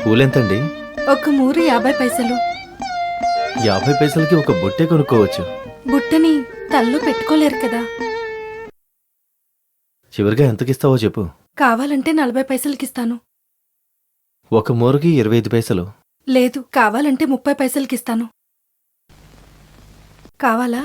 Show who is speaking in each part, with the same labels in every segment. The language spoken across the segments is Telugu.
Speaker 1: పూలెంతండి?
Speaker 2: ఒక మూరు 50 పైసలు.
Speaker 1: 50 పైసలకి ఒక బుట్టే కొనుక్కోవచ్చు.
Speaker 2: బుట్టని తల్లు పెట్టుకోలేరు కదా.
Speaker 1: చివరిగా ఎంతకిస్తావో చెప్పు.
Speaker 2: కావాలంటే 40 పైసలకిస్తాను.
Speaker 1: ఒక మూరకి 25 పైసలు.
Speaker 2: లేదు, కావాలంటే 30 పైసలకిస్తాను. కావాలా?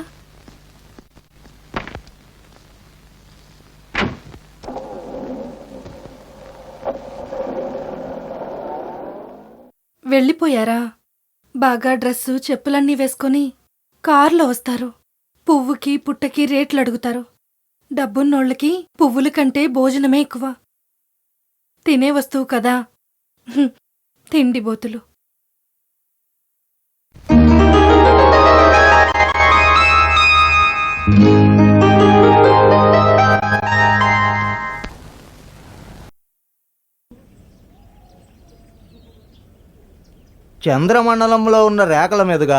Speaker 2: వెళ్ళిపోయారా? బాగా డ్రెస్సు చెప్పులన్నీ వేసుకొని కారులో వస్తారు. పువ్వుకి పుట్టకి రేట్లు అడుగుతారు. డబ్బున్నోళ్ళకి పువ్వుల కంటే భోజనమే ఎక్కువ. తినే వస్తువు కదా. తిండిబోతులు.
Speaker 3: చంద్రమండలంలో ఉన్న రేఖల మీదుగా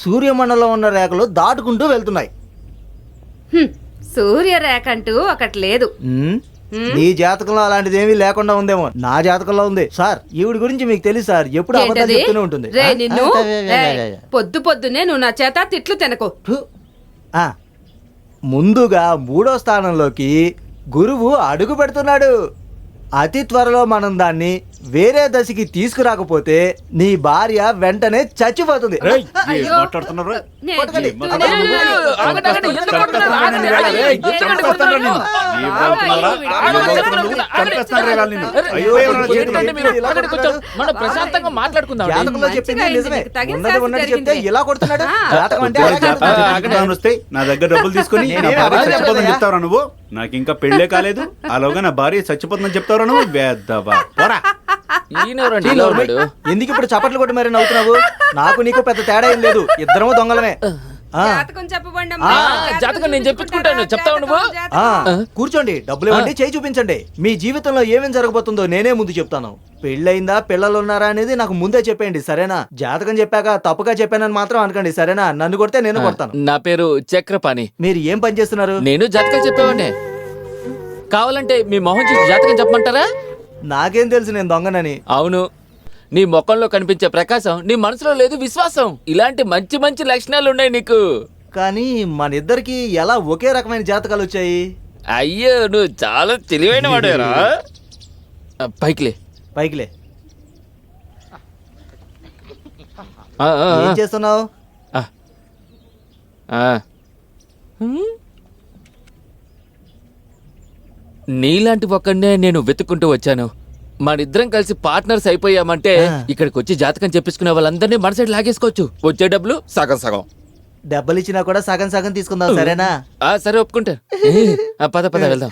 Speaker 3: సూర్యమండలం ఉన్న రేఖలు దాటుకుంటూ వెళ్తున్నాయి.
Speaker 4: సూర్యరేఖ అంటూ ఒకటి లేదు.
Speaker 3: నీ జాతకంలో అలాంటిది ఏమీ లేకుండా ఉందేమో. నా జాతకంలో ఉంది సార్. ఈవిడ గురించి మీకు తెలుసు సార్, ఎప్పుడు అబద్ధాలు చెప్తూనే ఉంటుంది.
Speaker 4: పొద్దు పొద్దునే నువ్వు నా చేత తిట్లు తినకు.
Speaker 3: ముందుగా 3వ స్థానంలోకి గురువు అడుగు పెడుతున్నాడు. అతి త్వరలో మనం దాన్ని వేరే దశకి తీసుకురాకపోతే నీ భార్య వెంటనే చచ్చిపోతుంది. ఇలా కొడుతున్నాడు.
Speaker 5: నా దగ్గర డబ్బులు తీసుకుని చెప్తావురా నువ్వు? నాకు ఇంకా పెళ్లే కాలేదు, అలాగా నా భార్య చచ్చిపోతుందని చెప్తావురా నువ్వు? వేద్దవా
Speaker 3: ఎందుకు ఇప్పుడు చప్పట్లు కొట్టి మరి నవ్వుతున్నావు? నాకు నీకు పెద్ద తేడా ఏం లేదు, ఇద్దరము దొంగలమే. కూర్చోండి, డబ్బులు ఇవ్వండి, చేయి చూపించండి. మీ జీవితంలో ఏమేం జరగబోతుందో నేనే ముందు చెప్తాను. పెళ్ళయిందా, పిల్లలు ఉన్నారా అనేది నాకు ముందే చెప్పేయండి, సరేనా? జాతకం చెప్పాక తప్పుగా చెప్పానని మాత్రం అనకండి, సరేనా? నన్ను కొడితే నేను కొడతాను.
Speaker 6: నా పేరు చక్రపాణి.
Speaker 3: మీరు ఏం పని చేస్తున్నారు?
Speaker 6: నేను జాతకం చెప్పేవాడినే. కావాలంటే మీ మొహం చూసి జాతకం చెప్పమంటారా?
Speaker 3: నాకేం తెలుసు నేను దొంగనని.
Speaker 6: అవును, నీ ముఖంలో కనిపించే ప్రకాశం నీ మనసులో లేదు విశ్వాసం. ఇలాంటి మంచి మంచి లక్షణాలు ఉన్నాయి నీకు.
Speaker 3: కానీ మన ఇద్దరికి ఎలా ఒకే రకమైన జాతకాలు వచ్చాయి?
Speaker 6: అయ్యో, నువ్వు చాలా తెలివైన వాడేరా. పైకిలే.
Speaker 3: పైకిలే. ఏం చేస్తున్నావు?
Speaker 6: నీలాంటి ఒక్కడే నేను వెతుక్కుంటూ వచ్చాను. మనిద్దరం కలిసి పార్ట్నర్స్ అయిపోయామంటే ఇక్కడికి వచ్చి జాతకం చెప్పించుకునే వాళ్ళందరినీ మన సైడ్ లాగేసుకోవచ్చు. వచ్చే డబ్బులు సగం సగం.
Speaker 3: డబ్బులు ఇచ్చినా కూడా సగం సగం తీసుకుందాం, సరేనా?
Speaker 6: సరే, ఒప్పుకుంటా. పద పద వెళ్దాం.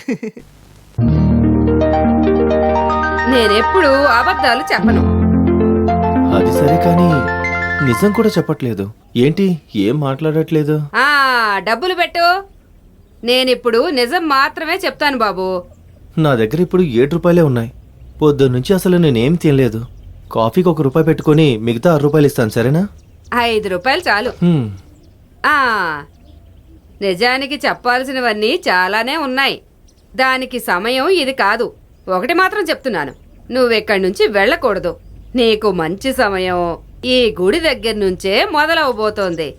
Speaker 4: నేనెప్పుడు అబద్ధాలు చెప్పను.
Speaker 1: అది సరే, కానీ నిజం కూడా చెప్పట్లేదు ఏంటి? ఏం మాట్లాడట్లేదు?
Speaker 4: డబ్బులు పెట్టు. నేనిప్పుడు నిజం మాత్రమే చెప్తాను బాబు.
Speaker 1: నా దగ్గర ఇప్పుడు 7 రూపాయలే ఉన్నాయి. పొద్దున్నుంచి అసలు నేనేం తినలేదు. కాఫీకి 1 రూపాయి పెట్టుకుని మిగతా 6 రూపాయలు ఇస్తాను, సరేనా?
Speaker 4: 5 రూపాయలు చాలు. నిజానికి చెప్పాల్సినవన్నీ చాలానే ఉన్నాయి. దానికి సమయం ఇది కాదు. ఒకటి మాత్రం చెప్తున్నాను, నువ్వెక్కడి నుంచి వెళ్ళకూడదు. నీకు మంచి సమయం ఈ గుడి దగ్గర నుంచే మొదలవబోతోంది.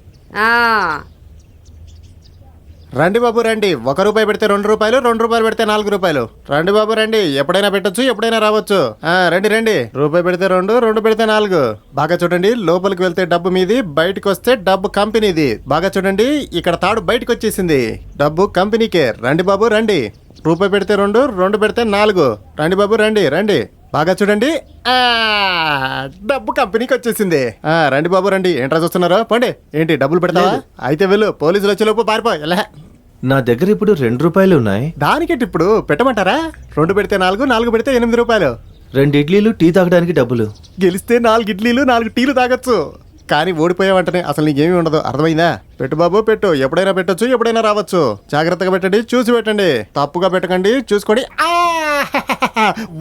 Speaker 7: రండి బాబు రండి. 1 రూపాయి పెడితే 2 రూపాయలు, 2 రూపాయలు పెడితే 4 రూపాయలు. రండి బాబు రండి, ఎప్పుడైనా పెట్టొచ్చు, ఎప్పుడైనా రావచ్చు. రండి రండి. రూపాయి పెడితే 2, 2 పెడితే 4. బాగా చూడండి, లోపలికి వెళ్తే డబ్బు మీది, బయటకు వస్తే డబ్బు కంపెనీది. బాగా చూడండి, ఇక్కడ తాడు బయటకు వచ్చేసింది. డబ్బు కంపెనీకే. రండి బాబు రండి. రూపాయి పెడితే 2, 2 పెడితే 4. రండి బాబు రండి రండి. బాగా చూడండి, డబ్బు కంపెనీకి వచ్చేసింది. రండి బాబు రండి. ఏంట్రా చూస్తున్నారో? పండి. ఏంటి డబ్బులు పెడతావా? అయితే వెళ్ళు, పోలీసులు వచ్చేలోపు పారిపో. ఎలా?
Speaker 1: నా దగ్గర ఇప్పుడు 2 రూపాయలు ఉన్నాయి.
Speaker 7: దానికేంటి ఇప్పుడు పెట్టమంటారా? 2 పెడితే 4, 4 పెడితే 8 రూపాయలు.
Speaker 1: 2 ఇడ్లీలు, టీ తాగడానికి డబ్బులు.
Speaker 7: గెలిస్తే 4 ఇడ్లీలు, 4 టీలు తాగొచ్చు. కానీ ఓడిపోయావంటనే అసలు నీకేమీ ఉండదు, అర్థమైందా? పెట్టు బాబు పెట్టు. ఎప్పుడైనా పెట్టొచ్చు, ఎప్పుడైనా రావచ్చు. జాగ్రత్తగా పెట్టండి, చూసి పెట్టండి. తప్పుగా పెట్టకండి, చూసుకోండి.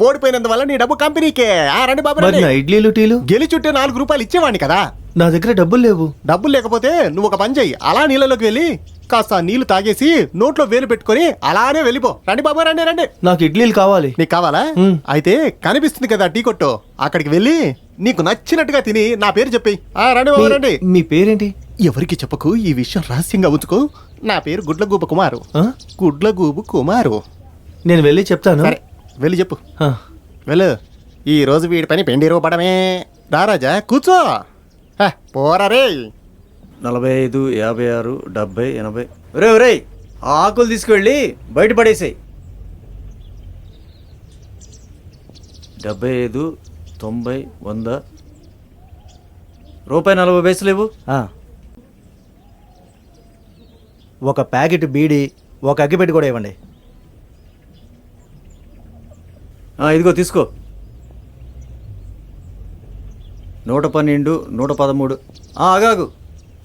Speaker 7: ఓడిపోయినందువల్ల నీ డబ్బు కంపెనీకే. రండి బాబు.
Speaker 1: ఇడ్లీలు, టీలు
Speaker 7: గెలిచుంటే 4 రూపాయలు ఇచ్చేవాడిని కదా.
Speaker 1: నా దగ్గర డబ్బులు లేవు.
Speaker 7: డబ్బులు లేకపోతే నువ్వు ఒక పని చెయ్యి, అలా నీళ్ళలోకి వెళ్ళి కాస్త నీళ్లు తాగేసి నోట్లో వేలు పెట్టుకొని అలానే వెళ్ళిపో. రండి బాబు, రండి రండి.
Speaker 1: నాకు ఇడ్లీలు కావాలి.
Speaker 7: నీకు కావాలా? అయితే కనిపిస్తుంది కదా టీ కొట్టు, అక్కడికి వెళ్ళి నీకు నచ్చినట్టుగా తిని నా పేరు చెప్పి. రండి బాబు రండి.
Speaker 1: మీ పేరేంటి?
Speaker 7: ఎవరికి చెప్పకు, ఈ విషయం రహస్యంగా ఉంచుకో. నా పేరు గుడ్లగూబ కుమారు.
Speaker 1: ఆ?
Speaker 7: గుడ్లగూబు కుమారు.
Speaker 1: నేను వెళ్ళి చెప్తాను.
Speaker 7: సరే వెళ్ళి చెప్పు.
Speaker 1: ఆ,
Speaker 7: వెళ్ళు. ఈ రోజు వీడి పని పెండి రూపడమే. రారాజా కూర్చో. పోరా రే.
Speaker 3: 45, 56, 70, 80. ఒరే ఒరే, ఆ ఆకులు తీసుకువెళ్ళి బయట పడేసాయి. 75, 90, 100. ₹40 లేవు. ఒక ప్యాకెట్ బీడి, ఒక అగ్గిపెట్టి కూడా ఇవ్వండి. ఇదిగో తీసుకో. 112, 113. ఆగాగు,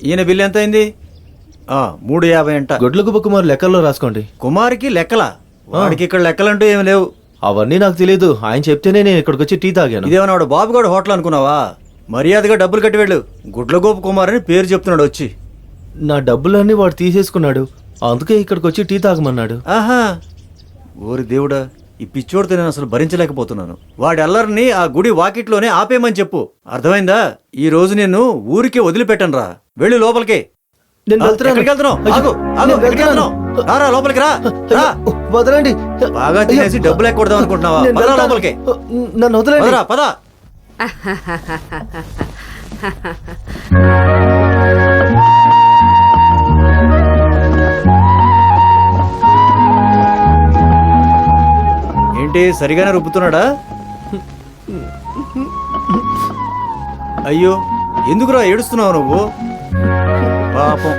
Speaker 3: ఈయన బిల్లు ఎంత అయింది? 350 అంట.
Speaker 1: గుడ్లగుబ్బ కుమార్ లెక్కల్లో రాసుకోండి.
Speaker 3: కుమార్కి లెక్కలా? వాడికి ఇక్కడ లెక్కలంటూ ఏమి లేవు.
Speaker 1: అవన్నీ నాకు తెలియదు, ఆయన చెప్తేనే నేను ఇక్కడికి వచ్చి టీ తాగాను.
Speaker 3: ఇదేమన్నా వాడు బాబుగాడు హోటల్ అనుకున్నావా? మర్యాదగా డబ్బులు కట్టి వెళ్ళు. గుడ్లగోపు కుమార్ అని పేరు చెప్తున్నాడు వచ్చి.
Speaker 1: నా డబ్బులన్నీ వాడు తీసేసుకున్నాడు, అందుకే ఇక్కడికి వచ్చి టీ తాగమన్నాడు.
Speaker 3: ఆహా, ఓరి దేవుడా, ఈ పిచ్చోడితో నేను అసలు భరించలేకపోతున్నాను. వాడి అల్లరిని ఆ గుడి వాకిట్లోనే ఆపేయమని చెప్పు, అర్థమైందా? ఈ రోజు నేను ఊరికే వదిలిపెట్టను రా. వెళ్ళు లోపలికి.
Speaker 1: నేను వెళ్తున్నాను.
Speaker 3: ఎక్కడికి వెళ్తున్నావు? ఆగు, ఆగు,
Speaker 1: నేను
Speaker 3: ఎక్కడికి వెళ్తున్నావు? రారా లోపలికి రా. రా.
Speaker 1: వదలండి.
Speaker 3: బాగా తినేసి డబ్బులు ఎక్కడదాం అనుకుంటున్నావా?
Speaker 1: నేను
Speaker 3: పదరా
Speaker 1: వెళ్తాను.
Speaker 3: లోపలికి.
Speaker 1: నన్ను వదలండి.
Speaker 3: పదరా, పద. ఏంటి సరిగానే రుబ్బుతున్నాడా? అయ్యో, ఎందుకురా ఏడుస్తున్నావు నువ్వు? పాపం.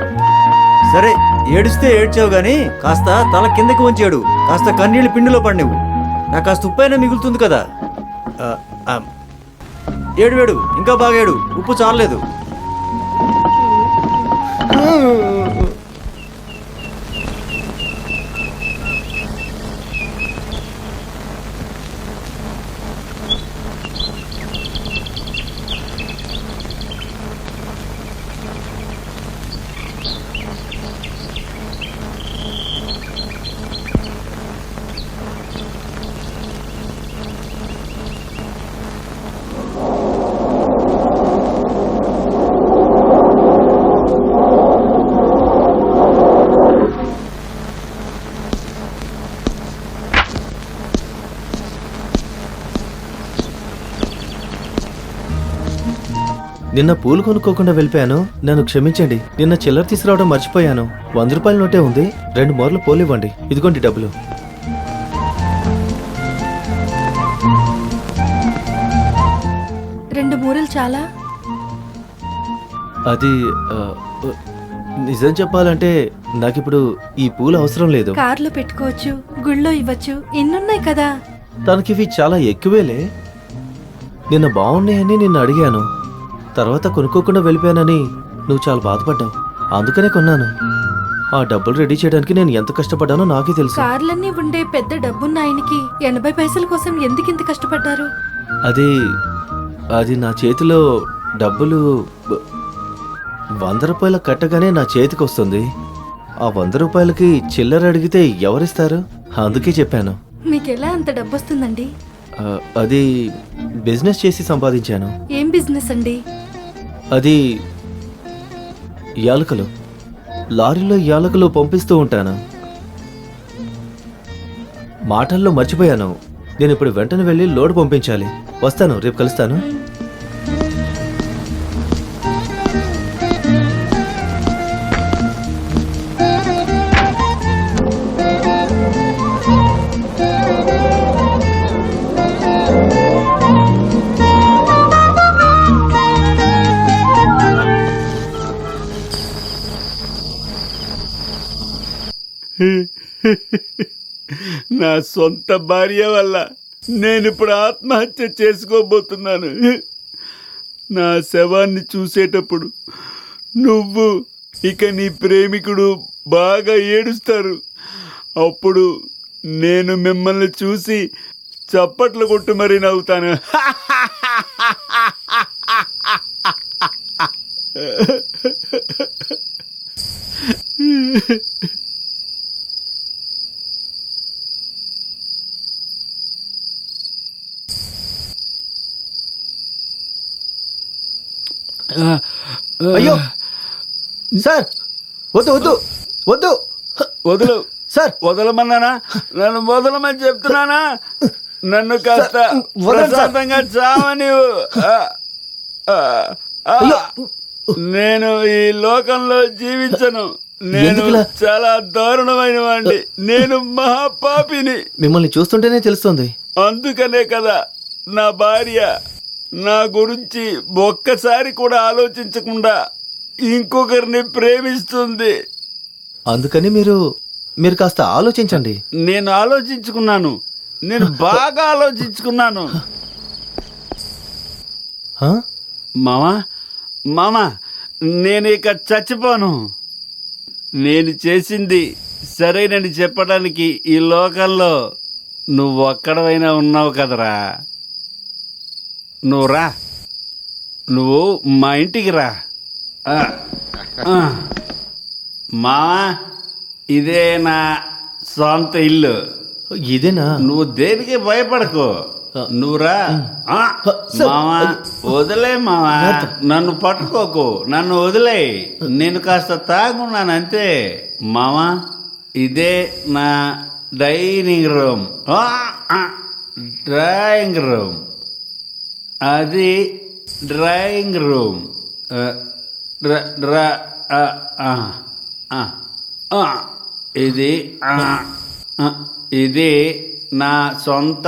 Speaker 3: సరే, ఏడుస్తే ఏడ్చావు గాని కాస్త తల కిందకి వంచాడు, కాస్త కన్నీళ్ళు పిండిలో పడినవు. నాకు కాస్త ఉప్పైనా మిగులుతుంది కదా. ఏడు వేడు, ఇంకా బాగా ఏడు, ఉప్పు చాలలేదు.
Speaker 1: నిన్న పూలు కొనుక్కోకుండా వెళ్ళిపోయాను, నన్ను క్షమించండి. నిన్న చిల్లర తీసుకురావడం మర్చిపోయాను. 100 రూపాయల నోటే ఉంది, 2 మూరలు పూలు ఇవ్వండి. ఇదిగోండి డబ్బులు.
Speaker 2: రెండు మూరలు చాలా?
Speaker 1: అది నిజం చెప్పాలంటే నాకిప్పుడు ఈ పూలు అవసరం లేదు.
Speaker 2: కార్లో పెట్టుకోవచ్చు, గుళ్ళో ఇవ్వచ్చు, ఇన్నున్నాయి కదా.
Speaker 1: తనకివి చాలా ఎక్కువేలే. నిన్న బాగున్నాయని నిన్ను అడిగాను, తర్వాత కొనుక్కోకుండా వెళ్ళిపోయానని నువ్వు చాలా బాధపడ్డావు, అందుకనే కొన్నాను. ఆ డబ్బులు రెడీ చేయడానికి నేను ఎంత కష్టపడ్డానో నాకే తెలుసు.
Speaker 2: కార్లన్నీ ఉండే పెద్ద డబ్బున్న ఆయనకి 80 పైసల కోసం ఎందుకు ఇంత కష్టపడ్డారు?
Speaker 1: అది నా చేతిలో డబ్బులు 100 రూపాయల కట్టగానే నా చేతికి వస్తుంది. ఆ 100 రూపాయలకి చిల్లర అడిగితే ఎవరిస్తారు? అందుకే చెప్పాను.
Speaker 2: మీకెలా అంత డబ్బు వస్తుందండి?
Speaker 1: అది బిజినెస్ చేసి సంపాదించాను.
Speaker 2: ఏం బిజినెస్ అండి?
Speaker 1: అది యాలకులు. లారీలో యాలకులు పంపిస్తూ ఉంటాను. మాటల్లో మర్చిపోయాను, నేను ఇప్పుడు వెంటనే వెళ్ళి లోడ్ పంపించాలి. వస్తాను, రేపు కలుస్తాను.
Speaker 5: నా సొంత భార్య వల్ల నేను ఇప్పుడు ఆత్మహత్య చేసుకోబోతున్నాను. నా శవాన్ని చూసేటప్పుడు నువ్వు ఇక నీ ప్రేమికుడు బాగా ఏడుస్తారు. అప్పుడు నేను మిమ్మల్ని చూసి చప్పట్లు కొట్టు మరీ నవ్వుతాను.
Speaker 3: అయ్యో సార్, వద్దు వద్దు వద్దు
Speaker 5: వదులు
Speaker 3: సార్.
Speaker 5: వదలమన్నానా? నన్ను వదలమని చెప్తున్నానా? నన్ను కాస్త
Speaker 3: వదలండి సార్.
Speaker 5: ప్రశాంతంగా చావని. నేను ఈ లోకంలో జీవించను. నేను
Speaker 1: ఎందుకులా?
Speaker 5: చాలా దారుణమైన వాడిని. నేను మహాపాపిని.
Speaker 1: మిమ్మల్ని చూస్తుంటేనే తెలుస్తుంది.
Speaker 5: అందుకనే కదా నా భార్య నా గురించి ఒక్కసారి కూడా ఆలోచించకుండా ఇంకొకరిని ప్రేమిస్తుంది.
Speaker 1: అందుకని మీరు కాస్త ఆలోచించండి.
Speaker 5: నేను ఆలోచించుకున్నాను. నేను బాగా ఆలోచించుకున్నాను.
Speaker 1: హా?
Speaker 5: మామా నేను ఇక చచ్చిపోను. నేను చేసింది సరేనని చెప్పడానికి ఈ లోకంలో నువ్వు ఒక్కడవైనా ఉన్నావు కదరా. నువ్వు రా, నువ్వు మా ఇంటికి రా. మామా ఇదే నా సొంత ఇల్లు.
Speaker 1: ఇదేనా?
Speaker 5: నువ్వు దేనికి భయపడకు. నువ్వురా. మామా వదిలే మామా, నన్ను పట్టుకోకు, నన్ను వదిలే. నేను కాస్త తాగున్నాను అంతే. మామా ఇదే నా డైనింగ్ రూమ్. Drawing room. అది డ్రాయింగ్ రూమ్. ఇది ఇది నా సొంత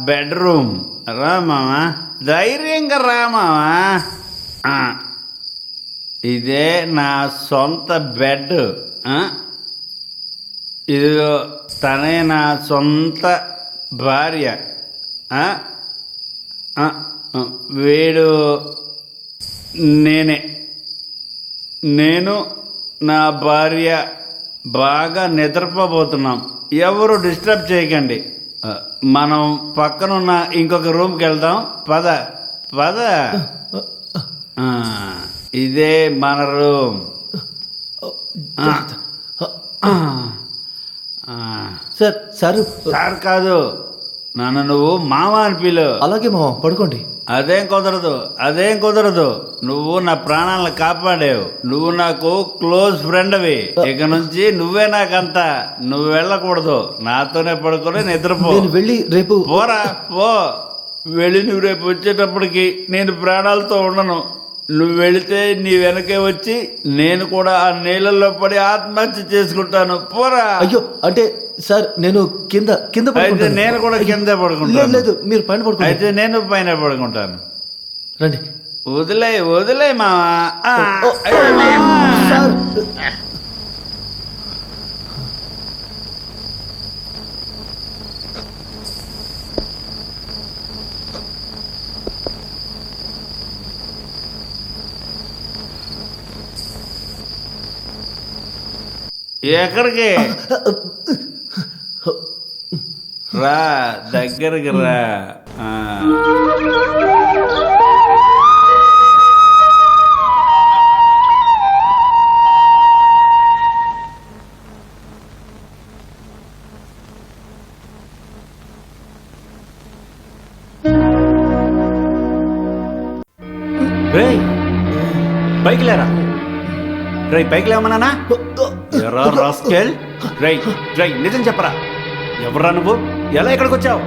Speaker 5: బెడ్రూమ్. రా మామా, ధైర్యంగా రా మామా. ఇదే నా సొంత బెడ్. ఇదిగో తనే నా సొంత భార్య. వీడు నేనే. నేను నా భార్య బాగా నిద్రపోబోతున్నాం. ఎవరు డిస్టర్బ్ చేయకండి. మనం పక్కనున్న ఇంకొక రూమ్కి వెళ్దాం. పద పద. ఇదే మన రూమ్. సార్ కాదు, నన్ను నువ్వు మామ అని పిలు.
Speaker 1: అలాగే మామ, పడుకోండి.
Speaker 5: అదేం కుదరదు. నువ్వు నా ప్రాణాలను కాపాడావు. నువ్వు నాకు క్లోజ్ ఫ్రెండ్వి. ఇక నుంచి నువ్వే నాకంతా. నువ్వు వెళ్ళకూడదు. నాతోనే పడుకొని నిద్రపో.
Speaker 1: నేను వెళ్ళి రేపు
Speaker 5: పోరా పో. వెళ్ళి నువ్వు రేపు వచ్చేటప్పటికి నేను ప్రాణాలతో ఉండను. నువ్వు వెళితే నీ వెనకే వచ్చి నేను కూడా ఆ నీళ్ళల్లో పడి ఆత్మహత్య చేసుకుంటాను. పోరా.
Speaker 1: అయ్యో, అంటే సార్ నేను కింద
Speaker 5: అయితే
Speaker 1: పడుకుంటాను.
Speaker 5: నేను కూడా కిందే పడుకుంటాను.
Speaker 1: లేదు, మీరు పైన పడుకోండి.
Speaker 5: అయితే నేను పైన పడుకుంటాను.
Speaker 1: రండి.
Speaker 5: వదిలే మావా.
Speaker 1: సార్,
Speaker 5: ఎక్కడికి రా, దగ్గరికి రా. రేయ్ పైకి లేరా. రేయ్ పైకి లేవమన్నానా? ఎరా రాస్కెల్. రేయ్ నిజం చెప్పరా. ఎవరా నువ్వు? ఎలా ఇక్కడికి వచ్చావు?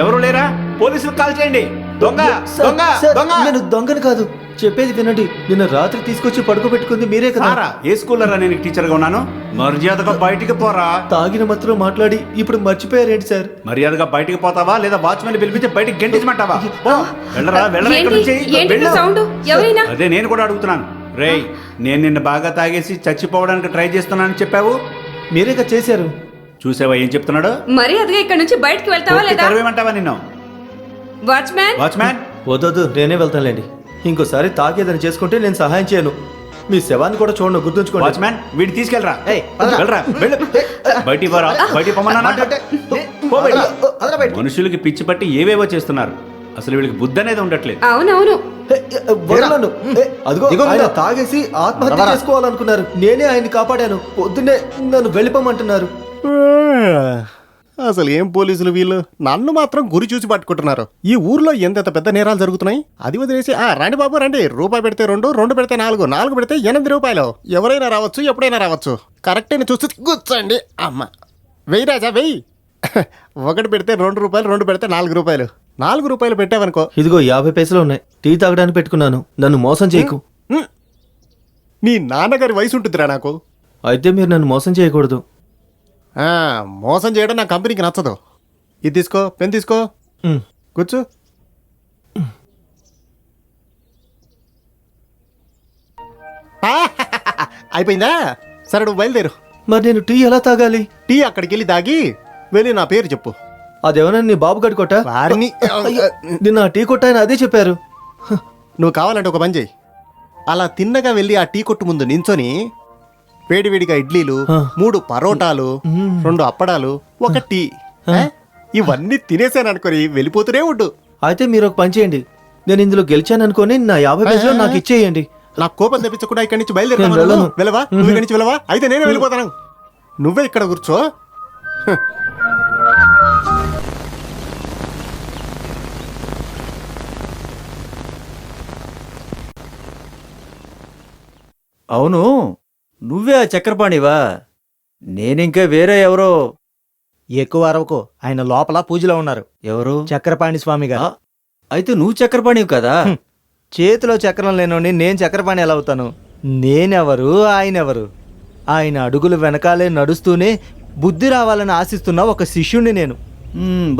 Speaker 5: ఎవరు లేరా? పోలీసులకు కాల్ చేయండి. దొంగ దొంగ
Speaker 1: సార్,
Speaker 5: దొంగ.
Speaker 1: నేను దొంగను కాదు. చెప్పేది వినండి. నిన్న రాత్రి తీసుకొచ్చి పడుకోబెట్టుకుంది మీరే కదా.
Speaker 5: సారా, ఏ స్కూల్లో నేను టీచర్గా ఉన్నాను? మర్యాదగా బయటికి పోరా.
Speaker 1: తాగిన మాత్రం మాట్లాడి ఇప్పుడు మర్చిపోయారేంటి సార్?
Speaker 5: మర్యాదగా బయటికి పోతావా లేదా వాచ్మెన్ పిలిపించి బయటికి గెంటించమంటావా? వెళ్ళరా వెళ్ళరా ఇక్కడ నుంచి.
Speaker 4: ఏంటి సౌండ్? ఎవరైనా?
Speaker 5: అదే నేను కూడా అడుగుతున్నాను. రేయ్, నేను నిన్న బాగా తాగేసి చచ్చిపోవడానికి ట్రై చేస్తున్నానని చెప్పావు.
Speaker 1: మీరే కదా చేశారు.
Speaker 5: చూసావా ఏం చెప్తున్నాడు?
Speaker 4: మర్యాదగా ఇక్కడ నుంచి బయటికి వెళ్తావా లేదా?
Speaker 5: తరవేమంటావా నిన్ను?
Speaker 4: వాచ్మ్యాన్
Speaker 1: వద్దొద్దు, నేనే వెళ్తానులేండి. ఇంకోసారి తాగేదని చేసుకుంటే నేను సహాయం చేయను. మీ శవాన్ని కూడా చూడండి, గుర్తుంచుకోండి.
Speaker 5: వాచ్మ్యాన్ వీడిని తీసుకెళ్ళరా.
Speaker 3: ఏయ్, పదరా.
Speaker 5: వెళ్ళరా వెళ్ళు. బయటికి పోరా. బయటికి పొమ్మన్నా.
Speaker 3: పదరా బయటికి.
Speaker 5: మనుషులకి పిచ్చి పట్టి ఏవేవో చేస్తున్నారు. అసలు వీళ్ళకి బుద్ధి అనేది ఉండట్లేదు.
Speaker 4: అవునవును.
Speaker 1: వదలను. అదిగో
Speaker 3: దిగు
Speaker 1: ఆయన
Speaker 3: ముందు.
Speaker 1: తాగేసి ఆత్మహత్య
Speaker 3: రవరా.
Speaker 1: చేసుకోవాలనుకున్నారు. నేనే ఆయన్ని కాపాడాను. పొద్దున్నే నన్ను వెళ్ళిపోమంటున్నారు.
Speaker 7: అసలు ఏం పోలీసులు వీళ్ళు నన్ను మాత్రం గురి చూసి పట్టుకుంటున్నారు. ఈ ఊర్లో ఎంత పెద్ద నేరాలు జరుగుతున్నాయి. అది వదిలేసి రండి బాబు రండి, రూపాయి పెడితే 2, 2 పెడితే 4, 4 పెడితే 8 రూపాయలు. ఎవరైనా రావచ్చు, ఎప్పుడైనా రావచ్చు. కరెక్ట్ చూసి కూర్చోండి. అమ్మ వెయ్యి రాజా వెయ్యి. 1 పెడితే 2 రూపాయలు, 2 పెడితే 4 రూపాయలు. 4 రూపాయలు పెట్టావనుకో.
Speaker 1: ఇదిగో 50 పైసలు ఉన్నాయి. టీ తాగడానికి పెట్టుకున్నాను. నన్ను మోసం చేయకు.
Speaker 7: నీ నాన్నగారి వయసు ఉంటుందిరా నాకు.
Speaker 1: అయితే మీరు నన్ను మోసం చేయకూడదు.
Speaker 7: మోసం చేయడం నా కంపెనీకి నచ్చదు. ఇది తీసుకో, పెన్ తీసుకో,
Speaker 1: ఉమ్.
Speaker 7: కూర్చో. అయిపోయిందా? సరే నువ్వు బయలుదేరు.
Speaker 1: మరి నేను టీ ఎలా తాగాలి?
Speaker 7: టీ అక్కడికి వెళ్ళి తాగి వెళ్ళి నా పేరు చెప్పు.
Speaker 1: అదేమన్నా నీ బాబు గడి కొట్ట?
Speaker 7: వారిని
Speaker 1: నిన్న ఆ టీ కొట్ట ఆయన అదే చెప్పారు.
Speaker 7: నువ్వు కావాలంటే ఒక పని చెయ్యి. అలా తిన్నగా వెళ్ళి ఆ టీ కొట్టు ముందు నించొని వేడివేడిగా ఇడ్లీలు, 3 పరోటాలు, 2 అప్పడాలు, 1 టీ, ఇవన్నీ తినేసాననుకొని వెళ్ళిపోతూనే ఉండు.
Speaker 1: అయితే మీరు ఒక పని చేయండి. నేను ఇందులో గెలిచాను అనుకొని నా 50 పైసలు నాకు ఇచ్చేయండి.
Speaker 7: నాకు కోపం తెప్పించకుండా ఇక్కడి నుంచి
Speaker 1: నేను
Speaker 7: బయలుదేరుతాను.
Speaker 1: వెళ్ళను.
Speaker 7: వెళ్ళవా? నువ్వు ఇక్కడి నుంచి వెళ్ళవా? అయితే నేనే వెళ్ళిపోతాను. నువ్వే ఇక్కడ కూర్చో.
Speaker 8: అవును, నువ్వే ఆ చక్రపాణివా? నేనింకా వేరే ఎవరో.
Speaker 3: ఎక్కువ అరవకు, ఆయన లోపల పూజలో ఉన్నారు.
Speaker 8: ఎవరు?
Speaker 3: చక్రపాణి స్వామి గారు.
Speaker 8: అయితే నువ్వు చక్రపాణివి కదా?
Speaker 3: చేతిలో చక్రం లేనోని నేను చక్రపాణి ఎలా అవుతాను? నేనెవరు, ఆయనెవరు? ఆయన అడుగులు వెనకాలే నడుస్తూనే బుద్ధి రావాలని ఆశిస్తున్న ఒక శిష్యుణ్ణి నేను.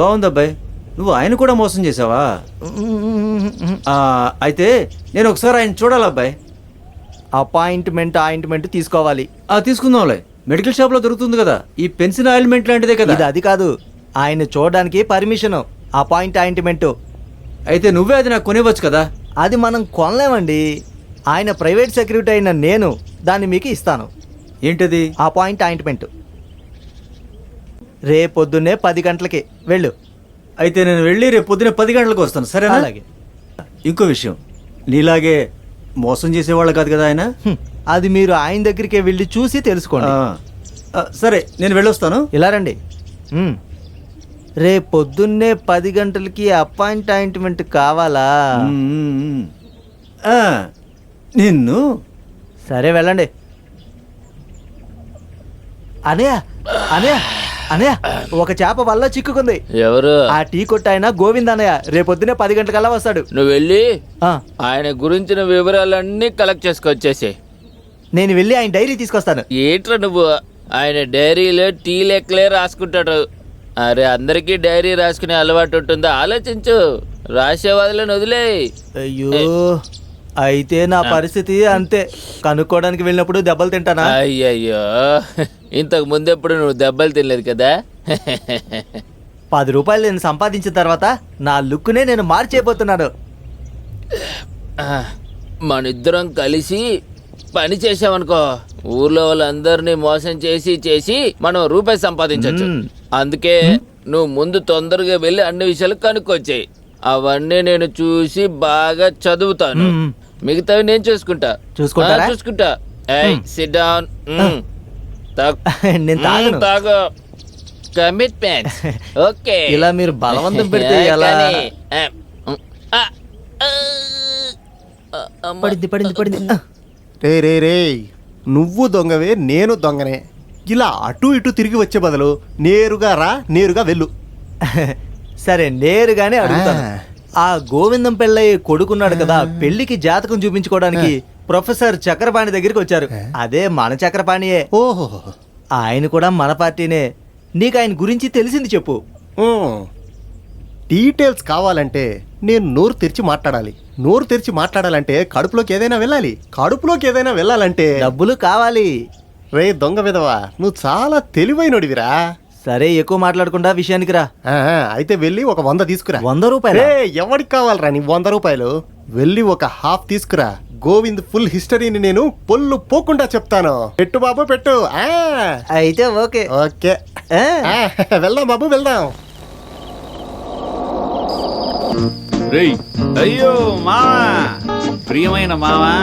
Speaker 8: బాగుందబ్బాయి. నువ్వు ఆయన కూడా మోసం చేసావా? అయితే నేను ఒకసారి ఆయన చూడాలబ్బాయి.
Speaker 3: అపాయింట్మెంట్ తీసుకోవాలి.
Speaker 8: తీసుకుందాంలే. మెడికల్ షాప్ లో దొరుకుతుంది కదా, ఈ పెన్సిల్ ఆయిల్మెంట్ లాంటిదే కదా.
Speaker 3: ఇది అది కాదు, ఆయన చూడడానికి పర్మిషన్, అపాయింట్మెంట్.
Speaker 8: అయితే నువ్వే అది నాకు కొనివ్వచ్చు కదా?
Speaker 3: అది మనం కొనలేమండి. ఆయన ప్రైవేట్ సెక్యూరిటీ అయిన నేను దాన్ని మీకు ఇస్తాను.
Speaker 8: ఏంటది?
Speaker 3: అపాయింట్మెంట్. రేపొద్దున్నే 10 గంటలకి వెళ్ళు.
Speaker 8: అయితే నేను వెళ్ళి రేపు పొద్దున 10 గంటలకు వస్తాను, సరేనా?
Speaker 3: అలాగే.
Speaker 8: ఇంకో విషయం, నీలాగే మోసం చేసేవాళ్ళు కాదు కదా ఆయన.
Speaker 3: అది మీరు ఆయన దగ్గరికి వెళ్ళి చూసి తెలుసుకోండి.
Speaker 8: సరే, నేను వెళ్ళొస్తాను.
Speaker 3: ఇలా రండి. రేపొద్దున్నే 10 గంటలకి అపాయింట్మెంట్ కావాలా?
Speaker 8: నిన్ను.
Speaker 3: సరే వెళ్ళండి. అనయ్య అనయ్య అనయ్య, ఒక చేప వల్ల చిక్కుకుంది.
Speaker 6: ఎవరు?
Speaker 3: ఆ టీ కొట్టు ఆయన గోవింద్ అన్నయ్య. రేపొద్దునే 10 గంటలకల్లా వస్తాడు.
Speaker 6: నువ్వు వెళ్ళి
Speaker 3: ఆ,
Speaker 6: ఆయన గురించిన వివరాలన్నీ కలెక్ట్ చేసుకొచ్చేసి.
Speaker 3: నేను వెళ్ళి ఆయన డైరీ తీసుకొస్తాను.
Speaker 6: ఏంట్రా నువ్వు? ఆయన డైరీలో టీ లెక్కలే రాసుకుంటాడు. అరే, అందరికీ డైరీ రాసుకునే అలవాటు ఉంటుందా? ఆలోచించు. రాసే వాళ్ళని వదిలే.
Speaker 3: అయ్యో, అయితే నా పరిస్థితి అంతే. కనుక్కోవడానికి వెళ్ళినప్పుడు దెబ్బలు తింటానా?
Speaker 6: అయ్యయ్యో, ఇంతకు ముందెప్పుడు నువ్వు దెబ్బలు తినలేదు కదా.
Speaker 3: 10 రూపాయలు నేను సంపాదించిన తర్వాత నా లుక్నే నేను మార్చేయబోతున్నాను.
Speaker 6: మనిద్దరం కలిసి పని చేసామనుకో, ఊర్లో వాళ్ళందరినీ మోసం చేసి చేసి మనం రూపాయి సంపాదించవచ్చు. అందుకే నువ్వు ముందు తొందరగా వెళ్ళి అన్ని విషయాలు కనుక్కొచ్చాయి. అవన్నీ నేను చూసి బాగా చదువుతాను. మిగతావి నేను చూసుకుంటా.
Speaker 3: చూసుకుంటారా?
Speaker 6: చూసుకుంటా. SIT down.
Speaker 3: నేను తాగను.
Speaker 6: తాగు. కమిట్మెంట్. ఓకే.
Speaker 3: ఇలా మీరు బలవంతం పెడితే ఎలా? పడింది.
Speaker 7: రే నువ్వు దొంగవే, నేను దొంగనే. ఇలా అటు ఇటు తిరిగి వచ్చే బదులు నేరుగా వెళ్ళు.
Speaker 3: సరే, నేరుగానే అడుగుతాను. ఆ గోవిందం పెళ్ళయ్య కొడుకున్నాడు కదా, పెళ్లికి జాతకం చూపించుకోవడానికి ప్రొఫెసర్ చక్రపాణి దగ్గరికి వచ్చారు. అదే మన చక్రపాణియే.
Speaker 7: ఓహో,
Speaker 3: ఆయన కూడా మన పార్టీనే. నీకు ఆయన గురించి తెలిసింది చెప్పు.
Speaker 7: డీటెయిల్స్ కావాలంటే నేను నోరు తెరిచి మాట్లాడాలి. నోరు తెరిచి మాట్లాడాలంటే కడుపులోకి ఏదైనా వెళ్ళాలి. కడుపులోకి ఏదైనా వెళ్ళాలంటే
Speaker 3: డబ్బులు కావాలి.
Speaker 7: రే దొంగ విధవా, నువ్వు చాలా తెలివైనడివిరా.
Speaker 3: సరే, ఎక్కువ మాట్లాడకుండా విషయానికి రా.
Speaker 7: అయితే వెళ్ళి ఒక 100 తీసుకురా.
Speaker 3: 100 రూపాయలు?
Speaker 7: ఎవరికి కావాలరా నీ 100 రూపాయలు? వెళ్ళి ఒక హాఫ్ తీసుకురా. గోవింద్ ఫుల్ హిస్టరీని నేను పొల్లు పోకుండా చెప్తాను. పెట్టు బాబు పెట్టు.
Speaker 3: అయితే ఓకే.
Speaker 7: ఓకే, వెళ్దాం బాబు వెళ్దాం.
Speaker 5: రేయ్ అయ్యో మావా, ప్రియమైన మావా,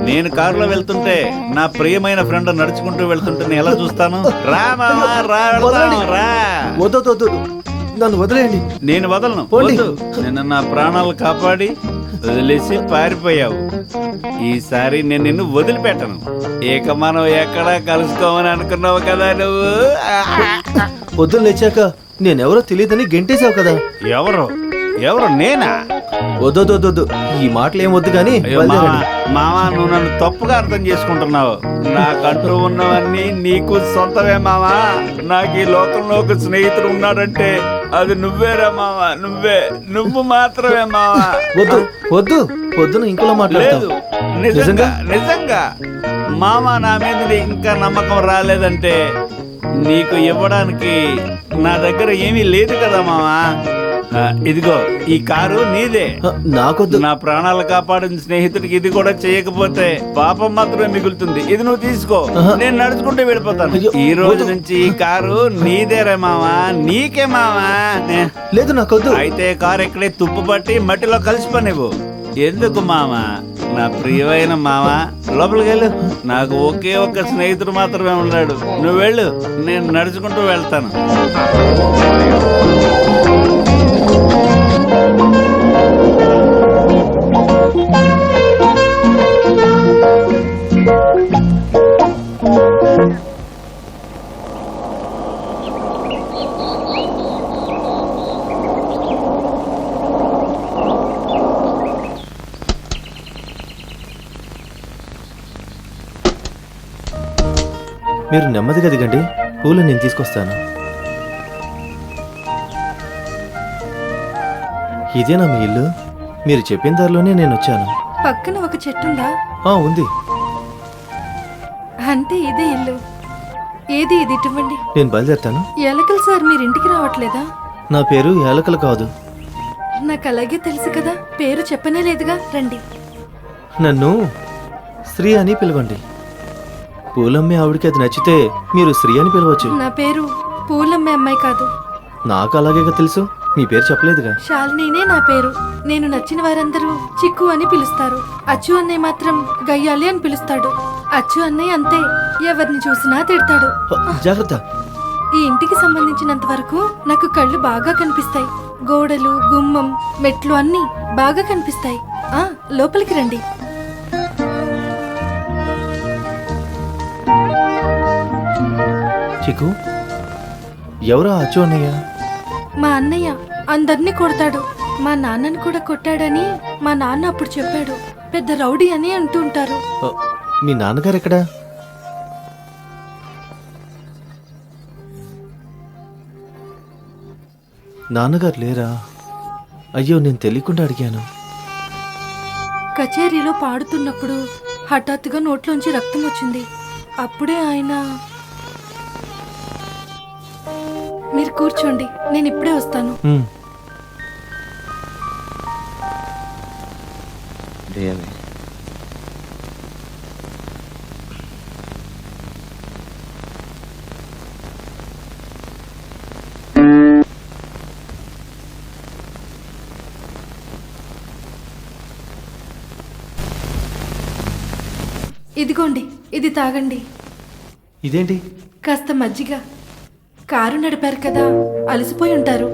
Speaker 5: నేను కారులో వెళ్తుంటే నా ప్రియమైన ఫ్రెండ్ నడుచుకుంటూ వెళ్తుంటే నేను ఎలా చూస్తాను? రా మావా, రా వెళ్దాం, రా.
Speaker 1: వద్దు నన్ను వదిలేయండి.
Speaker 5: నేను వదలను.
Speaker 1: పోండి.
Speaker 5: వద్దు. నిన్న నా ప్రాణాలు కాపాడి వదిలేసి పారిపోయావు. ఈసారి నేను నిన్ను వదిలిపెట్టను. ఇక మనం ఎక్కడా కలుసుకోమని అనుకున్నావు కదా నువ్వు.
Speaker 1: పొద్దున్న లేచాక నేనెవరో తెలియదని గెంటేశావు కదా.
Speaker 5: ఎవరు ఎవరు నేనా?
Speaker 1: వద్దు ఈ మాటలు ఏం వద్దు కానీ
Speaker 5: అయ్యో మావా, నువ్వు నన్ను తప్పుగా అర్థం చేసుకుంటున్నావు. నాకంటూ ఉన్నవన్నీ నీకు సొంతమే మావా. నాకు ఈ లోకంలో ఒక స్నేహితుడు ఉన్నాడంటే అది నువ్వేరా మావా, నువ్వు మాత్రమే మావా.
Speaker 1: వద్దు పొద్దున ఇంకోలా
Speaker 5: లేదు,
Speaker 1: మాట్లాడలేదు.
Speaker 5: నిజంగా మామా, నా మీద నీకు ఇంకా నమ్మకం రాలేదంటే నీకు ఇవ్వడానికి నా దగ్గర ఏమీ లేదు కదా మామా. ఇదిగో ఈ కారు నీదే.
Speaker 1: నాకొద్దు.
Speaker 5: నా ప్రాణాలు కాపాడిన స్నేహితుడికి ఇది కూడా చేయకపోతే పాపం మాత్రమే మిగులుతుంది. ఇది నువ్వు తీసుకో, నేను నడుచుకుంటూ వెళ్ళిపోతాను. ఈ రోజు నుంచి ఈ కారు నీదేరే మామా, నీకే మామా.
Speaker 1: లేదు నాకొద్దు.
Speaker 5: అయితే కారు ఎక్కడే తుప్పు పట్టి మట్టిలో కలిసిపోనివ్వు. ఎందుకు మామా, నా ప్రియమైన మామా, లోపలికి వెళ్ళు. నాకు ఒకే ఒక్క స్నేహితుడు మాత్రమే ఉన్నాడు. నువ్వు వెళ్ళు, నేను నడుచుకుంటూ వెళ్తాను.
Speaker 1: మీరు నెమ్మదిగా దిగండి, పూలు నేను తీసుకొస్తాను. ఇదేనా మీ ఇల్లు? మీరు చెప్పిన దారిలోనే నేను వచ్చాను.
Speaker 2: పక్కన ఒక చెట్టుందా?
Speaker 1: ఉంది.
Speaker 2: అంటే ఇదే ఇల్లు. ఏది ఇది ఇటువంటి?
Speaker 1: నేను బయలుదేరుతాను.
Speaker 2: ఎలకలు సార్ మీరు ఇంటికి రావట్లేదా?
Speaker 1: నా పేరు ఏలకలు కాదు.
Speaker 2: నాకు అలాగే తెలుసు కదా, పేరు చెప్పనే లేదుగా. రండి.
Speaker 1: నన్ను శ్రీ అని పిలవండి. పూలమ్మే ఆవిడికి అది నచ్చితే మీరు శ్రీ అని పిలవచ్చు.
Speaker 2: నా పేరు పూలమ్మే అమ్మాయి కాదు.
Speaker 1: నాకు అలాగే తెలుసు, మీ పేరు చెప్పలేదుగా.
Speaker 2: శాలినీనే నా పేరు. నేను నచ్చిన వారందరూ చిక్కు అని పిలుస్తారు. అచ్చు అన్నయ్య మాత్రం గయ్యాలి అని పిలుస్తాడు. అచ్చు అన్నయ్య అంతే, ఎవరిని చూసినా తిడతాడు.
Speaker 1: జాగ్రత్త.
Speaker 2: ఈ ఇంటికి సంబంధించినంత వరకు నాకు కళ్ళు బాగా కనిపిస్తాయి. గోడలు, గుమ్మం, మెట్లు అన్నీ బాగా కనిపిస్తాయి. లోపలికి రండి.
Speaker 1: చిక్కు, ఎవరా అచ్చు అన్నయ్య?
Speaker 2: మా అన్నయ్య అందరినీ కొడతాడు. మా నాన్నని కూడా కొట్టాడని మా నాన్న అప్పుడు చెప్పాడు. పెద్ద రౌడీ అని అంటూ ఉంటారు.
Speaker 1: మీ నాన్నగారు ఎక్కడా? నాన్నగారు లేరా? అయ్యో, నేను తెలియకుండా అడిగాను.
Speaker 2: కచేరీలో పాడుతున్నప్పుడు హఠాత్తుగా నోట్లోంచి రక్తం వచ్చింది. అప్పుడే ఆయన... మీరు కూర్చోండి, నేను ఇప్పుడే వస్తాను. ఇదిగోండి, ఇది తాగండి.
Speaker 1: ఇదేంటి?
Speaker 2: కాస్త మజ్జిగ. కారు నడిపారు కదా, అలసిపోయి ఉంటారు.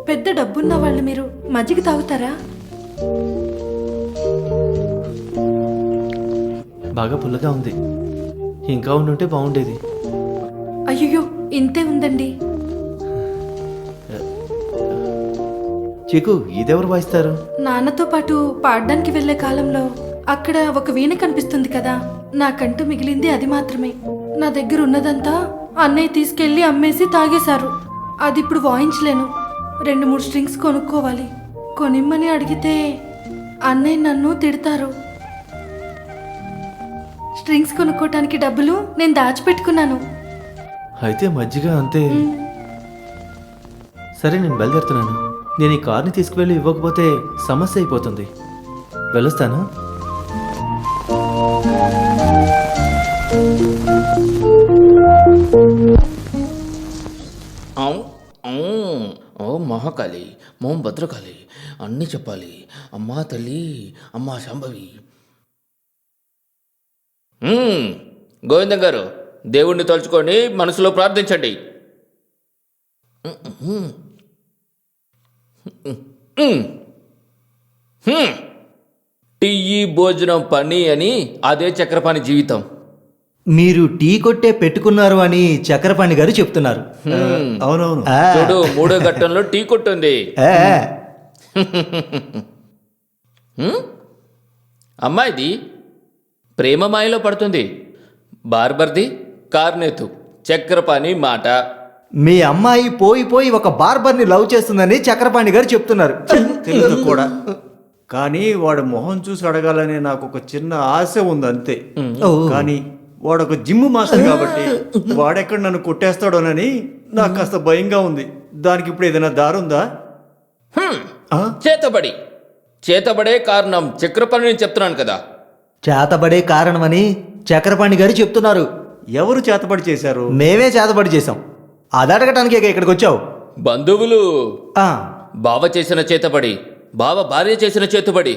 Speaker 2: పెద్ద డబ్బున్న వాళ్ళు మీరు మజ్జిగ తాగుతారా?
Speaker 1: బాగా పుల్లగా ఉంది. ఇంకా ఉండుంటే బాగుండేది.
Speaker 2: అయ్యో, ఇంతే ఉందండి.
Speaker 1: చిక్కు, ఇదెవరు వాయిస్తారు?
Speaker 2: నాన్నతో పాటు పాడడానికి వెళ్లే కాలంలో అక్కడ ఒక వీణ కనిపిస్తుంది కదా, నాకంటూ మిగిలింది అది మాత్రమే. నా దగ్గర ఉన్నదంతా అన్నయ్య తీసుకెళ్లి అమ్మేసి తాగేశారు. అది ఇప్పుడు వాయించలేను. 2-3 స్ట్రింగ్స్ కొనుక్కోవాలి. కొనిమ్మని అడిగితే అన్నయ్య నన్ను తిడతారు. స్ట్రింగ్స్ కొనుక్కోటానికి డబ్బులు నేను దాచిపెట్టుకున్నాను.
Speaker 1: అయితే మజ్జిగ అంతే. సరే, నేను బయలుదేరుతున్నాను. నేను ఈ కార్ని తీసుకువెళ్ళి ఇవ్వకపోతే సమస్య అయిపోతుంది. వెళ్ళొస్తాను.
Speaker 6: మహాకాళి మోం భద్రకాళి అన్నీ చెప్పాలి. అమ్మా తల్లి, అమ్మా శాంభవి. గోవిందం గారు, దేవుణ్ణి తలుచుకొని మనసులో ప్రార్థించండి. టీ భోజనం పని అని అదే చక్రపాణి జీవితం.
Speaker 3: మీరు టీ కొట్టే పెట్టుకున్నారు అని చక్రపాణి గారు చెప్తున్నారు.
Speaker 8: అవునవును.
Speaker 6: చూడు, 3వ ఘట్టంలో టీ కొట్టుంది. అమ్మాయిది ప్రేమ మాయలో పడుతుంది. బార్బర్ది కార్నెతు చక్రపాణి మాట.
Speaker 3: మీ అమ్మాయి పోయి ఒక బార్బర్ని లవ్ చేస్తుందని చక్రపాణి గారు చెప్తున్నారు.
Speaker 8: తెలియదు కూడా, కానీ వాడు మొహం చూసి అడగాలని నాకు ఒక చిన్న ఆశ ఉంది అంతే. కానీ వాడు ఒక జిమ్ మాస్టర్ కాబట్టి వాడెక్కడ నన్ను కొట్టేస్తాడోనని నాకు కాస్త భయంగా ఉంది. దానికి ఇప్పుడు ఏదైనా దారుందా?
Speaker 6: చేతబడే కారణం చక్రపాణి నేను చెప్తున్నాను కదా.
Speaker 3: చేతబడే కారణమని చక్రపాణి గారు చెప్తున్నారు.
Speaker 8: ఎవరు చేతబడి చేశారు?
Speaker 3: మేమే చేతబడి చేశాం. అది అడగటానికి ఇక్కడికి వచ్చావు.
Speaker 6: బంధువులు.
Speaker 3: ఆ,
Speaker 6: బావ చేసిన చేతబడి, బావ భార్య చేసిన చేతబడి,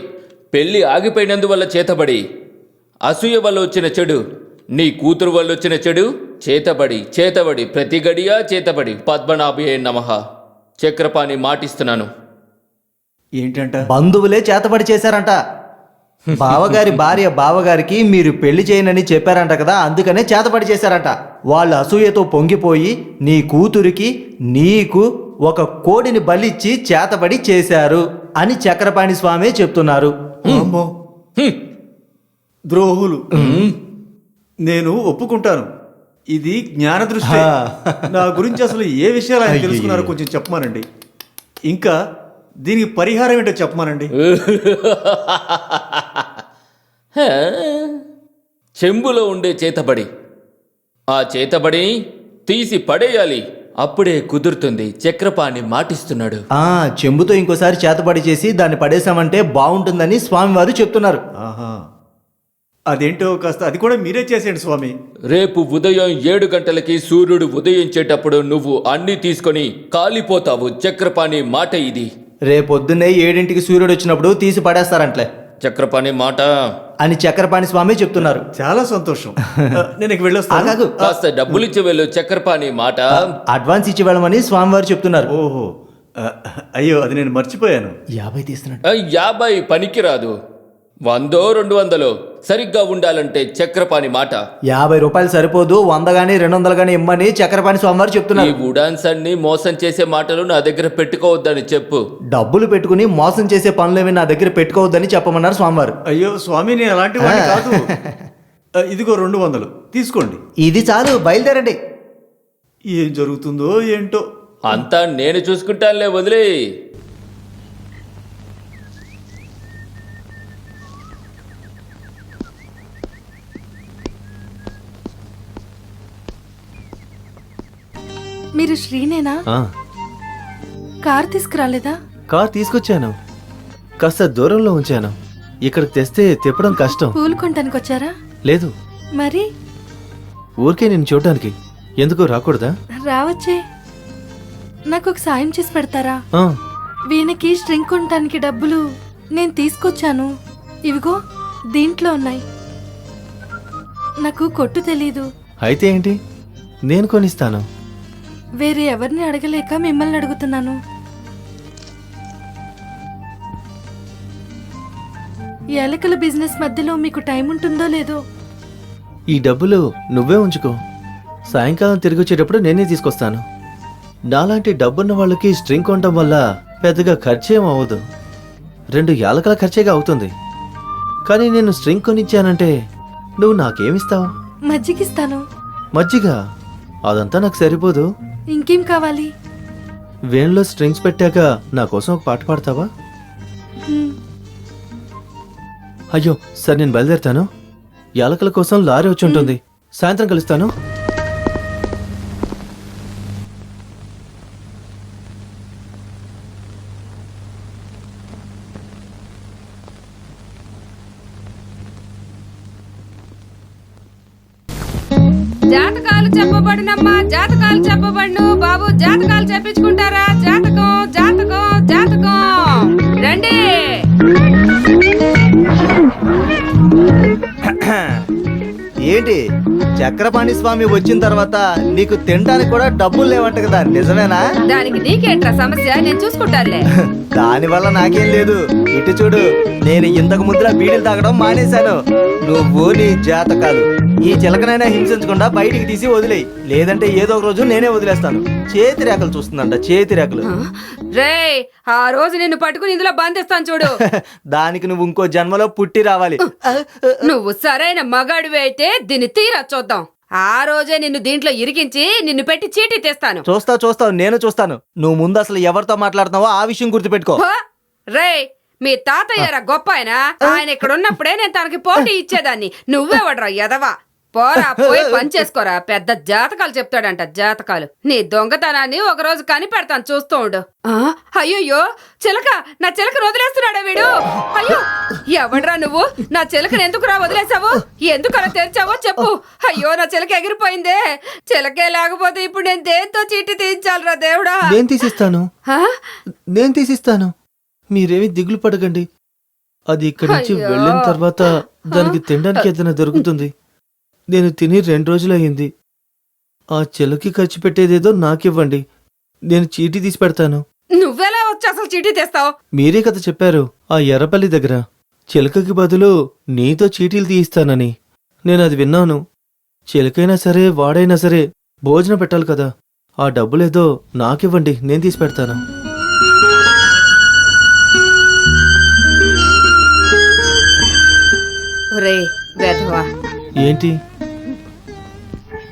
Speaker 6: పెళ్లి ఆగిపోయినందువల్ల చేతబడి, అసూయ వల్ల వచ్చిన చెడు, నీ కూతురు వల్ల వచ్చిన చెడు, చేతబడి ప్రతి గడియా చేతబడి. పద్మనాభే నమః. చక్రపాణి మాటిస్తున్నాను.
Speaker 8: ఏంటంట?
Speaker 3: బంధువులే చేతబడి చేశారంట. బావగారి భార్య బావగారికి మీరు పెళ్లి చేయనని చెప్పారంట కదా, అందుకనే చేతబడి చేశారంట. వాళ్ళు అసూయతో పొంగిపోయి నీ కూతురికి నీకు ఒక కోడిని బలిచ్చి చేతబడి చేశారు అని చక్రపాణి స్వామి చెప్తున్నారు.
Speaker 8: అమ్మో, ద్రోహులు. నేను ఒప్పుకుంటాను, ఇది జ్ఞాన దృష్టి. నా గురించి అసలు ఏ విషయాలు ఆయన తెలుసుకున్నారో కొంచెం చెప్పమానండి. ఇంకా దీనికి పరిహారం ఏంటో చెప్పమానండి.
Speaker 6: చెంబులో ఉండే చేతబడి, ఆ చేతబడిని తీసి పడేయాలి, అప్పుడే కుదురుతుంది. చక్రపాణి మాటిస్తున్నాడు.
Speaker 3: చెంబుతో ఇంకోసారి చేతబడి చేసి దాన్ని పడేశామంటే బాగుంటుందని స్వామివారు చెప్తున్నారు.
Speaker 8: ఆహా, అదేంటో కాస్త అది కూడా మీరే చేసేయండి స్వామి.
Speaker 6: రేపు ఉదయం 7 గంటలకి సూర్యుడు ఉదయించేటప్పుడు నువ్వు అన్ని తీసుకొని కాలిపోతావు. చక్రపాణి మాట ఇది.
Speaker 3: రేపొద్దున్నే 7ంటికి సూర్యుడు వచ్చినప్పుడు తీసి పడేస్తారంట్లే
Speaker 6: చక్రపాణి మాట
Speaker 3: అని చక్రపాణి స్వామి చెప్తున్నారు.
Speaker 8: చాలా సంతోషం. నేను ఇక వెళ్ళొస్తాను.
Speaker 3: ఆగాగు.
Speaker 6: కాస్త డబ్బులిచ్చి వెళ్ళు. చక్రపాణి మాట.
Speaker 3: అడ్వాన్స్ ఇచ్చి వెళ్ళమని స్వామివారు చెప్తున్నారు.
Speaker 8: ఓహో, అయ్యో అది నేను మర్చిపోయాను.
Speaker 3: 50 తీస్తున్నాడు.
Speaker 6: 50 పనికిరాదు. 100 200 సరిగ్గా ఉండాలంటే చక్రపాణి మాట.
Speaker 3: 50 రూపాయలు సరిపోదు, 100 గానీ 200 గానీ ఇమ్మని చక్రపాణి స్వామివారు
Speaker 6: ఈ
Speaker 3: చెప్తున్నారు.
Speaker 6: ఉడాన్స్ అన్ని మోసం చేసే మాటలు నా దగ్గర పెట్టుకోవద్దని చెప్పు.
Speaker 3: డబ్బులు పెట్టుకుని మోసం చేసే పనులేమి నా దగ్గర పెట్టుకోవద్దని చెప్పమన్నారు స్వామివారు.
Speaker 8: అయ్యో స్వామి, నేను అలాంటి వాడిని కాదు. ఇదిగో 200 తీసుకోండి.
Speaker 3: ఇది చాలు, బయలుదేరండి.
Speaker 8: ఏం జరుగుతుందో ఏంటో.
Speaker 6: అంతా నేను చూసుకుంటానులే, వదిలే.
Speaker 2: మీరు శ్రీనేనా? కార్ తీసుకురాలేదా?
Speaker 1: కార్ తీసుకొచ్చాను, కాస్త దూరంలో ఉంచాను. ఇక్కడికి తెస్తే తిప్పడం కష్టం.
Speaker 2: పూలు కొనటానికి వచ్చారా?
Speaker 1: లేదు,
Speaker 2: మరి
Speaker 1: ఊరికే నేను చూడడానికి. ఎందుకు రాకూడదా?
Speaker 2: రావచ్చే. నాకు ఒక సాయం చేసి పెడతారా?
Speaker 1: ఆ,
Speaker 2: వీణకి స్ట్రింగ్ కొనటానికి డబ్బులు నేను తీసుకొచ్చాను. ఇవిగో దీంట్లో ఉన్నాయి. నాకు కొట్టు తెలీదు.
Speaker 1: అయితే ఏంటి, నేను కొనిస్తాను.
Speaker 2: వేరే ఎవరిని అడగలేక మిమ్మల్ని అడుగుతున్నాను. ఏలకల బిజినెస్ మధ్యలో మీకు టైం ఉంటుందో లేదో.
Speaker 1: ఈ డబ్బులు నువ్వే ఉంచుకో. సాయంకాలం తిరిగి వచ్చేటప్పుడు నేనే తీసుకొస్తాను. నాలాంటి డబ్బున్న వాళ్ళకి స్ట్రింగ్ కొనటం వల్ల పెద్దగా ఖర్చేం అవ్వదు. 2 యాలకల ఖర్చేగా అవుతుంది. కానీ నేను స్ట్రింగ్ కొనిచ్చానంటే నువ్వు నాకేమిస్తావు?
Speaker 2: మజ్జిగిస్తాను.
Speaker 1: మజ్జిగ? అదంతా నాకు సరిపోదు.
Speaker 2: ఇంకేం కావాలి?
Speaker 1: వేణులో స్ట్రింగ్స్ పెట్టాక నా కోసం ఒక పాట పాడతావా?
Speaker 2: హ్మ్.
Speaker 1: అయ్యో సరే, నేను బయలుదేరుతాను. యాలకల కోసం లారీ వచ్చి ఉంటుంది. సాయంత్రం కలుస్తాను.
Speaker 4: జాతకాలు చెప్పబడినమ్మా, జాతకాలు చెప్పబడిను. బాబు జాతకాలు చెప్పించుకుంటారా? జాతకం
Speaker 3: చక్రపాణి స్వామి వచ్చిన తర్వాత నీకు తినడానికి కూడా డబ్బులు లేవంట కదా, నిజమేనా?
Speaker 4: దానికి నీకేంట్రా సమస్య, నేను చూసుకుంటానులే.
Speaker 3: దాని వల్ల నాకేం లేదు. ఇటు చూడు, నేను ఇంతకు ముందులా బీడీలు తాగడం మానేశాను. నువ్వు నీ జాతకాలు ఈ చిలకనైనా హింసించకుండా బయటికి తీసి వదిలేయి, లేదంటే ఏదో ఒక రోజు నేనే వదిలేస్తాను. చేతి రేఖలు చూస్తుందంట, చేతి రేఖలు.
Speaker 4: రేయ్, ఆ రోజు నిన్ను పట్టుకుని ఇందులో బంధిస్తాను చూడు.
Speaker 3: దానికి నువ్వు ఇంకో జన్మలో పుట్టి రావాలి.
Speaker 4: నువ్వు సరైన మగాడివి అయితే దీన్ని తీరా చూద్దాం. ఆ రోజే నిన్ను దీంట్లో ఇరికించి నిన్ను పెట్టి చీటీ తెస్తాను.
Speaker 3: చూస్తావు, నేను చూస్తాను. నువ్వు ముందు అసలు ఎవరితో మాట్లాడుతున్నావో ఆ విషయం గుర్తుపెట్టుకో.
Speaker 4: రేయ్, మీ తాతయ్యరా గొప్ప ఆయన ఇక్కడ ఉన్నప్పుడే నేను తనకి పోటీ ఇచ్చేదాన్ని. నువ్వెవడరా ఎదవా? పోరా, పోయి పని చేసుకోరా. పెద్ద జాతకాలు చెప్తాడంట, జాతకాలు. నీ దొంగతనాన్ని ఒక రోజు కనిపెడతాను, చూస్తూ ఉండు. అయ్యయ్యో, చిలక, నా చిలకను వదిలేస్తున్నాడా వీడు? అయ్యో, ఎవడ్రా నువ్వు? నా చిలకను ఎందుకురా వదిలేసావు? ఎందుకు అలా తెరిచావో చెప్పు. అయ్యో, నా చిలక ఎగిరిపోయిందే. చిలకే లేకపోతే ఇప్పుడు నేను దేంతో చీటీ తీయించాలరా దేవుడా?
Speaker 1: నేను తీసిస్తాను. మీరేమి దిగులు పడకండి. అది ఇక్కడి నుంచి
Speaker 4: అయ్యో.
Speaker 1: వెళ్ళిన తర్వాత దానికి తినడానికి ఏదైనా దొరుకుతుంది. నేను తిని 2 రోజులయ్యింది. ఆ చెలకి ఖర్చు పెట్టేదేదో నాకివ్వండి, నేను చీటీ తీసి పెడతాను.
Speaker 4: నువ్వెలా వచ్చి అసలు చీటీ తెస్తావు?
Speaker 1: మీరే కదా చెప్పారు ఆ ఎర్రపల్లి దగ్గర చిలకకి బదులు నీతో చీటీలు తీయిస్తానని. నేను అది విన్నాను. చిలకైనా సరే వాడైనా సరే భోజనం పెట్టాలి కదా. ఆ డబ్బులేదో నాకివ్వండి, నేను తీసి పెడతాను.
Speaker 4: ఒరే వెధవా,
Speaker 1: ఏంటి?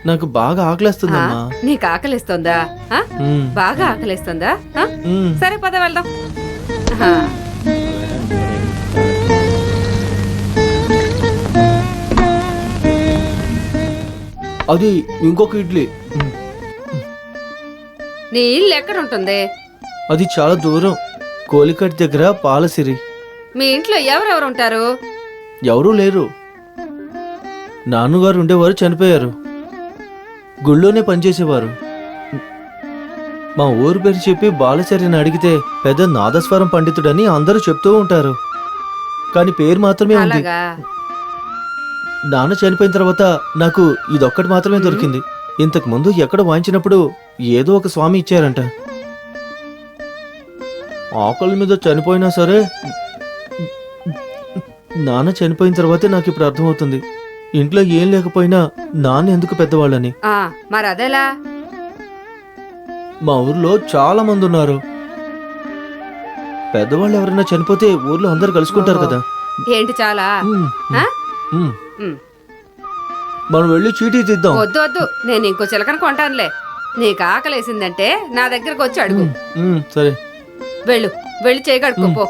Speaker 1: నాకు బాగా ఆకలేస్తుందమ్మా.
Speaker 4: నీకు ఆకలిస్తుందా?
Speaker 1: మ్మ్.
Speaker 4: బాగా ఆకలిస్తుందా?
Speaker 1: మ్మ్.
Speaker 4: సరే, పద వెళ్దాం.
Speaker 1: అది ఇంకొక ఇడ్లీ.
Speaker 4: నీ ఇల్లు ఎక్కడ ఉంటుంది?
Speaker 1: అది చాలా దూరం, కోలికట్ దగ్గర పాలసిరి.
Speaker 4: మీ ఇంట్లో ఎవరెవరు ఉంటారు?
Speaker 1: ఎవరూ లేరు. నాన్నగారు ఉండేవారు, చనిపోయారు. గుళ్ళోనే పనిచేసేవారు. మా ఊరు పేరు చెప్పి బాలచర్యని అడిగితే పెద్ద నాదస్వరం పండితుడని అందరూ చెప్తూ ఉంటారు, కానీ పేరు మాత్రమే ఉంది.
Speaker 4: అలాగా?
Speaker 1: నాన్న చనిపోయిన తర్వాత నాకు ఇదొక్కటి మాత్రమే దొరికింది. ఇంతకు ముందు ఎక్కడ వాయించినప్పుడు ఏదో ఒక స్వామి ఇచ్చారంట. ఆకలి మీద చనిపోయినా సరే, నాన్న చనిపోయిన తర్వాతే నాకు ఇప్పుడు అర్థమవుతుంది ఇంట్లో ఏం లేకపోయినా నాన్న ఎందుకు పెద్దవాళ్ళని.
Speaker 4: మరి అదేలా?
Speaker 1: మా ఊర్లో చాలా మంది ఉన్నారు. పెద్దవాళ్ళు ఎవరైనా చనిపోతే ఊర్లో అందరు కలుసుకుంటారు కదా.
Speaker 4: ఏంటి చాలా?
Speaker 1: ఉమ్,
Speaker 4: ఆ?
Speaker 1: ఉమ్.
Speaker 4: ఉమ్.
Speaker 1: మనం వెళ్ళి చీటీ తీద్దాం.
Speaker 4: వద్దు వద్దు, నేను ఇంకో చిలకను కొంటానులే. నీకు ఆకలేసిందంటే నా దగ్గరకు వచ్చి అడుగు.
Speaker 1: సరే,
Speaker 4: వెళ్ళు, వెళ్ళి చేయగడుకోపో.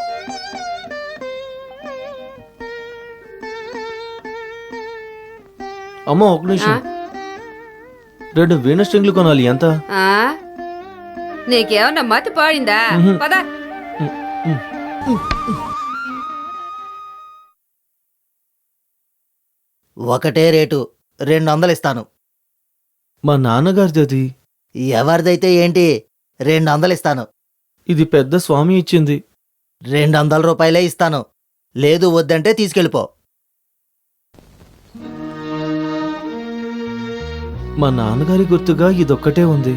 Speaker 1: అమ్మ ఒక నిమిషం. 2 వీణ స్ట్రింగ్లు కొనాలి. ఎంత?
Speaker 4: నీకేమన్నా మతి పాడిందా? పద.
Speaker 3: ఒకటే రేటు, 200 ఇస్తాను.
Speaker 1: మా నాన్నగారిది అది.
Speaker 3: ఎవరిదైతే ఏంటి, 200 ఇస్తాను.
Speaker 1: ఇది పెద్ద స్వామి ఇచ్చింది.
Speaker 3: 200 రూపాయలే ఇస్తాను, లేదు వద్దంటే తీసుకెళ్ళిపో.
Speaker 1: మా నాన్నగారి గుర్తుగా ఇదొక్కటే ఉంది.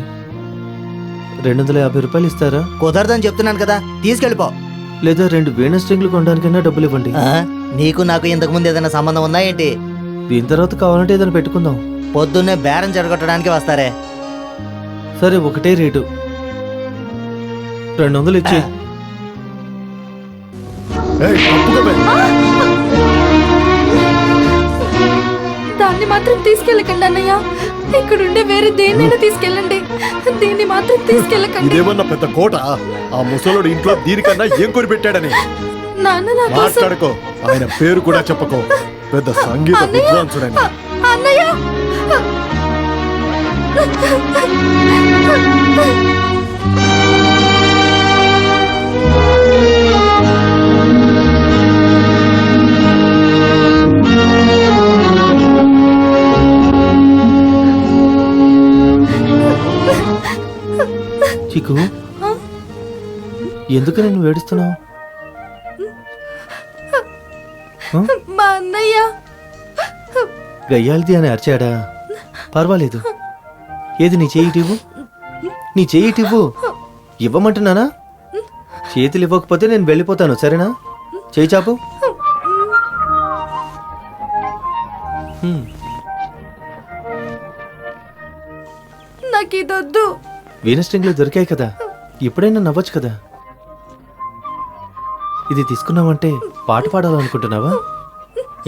Speaker 1: 250 రూపాయలు ఇస్తారా?
Speaker 3: కుదరదని చెప్తున్నాను కదా, తీసుకెళ్ళిపో.
Speaker 1: లేదా 2 వీణ స్ట్రింగ్లు కొనడానికైనా డబ్బులు ఇవ్వండి.
Speaker 3: నీకు నాకు ఇంతకు ముందు ఏదైనా సంబంధం ఉందా ఏంటి?
Speaker 1: దీని తర్వాత కావాలంటే ఏదైనా పెట్టుకుందాం.
Speaker 3: పొద్దున్నే బేరం జరగొట్టడానికి వస్తారే.
Speaker 1: సరే, ఒకటే రేటు, 200 ఇచ్చి.
Speaker 2: దాన్ని మాత్రం తీసుకెళ్ళకండి అన్నయ్య. ఇక్కడుండే వేరే దేన్నైనా తీసుకెళ్ళండి, దీన్ని మాత్రం తీసుకెళ్ళకండి.
Speaker 7: ఇదేమన్నా పెద్ద కోట? ఆ ముసలోడు ఇంట్లో దీనికన్నా ఏం కొని పెట్టాడని
Speaker 2: నాన్న నా కోసం.
Speaker 7: మాట్లాడుకో. ఆయన పేరు కూడా చెప్పకో. పెద్ద సంగీత విద్వాంసుడని.
Speaker 2: అన్నయ్య,
Speaker 1: చిక్కు, ఎందుకు నేను ఏడుస్తున్నావు?
Speaker 2: మా అన్నయ్య
Speaker 1: గయ్యాలిది అని అరిచాడా? పర్వాలేదు. ఏది నీ చేయి ఇటు ఇవ్వు. నీ చేయి ఇటు ఇవ్వు. ఇవ్వమంటున్నానా? చేతులు ఇవ్వకపోతే నేను వెళ్ళిపోతాను, సరేనా? చేయి చాపు.
Speaker 2: నాకు ఇదొద్దు.
Speaker 1: వీనస్ట్రింగ్లు దొరికాయి కదా, ఇప్పుడైనా నవ్వచ్చు కదా. ఇది తీసుకున్నావంటే పాట పాడాలనుకుంటున్నావా?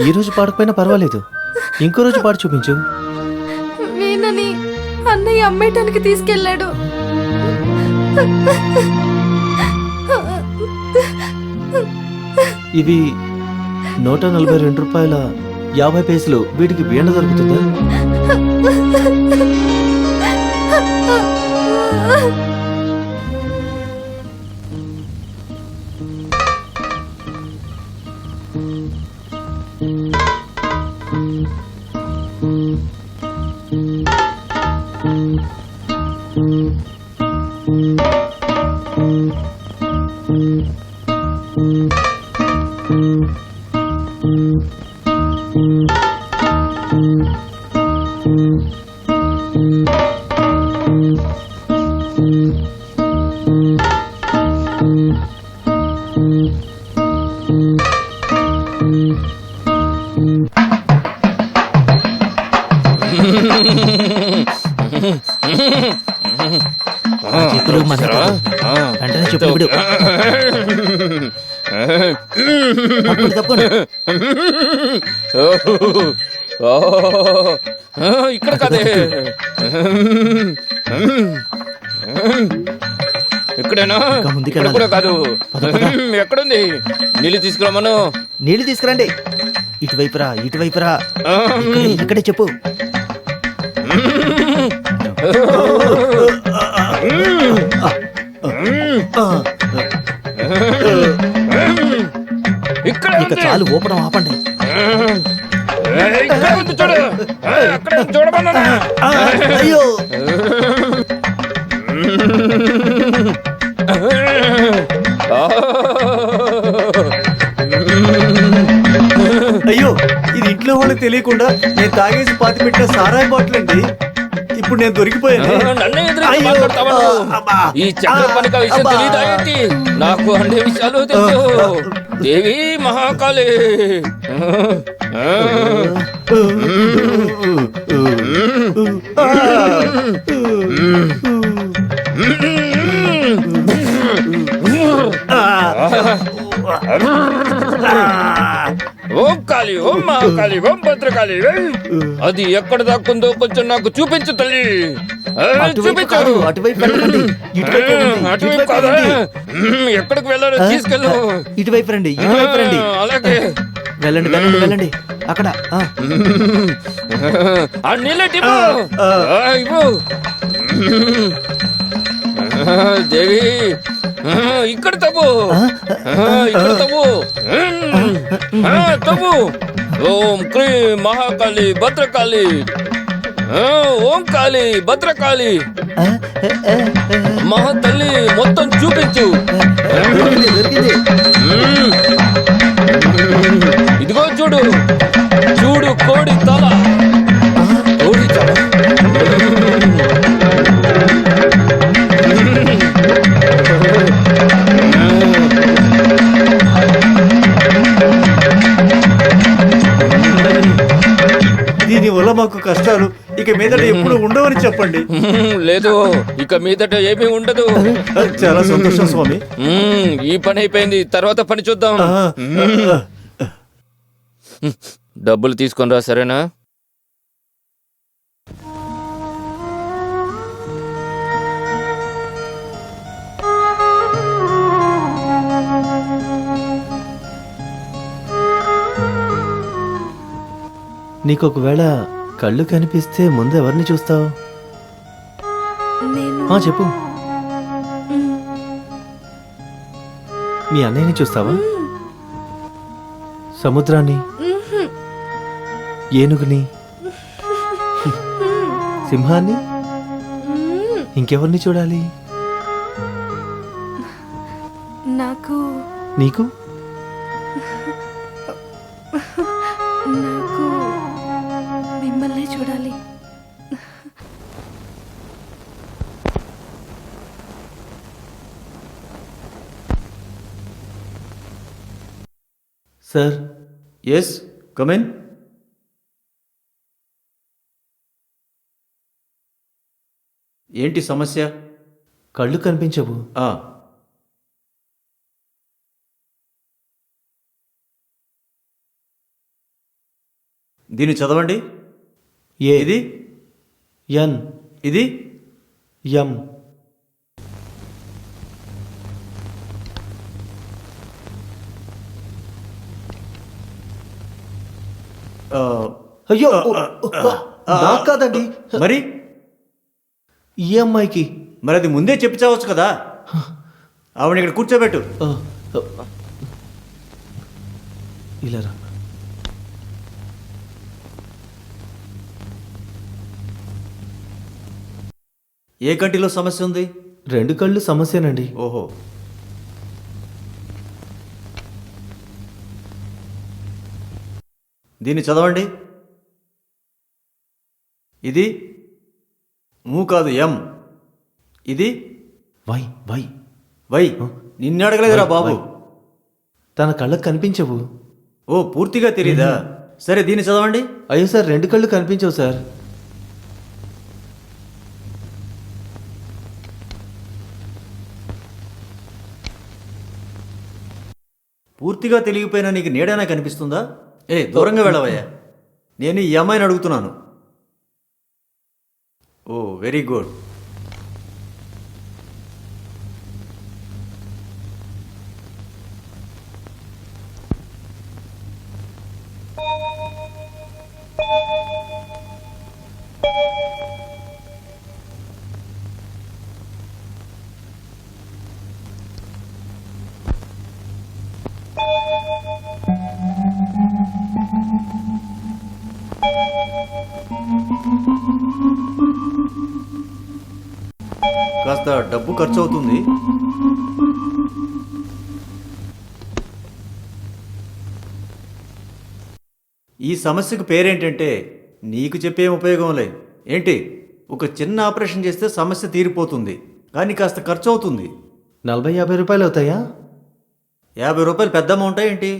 Speaker 1: ఈ రోజు పాడకపోయినా పర్వాలేదు, ఇంకో రోజు పాడి చూపించు.
Speaker 2: వీణని అన్నయ్య అమ్మేయటానికి తీసుకెళ్ళాడు.
Speaker 1: ఇవి 142 రూపాయల 50 పైసలు. వీటికి వీణ దొరుకుతుందా? వెంటనే చెప్పు ఇప్పుడు. తప్పండి.
Speaker 6: ఇక్కడ కదే, ఇక్కడేనా? ఇక్కడ కూడా కాదు. ఎక్కడుంది? నీళ్ళు తీసుకురామను.
Speaker 3: నీళ్లు తీసుకురండి. ఇటువైపురా, ఇటువైపురా. ఇక్కడే చెప్పు.
Speaker 6: ఇక్కడ
Speaker 3: ఇక చాలు, ఊపడం ఆపండి.
Speaker 6: చూడు, అక్కడ చూడమన్నా.
Speaker 3: అయ్యో, అయ్యో, ఇది ఇంట్లో వాళ్ళకి తెలియకుండా నేను తాగేసి పాతి పెట్టిన సారాయి బాటిల్ అండి. ఇప్పుడు నేను దొరికిపోయాను.
Speaker 6: నన్నే ఎదురుగా మాట్లాడతావా నువ్వు? ఈ చక్రపాణిక విషయం తెలియదా ఏంటి? నాకు అన్ని విషయాలు తెలుసు. దేవి మహాకాళి. ఓం కాళి, ఓం మహాకాళి, ఓం భద్రకాళి. అది ఎక్కడ దాక్కుందో కొంచెం నాకు చూపించు తల్లి. చూపించు.
Speaker 3: అటువైపు వెళ్ళండి. ఇటువైపు రండి.
Speaker 6: అటువైపు కాదా? ఎక్కడికి వెళ్ళాలో తీసుకెళ్ళు.
Speaker 3: ఇటువైపు రండి, ఇటువైపు రండి.
Speaker 6: అలాగే
Speaker 3: వెళ్ళండి, వెళ్ళండి, వెళ్ళండి. అక్కడ
Speaker 6: ఆ నీళ్ళటి ఇవ్వు. దేవి, ఇక్కడ తవ్వు, ఇక్కడ తవ్వు, తవ్వు. ఓం క్రీం మహాకాళి భద్రకాళి. ఓం కాళి భద్రకాళి. మహా తల్లి మొత్తం చూపించు. ఇదిగో చూడు, చూడు కోడి తల, కోడి తల.
Speaker 8: దీని వల్ల మాకు కష్టాలు ఇక మీదట ఎప్పుడు ఉండవని చెప్పండి.
Speaker 6: లేదు, ఇక మీదట ఏమీ ఉండదు.
Speaker 8: చాలా సంతోషం స్వామి.
Speaker 6: ఈ పని అయిపోయింది, తర్వాత పని చూద్దాం. డబ్బులు తీసుకొని రా, సరేనా?
Speaker 1: నీకు ఒకవేళ కళ్ళు కనిపిస్తే ముందు ఎవరిని చూస్తావు?
Speaker 2: నేను
Speaker 1: చెప్పు. మీ అన్నయ్యని చూస్తావా? సముద్రాన్ని, ఏనుగుని, సింహాన్ని, ఇంకెవరిని చూడాలి?
Speaker 2: నాకు
Speaker 1: నీకు?
Speaker 2: నాకు మిమ్మల్ని చూడాలి.
Speaker 1: Sir
Speaker 8: yes come in. ఏంటి సమస్య?
Speaker 1: కళ్ళు కనిపించవు.
Speaker 8: ఆ, దీన్ని చదవండి.
Speaker 1: ఏ
Speaker 8: ఇది
Speaker 1: ఎన్
Speaker 8: ఇది
Speaker 1: ఎం
Speaker 8: ఆ,
Speaker 1: అయ్యో నాకు కాదండి,
Speaker 8: మరి
Speaker 1: ఈ అమ్మాయికి.
Speaker 8: మరి అది ముందే చెప్పి చావచ్చు కదా. ఆవిడ ఇక్కడ కూర్చోబెట్టు.
Speaker 1: ఆ, ఇలా రా.
Speaker 8: ఏ కంటిలో సమస్య ఉంది?
Speaker 1: 2 కళ్ళు సమస్యనండి.
Speaker 8: ఓహో, దీన్ని చదవండి. ఇది మూ కాదు, ఎం. ఇది
Speaker 1: వై వై
Speaker 8: వై. నిన్ను అడగలేదురా బాబు.
Speaker 1: తన కళ్ళకు కనిపించవు.
Speaker 8: ఓ, పూర్తిగా తెలీదా? సరే, దీన్ని చదవండి.
Speaker 1: అయ్యో సార్, 2 కళ్ళు కనిపించవు సార్.
Speaker 8: పూర్తిగా తెలియపోయినా నీకు నీడైనా కనిపిస్తుందా? ఏ, దూరంగా వెళ్ళవయ్యా. నేను ఈ అమ్మాయిని అడుగుతున్నాను. ఓ, వెరీ గుడ్. కాస్త డబ్బు ఖర్చు అవుతుంది. ఈ సమస్యకు పేరేంటంటే నీకు చెప్పే ఉపయోగం లేదు. ఏంటి, ఒక చిన్న ఆపరేషన్ చేస్తే సమస్య తీరిపోతుంది, కానీ కాస్త ఖర్చు అవుతుంది.
Speaker 1: 40-50 రూపాయలు అవుతాయా?
Speaker 8: 50 రూపాయలు పెద్ద అమౌంటా ఏంటి?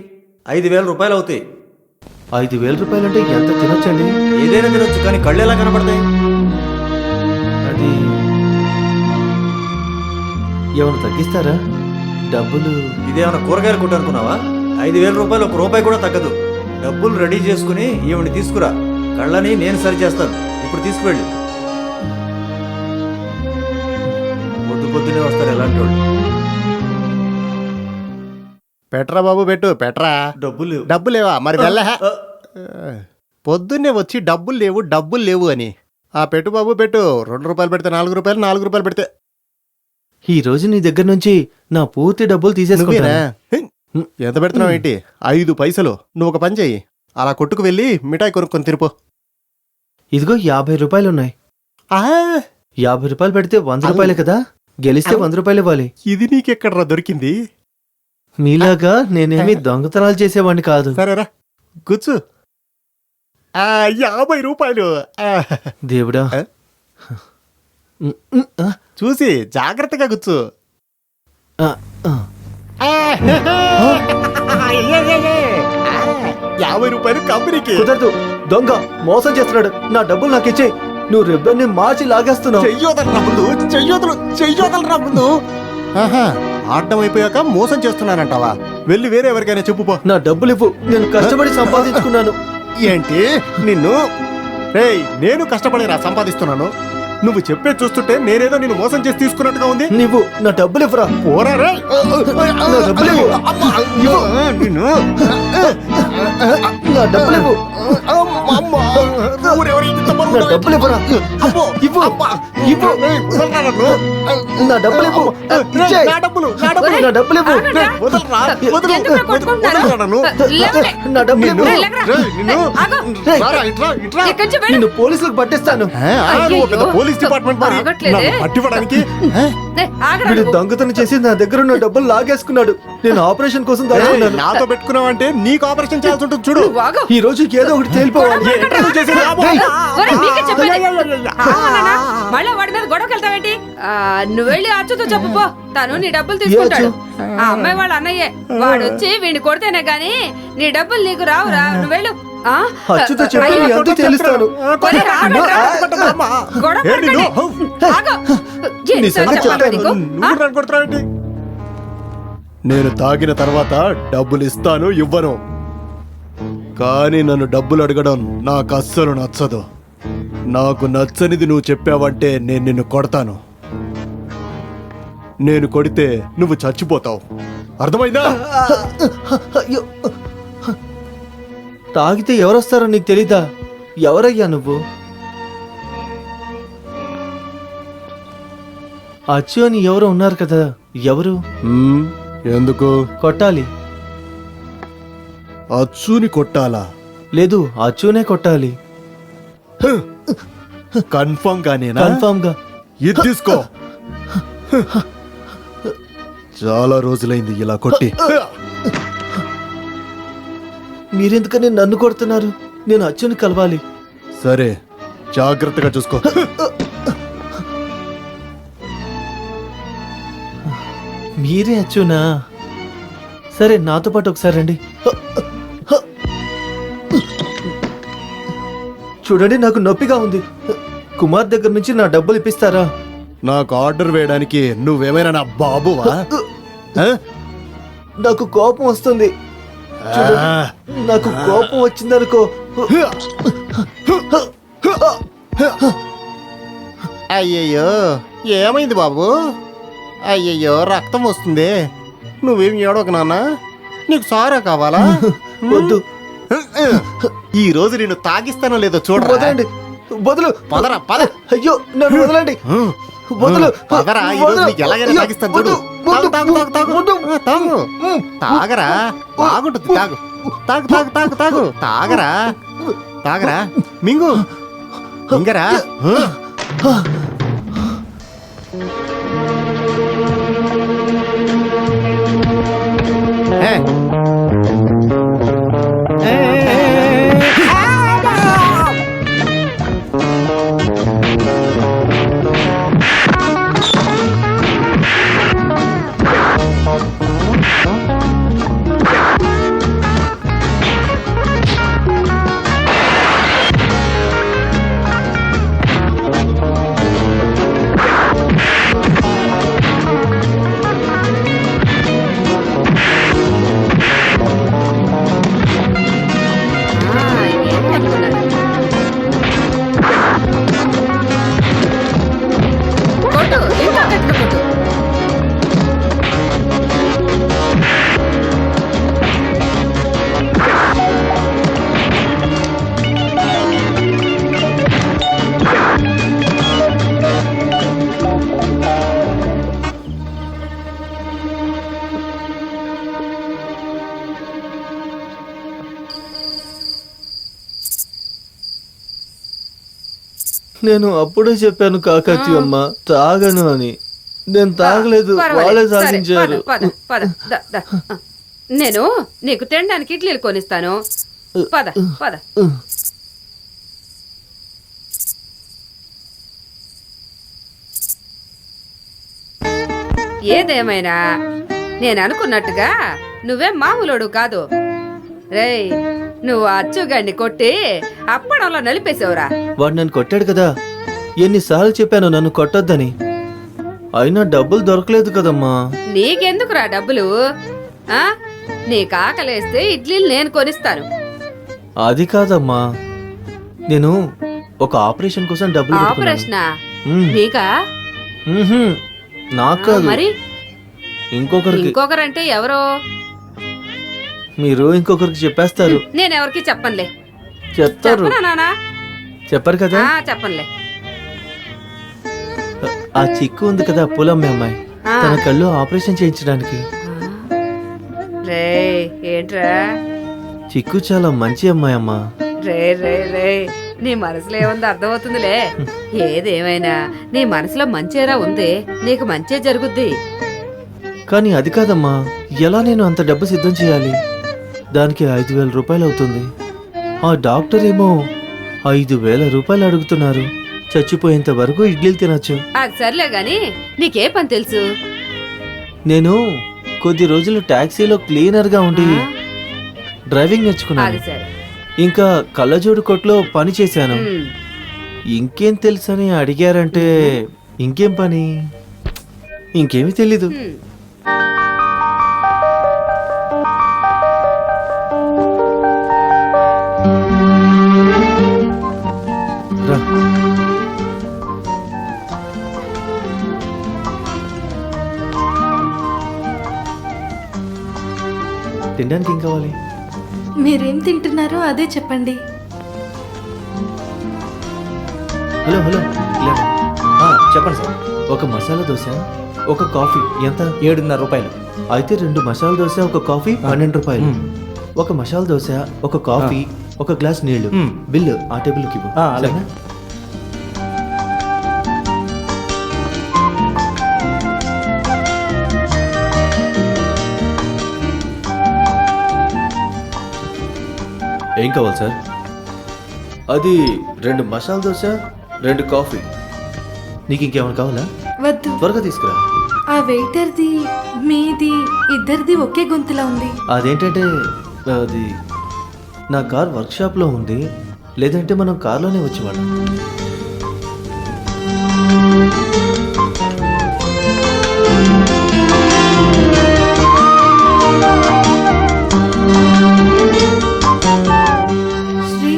Speaker 8: 5,000 రూపాయలు అవుతాయి.
Speaker 1: 5,000 రూపాయలు అంటే ఎంత తినొచ్చండి?
Speaker 8: ఏదైనా తినొచ్చు, కానీ కళ్ళు ఎలా కనపడతాయి?
Speaker 1: అది ఏమైనా తగ్గిస్తారా? డబ్బులు
Speaker 8: ఇదేమైనా కూరగాయలు కొట్టు అనుకున్నావా? 5,000 రూపాయలు 1 రూపాయి కూడా తగ్గదు. డబ్బులు రెడీ చేసుకుని ఈవిని తీసుకురా. కళ్ళని నేను సరి చేస్తాను. ఇప్పుడు తీసుకువెళ్ళు. పొద్దునే వస్తారు ఎలాంటి వాళ్ళు.
Speaker 7: పెట్రా బాబు, పెట్టు పెట్రా.
Speaker 8: డబ్బులు
Speaker 7: డబ్బు లేవా? మరి వెళ్ళ.
Speaker 8: ఆ,
Speaker 7: పొద్దున్నే వచ్చి డబ్బులు లేవు అని. ఆ పెట్టు బాబు, పెట్టు. 2 రూపాయలు పెడితే 4 రూపాయలు, 4 రూపాయలు పెడితే.
Speaker 1: ఈ రోజు నీ దగ్గర నుంచి నా పూర్తి డబ్బులు
Speaker 7: నువ్వేనా?
Speaker 1: తీసేసుకున్నా.
Speaker 7: ఎంత పెడుతున్నావు ఏంటి? 5 పైసలు. నువ్వు ఒక పని చెయ్యి, అలా కొట్టుకు వెళ్ళి మిఠాయి కొనుక్కొని తిరుపో.
Speaker 1: ఇదిగో 50 రూపాయలు ఉన్నాయి.
Speaker 7: ఆ,
Speaker 1: 50 రూపాయలు పెడితే 100 రూపాయలే కదా. గెలిస్తే 100 రూపాయలు ఇవ్వాలి.
Speaker 7: ఇది నీకెక్కడ్రా దొరికింది?
Speaker 1: మీలాగా నేనేమి దొంగతనాలు చేసేవాడిని కాదు.
Speaker 7: సరేరా, కూర్చు. 50 రూపాయలు.
Speaker 1: దేవుడా.
Speaker 7: ఆ? చూసి జాగ్రత్తగా కూర్చు.
Speaker 1: ఆ, ఆ.
Speaker 7: 50 రూపాయలు కంపెనీకి.
Speaker 1: కుదరదు. దొంగ మోసం చేస్తున్నాడు. నా డబ్బులు నాకు ఇచ్చేయి. నువ్వు రిబ్బన్ని మార్చి లాగేస్తున్నావు.
Speaker 7: చెయ్యోదలరా ముందు. ఆడటం అయిపోయాక మోసం చేస్తున్నానంటావా? వెళ్ళి వేరే ఎవరికైనా చెప్పుపో.
Speaker 1: నా డబ్బులు ఇవ్వు. నేను కష్టపడి సంపాదించుకున్నాను.
Speaker 7: ఏంటి నిన్ను? రేయ్, నేను కష్టపడిరా సంపాదిస్తున్నాను. నువ్వు చెప్పే చూస్తుంటే నేనేదో నిన్ను మోసం చేసి తీసుకున్నట్టుగా ఉంది.
Speaker 1: నువ్వు నా డబ్బులు ఇవ్వరా.
Speaker 7: పోరా రే.
Speaker 1: నా డబ్బులు ఇవ్వు.
Speaker 7: నిన్ను
Speaker 1: నా డబ్బులు ఇవ్వు. నా డబ్బులు ఇవ్వరా. ఇవ్వు. ఇవ్వు. నా డబ్బులు ఇవ్వు. ఇచ్చేయ్. నా డబ్బులు ఇవ్వు.
Speaker 4: ఎందుకు కొట్టుకుంటున్నారు? లేవండి.
Speaker 1: నా డబ్బులు ఇవ్వు.
Speaker 4: ఇక్కడి నుంచి వెళ్ళు.
Speaker 1: నిన్ను పోలీసులకు పట్టిస్తాను.
Speaker 7: పోలీస్ డిపార్ట్మెంట్ మరి
Speaker 4: ఆగట్లేదే.
Speaker 7: నన్ను పట్టివ్వడానికి.
Speaker 4: ఆగరా
Speaker 1: వీడు
Speaker 4: నువ్వు.
Speaker 1: దొంగతనం చేసి నా దగ్గర ఉన్న డబ్బులు లాగేసుకున్నాడు. నేను ఆపరేషన్ కోసం దాచుకున్నాను.
Speaker 7: నాతో పెట్టుకున్నావంటే నీకు ఆపరేషన్ చేయాల్సి ఉంటుంది చూడు.
Speaker 4: నువ్వు ఆగు.
Speaker 1: ఈ రోజు ఏదో ఒకటి తేలిపోవాలి.
Speaker 7: ఏంట్రా నువ్వు చేసేది?
Speaker 1: రేయ్,
Speaker 4: ఒరేయ్, మీకే చెప్పేది. ఆమన్నానా? మళ్ళా వాడి మీద గొడవకి వెళ్తావేంటి? నువ్వు వెళ్ళి అచ్చుతో చెప్పు పో, తను నీ డబ్బులు తీసుకుంటాడు. ఆ అమ్మాయి వాళ్ళ అన్నయ్యే, వాడు వచ్చి వీడిని కొడితేనే గాని నీ డబ్బులు నీకు రావురా. నువ్వు వెళ్ళు.
Speaker 1: అచ్చుతో చెప్పు,
Speaker 4: అయ్యో,
Speaker 1: ఎంత తెలుస్తాను.
Speaker 4: ఒరేయ్, ఆగండ్రా. గొడవ పడకండి. ఆగు. ఎన్నిసార్లు చెప్పాలా నీకు?
Speaker 7: నేను తాగిన తర్వాత డబ్బులు ఇస్తాను, ఇవ్వను. కానీ నన్ను డబ్బులు అడగడం నాకు అస్సలు నచ్చదు. నాకు నచ్చనిది నువ్వు చెప్పావంటే నేను నిన్ను కొడతాను. నేను కొడితే నువ్వు చచ్చిపోతావు, అర్థమైందా?
Speaker 1: అయ్యో, తాగితే ఎవరొస్తారో నీకు తెలీదా? ఎవరయ్యా నువ్వు? అచ్చు అని ఎవరో ఉన్నారు కదా, ఎవరు?
Speaker 7: ఎందుకు
Speaker 1: కొట్టాలి.
Speaker 7: అచ్చుని కొట్టాలా?
Speaker 1: లేదు, అచ్చునే కొట్టాలి.
Speaker 7: కన్ఫర్మ్ గానేనా?
Speaker 1: కన్ఫామ్ గా.
Speaker 7: ఇది తీసుకో. చాలా రోజులైంది ఇలా కొట్టి.
Speaker 1: మీరెందుకని నన్ను కొడుతున్నారు? నేను అచ్చుని కలవాలి.
Speaker 7: సరే, జాగ్రత్తగా చూసుకో.
Speaker 1: మీరే అచ్చునా? సరే, నాతో పాటు ఒకసారి రండి. చూడండి, నాకు నొప్పిగా ఉంది. కుమార్ దగ్గర నుంచి నా డబ్బులు ఇప్పిస్తారా?
Speaker 7: నాకు ఆర్డర్ వేయడానికి నువ్వేమైనా నా బాబువా? ఆ?
Speaker 1: నాకు కోపం వస్తుంది. చూడండి, నాకు కోపం వచ్చిందనుకో.
Speaker 7: అయ్యయ్యో, ఏమైంది బాబు? అయ్యయ్యో, రక్తం వస్తుంది. నువ్వేం ఏడవకు నాన్న. నీకు సారా కావాలా?
Speaker 1: వద్దు.
Speaker 7: ఈ రోజు నేను తాగిస్తానో లేదో చూడ.
Speaker 1: వదలండి. వదులు.
Speaker 7: పదరా, పద.
Speaker 1: అయ్యో, నన్ను వదలండి. వదులు.
Speaker 7: పదరా, ఈ రోజు నీకు ఎలాగైనా తాగిస్తాను చూడు. తాగు, తాగు, తాగు, తాగు. తాగు. తాగరా, బాగుంటుంది. తాగు, తాగు, తాగు, తాగు, తాగు. తాగరా, తాగరా. మింగు, మింగరా.
Speaker 1: నేను అప్పుడే చెప్పాను కాకతి అమ్మ, తాగను అని. నేను తాగలేదు, వాళ్ళే సాధించారు.
Speaker 4: నేను నీకు తినడానికి ఇడ్లీలు కొనిస్తాను. పద పద. ఏదేమైనా నేను అనుకున్నట్టుగా నువ్వేం మామూలుడు కాదు. రేయ్, నువ్వు అచ్చుగాడిని కొట్టి అప్పడంలో నలిపేసావురా.
Speaker 1: వాడు నన్ను కొట్టాడు కదా, ఎన్నిసార్లు చెప్పాను నన్ను కొట్టొద్దని. అయినా డబ్బులు దొరకలేదు కదమ్మా.
Speaker 4: నీకెందుకురా డబ్బులు? ఆ, నీకు ఆకలేస్తే ఇడ్లీలు నేను కొనిస్తాను.
Speaker 1: అది కాదమ్మా, నేను ఒక ఆపరేషన్ కోసం డబ్బులు పెట్టుకున్నాను.
Speaker 4: ఆపరేషనా?
Speaker 1: మ్మ్.
Speaker 4: నీకా?
Speaker 1: మ్మ్హ్మ్. నాకు కాదు,
Speaker 4: మరి
Speaker 1: ఇంకొకరికి.
Speaker 4: ఇంకొకరంటే ఎవరో?
Speaker 1: మీరు ఇంకొకరికి చెప్పేస్తారు.
Speaker 4: నేనెవరికి చెప్పనులే.
Speaker 1: చెప్తారు.
Speaker 4: చెప్పనా నానా?
Speaker 1: చెప్పారు కదా.
Speaker 4: చెప్పనులే.
Speaker 1: ఆ చిక్కు ఉంది కదా, పూలమ్మే అమ్మాయి,
Speaker 4: ఆ.
Speaker 1: తన కళ్ళు ఆపరేషన్ చేయించడానికి.
Speaker 4: రే ఏంట్రా?
Speaker 1: చిక్కు చాలా మంచి అమ్మాయి అమ్మా.
Speaker 4: రే రే రే, నీ మనసులో ఏముంది అర్థమవుతుందిలే. ఏదేమైనా నీ మనసులో మంచేరా ఉంది, నీకు మంచే జరుగుద్ది.
Speaker 1: కానీ అది కాదమ్మా, ఎలా నేను అంత డబ్బు సిద్ధం చేయాలి? దానికి 5,000 రూపాయలు అవుతుంది. ఆ డాక్టర్ ఏమో 5,000 రూపాయలు అడుగుతున్నారు. చచ్చిపోయేంత వరకు ఇడ్లీలు తినొచ్చు.
Speaker 4: అది సర్లే గాని నీకే పని తెలుసు?
Speaker 1: నేను కొద్ది రోజులు టాక్సీలో క్లీనర్గా ఉండి డ్రైవింగ్ నేర్చుకున్నాను.
Speaker 4: అది సరే.
Speaker 1: ఇంకా కళ్ళజోడు కొట్లో పని చేశాను.
Speaker 4: ఉమ్.
Speaker 1: ఇంకేం తెలుసని అడిగారంటే ఇంకేం పని? ఇంకేమీ తెలీదు.
Speaker 4: ఉమ్.
Speaker 1: రా. తినడానికి ఏం కావాలి?
Speaker 2: మీరేం తింటున్నారో అదే చెప్పండి.
Speaker 1: హలో హలో ఇలా రా.
Speaker 3: చెప్పండి సార్.
Speaker 1: ఒక మసాలా దోశ, ఒక కాఫీ ఎంత?
Speaker 3: 7.5 రూపాయలు.
Speaker 1: అయితే 2 మసాలా దోశ, ఒక కాఫీ 12 రూపాయలు. ఒక మసాలా దోశ, ఒక కాఫీ, ఒక గ్లాస్ నీళ్లు. బిల్లు ఆ టేబుల్కి ఇవ్వు.
Speaker 3: అలాగే.
Speaker 1: సరేనా? ఏం కావాలి సార్? అది 2 మసాలా దోశ, 2 కాఫీ. నీకు ఇంకేమైనా కావాలా?
Speaker 2: వద్దు.
Speaker 1: త్వరగా తీసుకురా.
Speaker 2: ఆ వెయిటర్ది మీది ఇద్దరిది ఒకే గొంతులా ఉంది.
Speaker 1: అదేంటంటే అది నా కార్ వర్క్షాప్లో ఉంది. లేదంటే మనం కార్లోనే వచ్చేవాళ్ళం.
Speaker 2: శ్రీ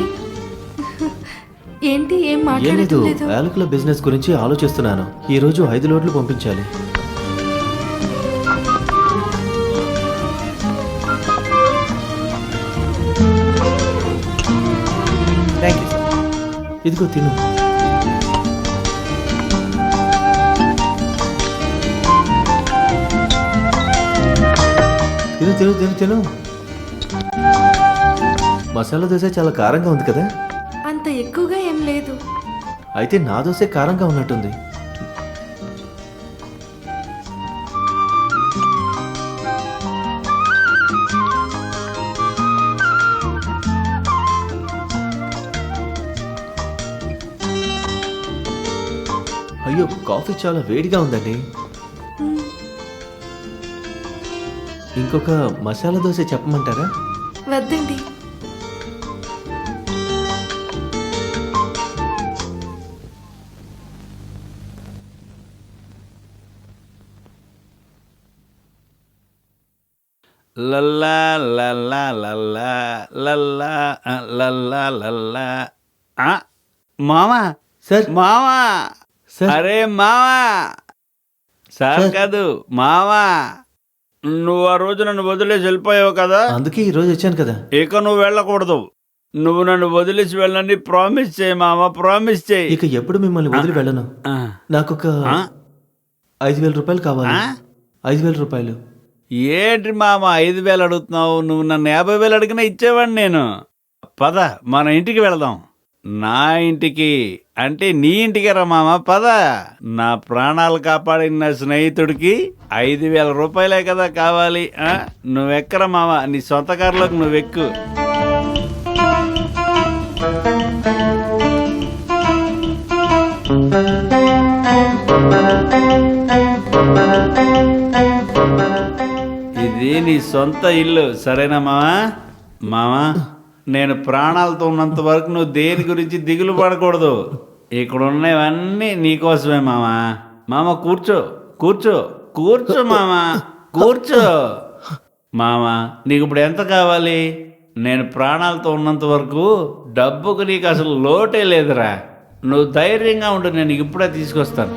Speaker 2: ఏంటి ఏం
Speaker 1: ఏం లేదు,
Speaker 2: మాట్లాడలేదు?
Speaker 1: యాలకుల బిజినెస్ గురించి ఆలోచిస్తున్నాను. ఈ రోజు 5 లోడ్లు పంపించాలి.
Speaker 3: Thank you sir.
Speaker 1: ఇదిగో తిను. తిను తిను తిను తిను. మసాలా దోశ చాలా కారంగా ఉంది కదా?
Speaker 2: అంత ఎక్కువగా ఏం లేదు.
Speaker 1: అయితే నా దోశ కారంగా ఉన్నట్టుంది. అయ్యో, కాఫీ చాలా వేడిగా ఉందండి. ఇంకొక మసాలా దోశ చెప్పమంటారా?
Speaker 2: వద్దండి.
Speaker 5: లల్లా లల్లా లల్లా లల్లా లల్లా లల్లా. మామా
Speaker 1: సార్
Speaker 5: మామా,
Speaker 1: సార్.
Speaker 5: అరే మామా, సార్
Speaker 1: సార్.
Speaker 5: కాదు మామా, నువ్వు ఆ రోజు నన్ను వదిలేసి వెళ్ళిపోయావు కదా,
Speaker 1: అందుకే ఈ రోజు వచ్చాను కదా.
Speaker 5: ఇక నువ్వు వెళ్ళకూడదు. నువ్వు నన్ను వదిలేసి వెళ్ళని ప్రామిస్ చేయి మామా, ప్రామిస్ చేయి.
Speaker 1: ఇక ఎప్పుడు మిమ్మల్ని వదిలి వెళ్ళను.
Speaker 5: ఆ,
Speaker 1: నాకొక
Speaker 5: ఆ?
Speaker 1: 5,000 రూపాయలు కావాలి.
Speaker 5: ఆ?
Speaker 1: 5,000 రూపాయలు.
Speaker 5: ఏంటి మామ 5,000 అడుగుతున్నావు? నువ్వు నన్ను 50,000 అడిగినా ఇచ్చేవాడిని నేను. పద మన ఇంటికి వెళదాం. నా ఇంటికి అంటే నీ ఇంటికి రా మామ, పద. నా ప్రాణాలు కాపాడిన నా స్నేహితుడికి 5,000 రూపాయలే కదా కావాలి. నువ్వెక్కరా మామ, నీ సొంత కారులోకి నువ్వెక్కు. ఇది నీ సొంత ఇల్లు, సరేనా మామా? మామా, నేను ప్రాణాలతో ఉన్నంత వరకు నువ్వు దేని గురించి దిగులు పడకూడదు. ఇక్కడ ఉన్నవన్నీ నీకోసమే మామా. మామ కూర్చో కూర్చో కూర్చో మామా, కూర్చో. మామా, నీకు ఇప్పుడు ఎంత కావాలి? నేను ప్రాణాలతో ఉన్నంత వరకు డబ్బుకు నీకు అసలు లోటే లేదురా. నువ్వు ధైర్యంగా ఉండు, నేను నీకు ఇప్పుడే తీసుకొస్తాను.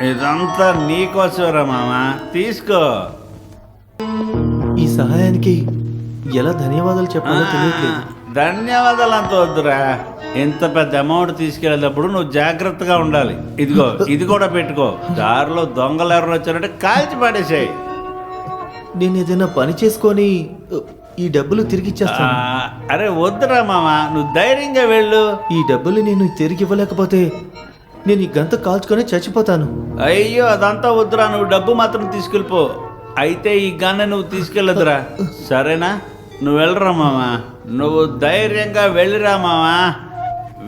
Speaker 5: ఇదంతా నీకోసమేరా మామా, తీసుకో.
Speaker 1: ఈ సహాయానికి ఎలా ధన్యవాదాలు చెప్పాలో తెలియట్లేదు.
Speaker 5: ధన్యవాదాలు అంత వద్దురా. ఇంత పెద్ద అమౌంట్ తీసుకెళ్ళేటప్పుడు నువ్వు జాగ్రత్తగా ఉండాలి. ఇదిగో ఇది కూడా పెట్టుకో. దారిలో దొంగలు ఎవరు వచ్చారంటే కాల్చి పడేసాయి.
Speaker 1: నేను ఏదైనా పని చేసుకొని ఈ డబ్బులు తిరిగి ఇచ్చేస్తాను.
Speaker 5: అరే వద్దురా మామ, నువ్వు ధైర్యంగా వెళ్ళు.
Speaker 1: ఈ డబ్బులు నేను తిరిగి ఇవ్వలేకపోతే నేను ఈ గంత కాల్చుకొని చచ్చిపోతాను.
Speaker 5: అయ్యో అదంతా వద్దురా, నువ్వు డబ్బు మాత్రం తీసుకెళ్ళిపో. అయితే ఈ గన్న నువ్వు తీసుకెళ్ళదురా, సరేనా? నువ్వు వెళ్ళరా మామ, నువ్వు ధైర్యంగా వెళ్ళిరా మామ,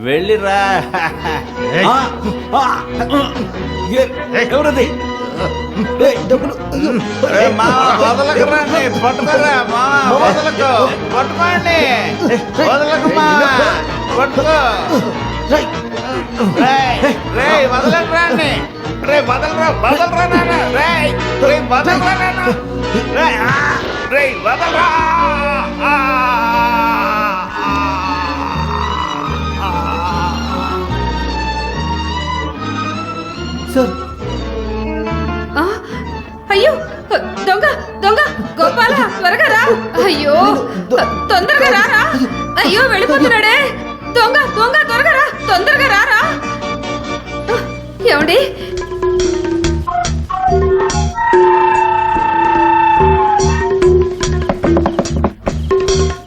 Speaker 5: వెళ్ళిరా. ఎవరది?
Speaker 1: డబ్బులు
Speaker 5: వదలకరా, పట్టుకోరా మామ, వదలకు, పట్టుకోండి, వదలకు మామ, పట్టుకో. రేయ్ వదలరా, రే వదలరా, వదలరా నాన్న, రేయ్ రే వదలరా నాన్న, రే వదలరా.
Speaker 1: సార్
Speaker 4: ఆ, అయ్యో దొంగ దొంగ గోపాల త్వరగా రా. అయ్యో తొందరగా రారా. అయ్యో వెళ్ళిపోతున్నాడే. దొంగ దొంగ త్వరగా రా, తొందరగా రారా. ఏమండి?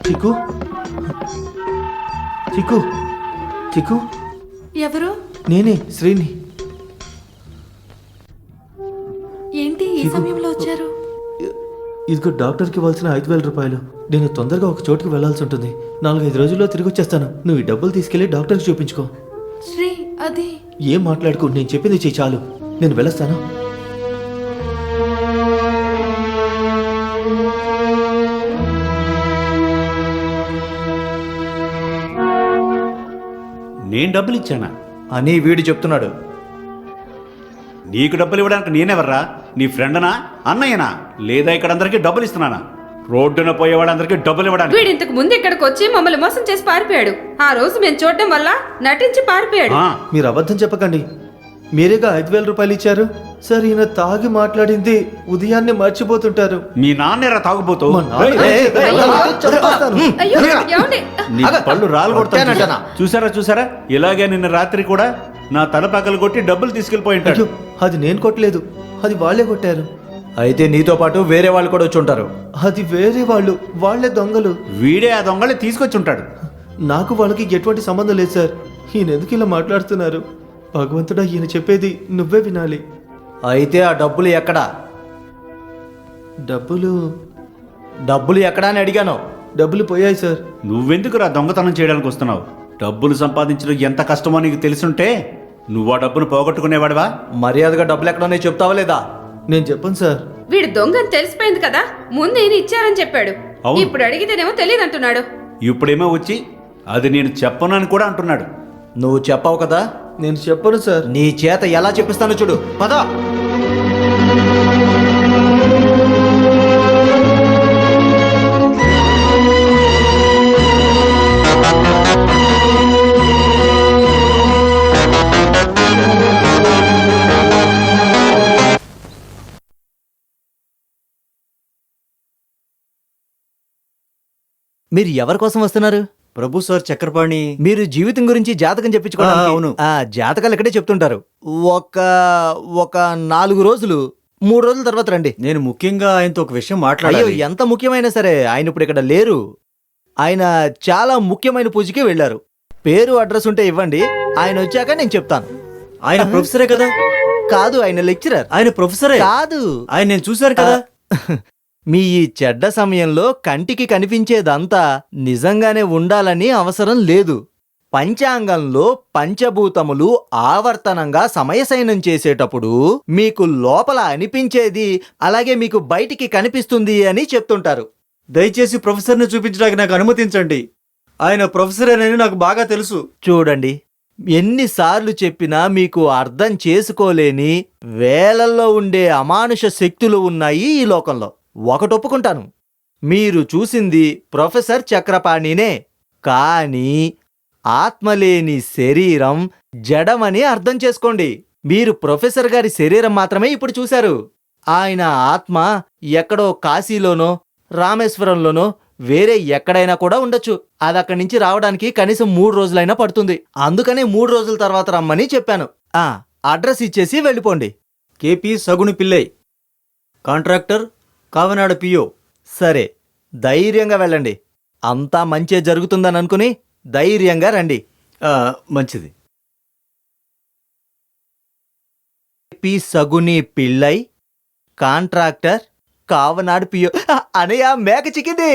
Speaker 1: చిక్కు చిక్కు చిక్కు
Speaker 2: ఎవరు?
Speaker 1: నేనే శ్రీని.
Speaker 2: ఏంటి ఈ సమయంలో వచ్చారు?
Speaker 1: ఇదిగో డాక్టర్కి ఇవ్వాల్సిన 5,000 రూపాయలు. నేను తొందరగా ఒక చోటుకి వెళ్లాల్సి ఉంటుంది. 4-5 రోజుల్లో తిరిగి వచ్చేస్తాను. నువ్వు ఈ డబ్బులు తీసుకెళ్లి డాక్టర్కి చూపించుకో.
Speaker 2: శ్రీ, అది
Speaker 1: ఏం మాట్లాడుకో, నేను చెప్పింది చెయ్యి చాలు. నేను వెళ్ళొస్తాను.
Speaker 5: నేను డబ్బులు ఇచ్చానా?
Speaker 3: అని వీడు చెప్తున్నాడు.
Speaker 5: నీకు డబ్బులు ఇవ్వడానికి నేనెవర్రా? నీ ఫ్రెండనా, అన్నయ్యనా, లేదా ఇక్కడ అందరికీ డబ్బులు ఇస్తున్నానా? రోడ్డున పోయేవాళ్ళందరికీ డబ్బులు ఇవ్వడానికి.
Speaker 4: వీడు ఇంతకు ముందు ఇక్కడికి వచ్చి మమ్మల్ని మోసం చేసి పారిపోయాడు. ఆ రోజు మేము చూడడం వల్ల నటించి పారిపోయాడు.
Speaker 1: మీరు అబద్ధం చెప్పకండి. మీరేగా 5,000 రూపాయలు ఇచ్చారు. సార్, ఈయన తాగి మాట్లాడింది ఉదయాన్నే మర్చిపోతుంటారు.
Speaker 5: మీ నాన్నేరా తాగుబోతూ?
Speaker 1: మా నాన్న- చెప్పేస్తాను.
Speaker 4: అయ్యో ఏమండి?
Speaker 5: నీ పళ్ళు రాలు కొడతానంటనా? చూసారా ఇలాగే నిన్న రాత్రి కూడా నా తల పగలు కొట్టి డబ్బులు తీసుకెళ్లిపోయి ఉంటాడు.
Speaker 1: అయ్యో, అది నేను కొట్టలేదు, అది వాళ్ళే కొట్టారు.
Speaker 3: అయితే నీతో పాటు వేరే వాళ్ళు కూడా వచ్చి ఉంటారు.
Speaker 1: అది వేరే వాళ్ళు, వాళ్ళే దొంగలు.
Speaker 5: వీడే ఆ దొంగల్ని తీసుకొచ్చి ఉంటాడు.
Speaker 1: నాకు వాళ్ళకి ఎటువంటి సంబంధం లేదు సార్. ఈయన ఎందుకు ఇలా మాట్లాడుతున్నారు? భగవంతుడా, ఈయన చెప్పేది నువ్వే వినాలి.
Speaker 3: అయితే ఆ డబ్బులు ఎక్కడా?
Speaker 1: డబ్బులు
Speaker 3: ఎక్కడా అని అడిగాను.
Speaker 1: డబ్బులు పోయాయి సార్.
Speaker 5: నువ్వెందుకురా దొంగతనం చేయడానికి వస్తున్నావు? డబ్బులు సంపాదించడం ఎంత కష్టమో నీకు తెలుసుంటే నువ్వు ఆ డబ్బును పోగొట్టుకునేవాడివా?
Speaker 3: మర్యాదగా డబ్బులు ఎక్కడనే చెప్తావా లేదా?
Speaker 1: నేను చెప్పను సార్.
Speaker 4: వీడు దొంగని తెలిసిపోయింది కదా, ముందు ఈయన ఇచ్చారని చెప్పాడు.
Speaker 5: అవును.
Speaker 4: ఇప్పుడు అడిగితేనేమో తెలియదు అంటున్నాడు.
Speaker 5: ఇప్పుడేమో వచ్చి అది నేను చెప్పను అని కూడా అంటున్నాడు.
Speaker 3: నువ్వు చెప్పావు కదా.
Speaker 1: నేను చెప్పను సార్.
Speaker 3: నీ చేత ఎలా చెప్పిస్తానో చూడు. పద. మీరు ఎవరి కోసం వస్తున్నారు?
Speaker 8: ప్రభు సార్ చక్రపాణి.
Speaker 3: మీరు జీవితం గురించి జాతకం చెప్పించుకోవడానికి.
Speaker 8: అవును.
Speaker 3: జాతకాలు ఇక్కడే చెప్తుంటారు. ఒక 4 రోజులు 3 రోజుల తర్వాత రండి.
Speaker 8: నేను ముఖ్యంగా ఆయనతో ఒక విషయం
Speaker 3: అయ్యో,
Speaker 8: మాట్లాడాలి.
Speaker 3: ఎంత ముఖ్యమైనా సరే ఆయన ఇప్పుడు ఇక్కడ లేరు. ఆయన చాలా ముఖ్యమైన పూజకి వెళ్ళారు. పేరు అడ్రస్ ఉంటే ఇవ్వండి, ఆయన వచ్చాక నేను చెప్తాను.
Speaker 8: ఆయన ప్రొఫెసరే కదా?
Speaker 3: కాదు, ఆయన లెక్చరర్.
Speaker 8: ఆయన ప్రొఫెసరే
Speaker 3: కాదు.
Speaker 8: ఆయన నేను చూశాను కదా.
Speaker 3: మీ ఈ చెడ్డ సమయంలో కంటికి కనిపించేదంతా నిజంగానే ఉండాలని అవసరం లేదు. పంచాంగంలో పంచభూతములు ఆవర్తనంగా సమయసైనం చేసేటప్పుడు మీకు లోపల అనిపించేది అలాగే మీకు బయటికి కనిపిస్తుంది అని చెప్తుంటారు.
Speaker 8: దయచేసి ప్రొఫెసర్ని చూపించడానికి నాకు అనుమతించండి. ఆయన ప్రొఫెసరేనని నాకు బాగా తెలుసు.
Speaker 3: చూడండి, ఎన్నిసార్లు చెప్పినా మీకు అర్థం చేసుకోలేని వేలల్లో ఉండే అమానుష శక్తులు ఉన్నాయి ఈ లోకంలో. ఒకటి ఒప్పుకుంటాను, మీరు చూసింది ప్రొఫెసర్ చక్రపాణినే. కానీ ఆత్మలేని శరీరం జడమని అర్థం చేసుకోండి. మీరు ప్రొఫెసర్ గారి శరీరం మాత్రమే ఇప్పుడు చూశారు. ఆయన ఆత్మ ఎక్కడో కాశీలోనో రామేశ్వరంలోనో వేరే ఎక్కడైనా కూడా ఉండొచ్చు. అది అక్కడి నుంచి రావడానికి కనీసం 3 రోజులైనా పడుతుంది. అందుకనే 3 రోజుల తర్వాత రమ్మని చెప్పాను. అడ్రస్ ఇచ్చేసి వెళ్ళిపోండి.
Speaker 8: కేపీ సగుని పిల్లై, కాంట్రాక్టర్, కావనాడ పియో.
Speaker 3: సరే, ధైర్యంగా వెళ్ళండి. అంతా మంచే జరుగుతుందని అనుకుని ధైర్యంగా రండి.
Speaker 8: మంచిది.
Speaker 3: పి సగుని పిళ్ళై, కాంట్రాక్టర్, కావనాడు పియో. అనయ్య, మేక చిక్కింది.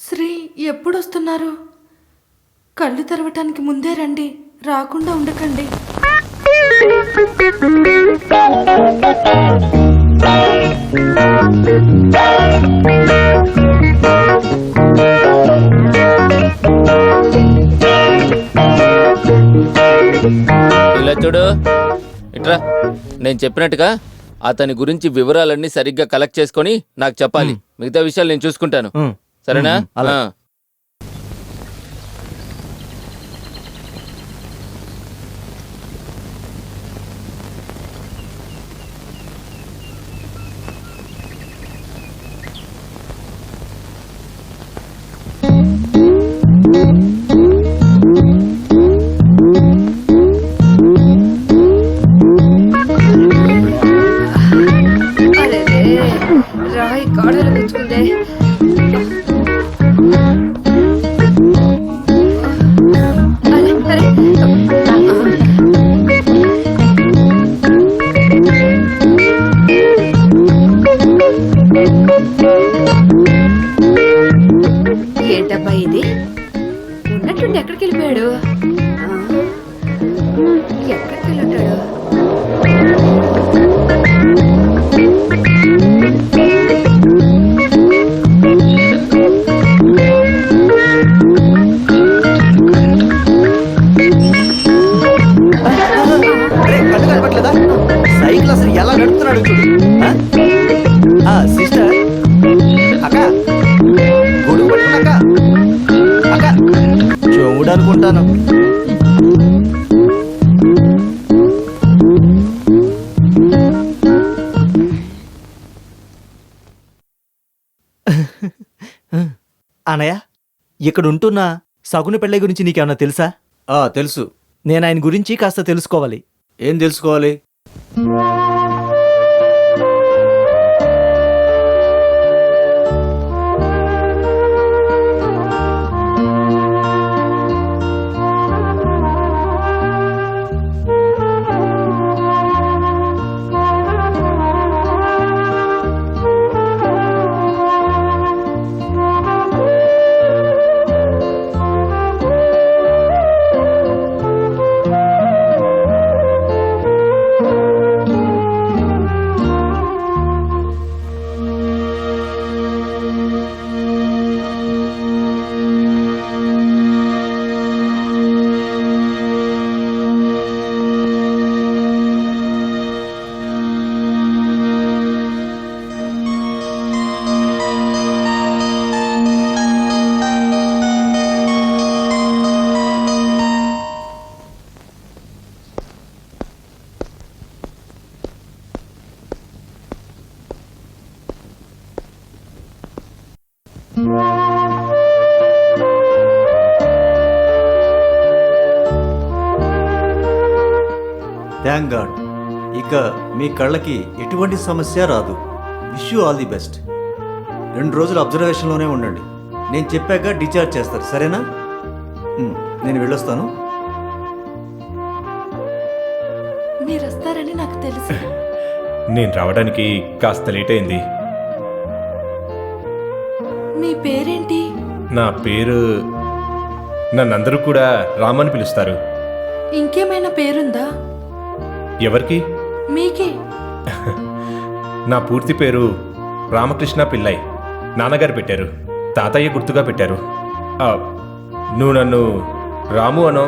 Speaker 2: శ్రీ ఎప్పుడు వస్తున్నారు? కళ్ళు తెరవటానికి ముందే రండి, రాకుండా ఉండకండి.
Speaker 6: ఇలా చూడు, ఇట్రా. నేను చెప్పినట్టుగా అతని గురించి వివరాలన్నీ సరిగ్గా కలెక్ట్ చేసుకొని నాకు చెప్పాలి. మిగతా విషయాలు నేను చూసుకుంటాను. సరేనా?
Speaker 3: అలా.
Speaker 4: రాయి కాడలు గుచ్చుకుందే. అరే, అరే. ఏంటబ్బా ఇది? ఉన్నట్టుండి ఎక్కడికి వెళ్ళిపోయాడు? ఎక్కడికి వెళ్ళుంటాడు?
Speaker 3: కళ్ళు కనపట్లేదా? సైకిల్ అసలు ఎలా నడుపుతున్నాడు చూడు. సిస్టర్, అక్క, గొడుగు పట్టుకున్నాక అక్క చూడనుకుంటాను. అనయ్య, ఇక్కడ ఉంటున్న సగుని పెళ్ళై గురించి నీకేమన్నా తెలుసా?
Speaker 8: తెలుసు.
Speaker 3: నేను ఆయన గురించి కాస్త తెలుసుకోవాలి.
Speaker 8: ఏం తెలుసుకోవాలి? Thank God. ఇక మీ కళ్ళకి ఎటువంటి సమస్య రాదు. Wish you all the best. 2 రోజులు అబ్జర్వేషన్లోనే ఉండండి. నేను చెప్పాక డిశ్చార్జ్ చేస్తారు, సరేనా? నేను వెళ్ళొస్తాను.
Speaker 2: మీరు వస్తారని నాకు తెలుసు.
Speaker 9: నేను రావడానికి కాస్త లేట్ అయింది.
Speaker 2: మీ పేరేంటి?
Speaker 9: నా పేరు నన్నందరూ కూడా రామని పిలుస్తారు.
Speaker 2: ఇంకేమైనా పేరుందా?
Speaker 9: ఎవరికి?
Speaker 2: మీకే.
Speaker 9: నా పూర్తి పేరు రామకృష్ణ పిల్లై. నాన్నగారు పెట్టారు. తాతయ్య గుర్తుగా పెట్టారు. నువ్వు నన్ను రాము అనో,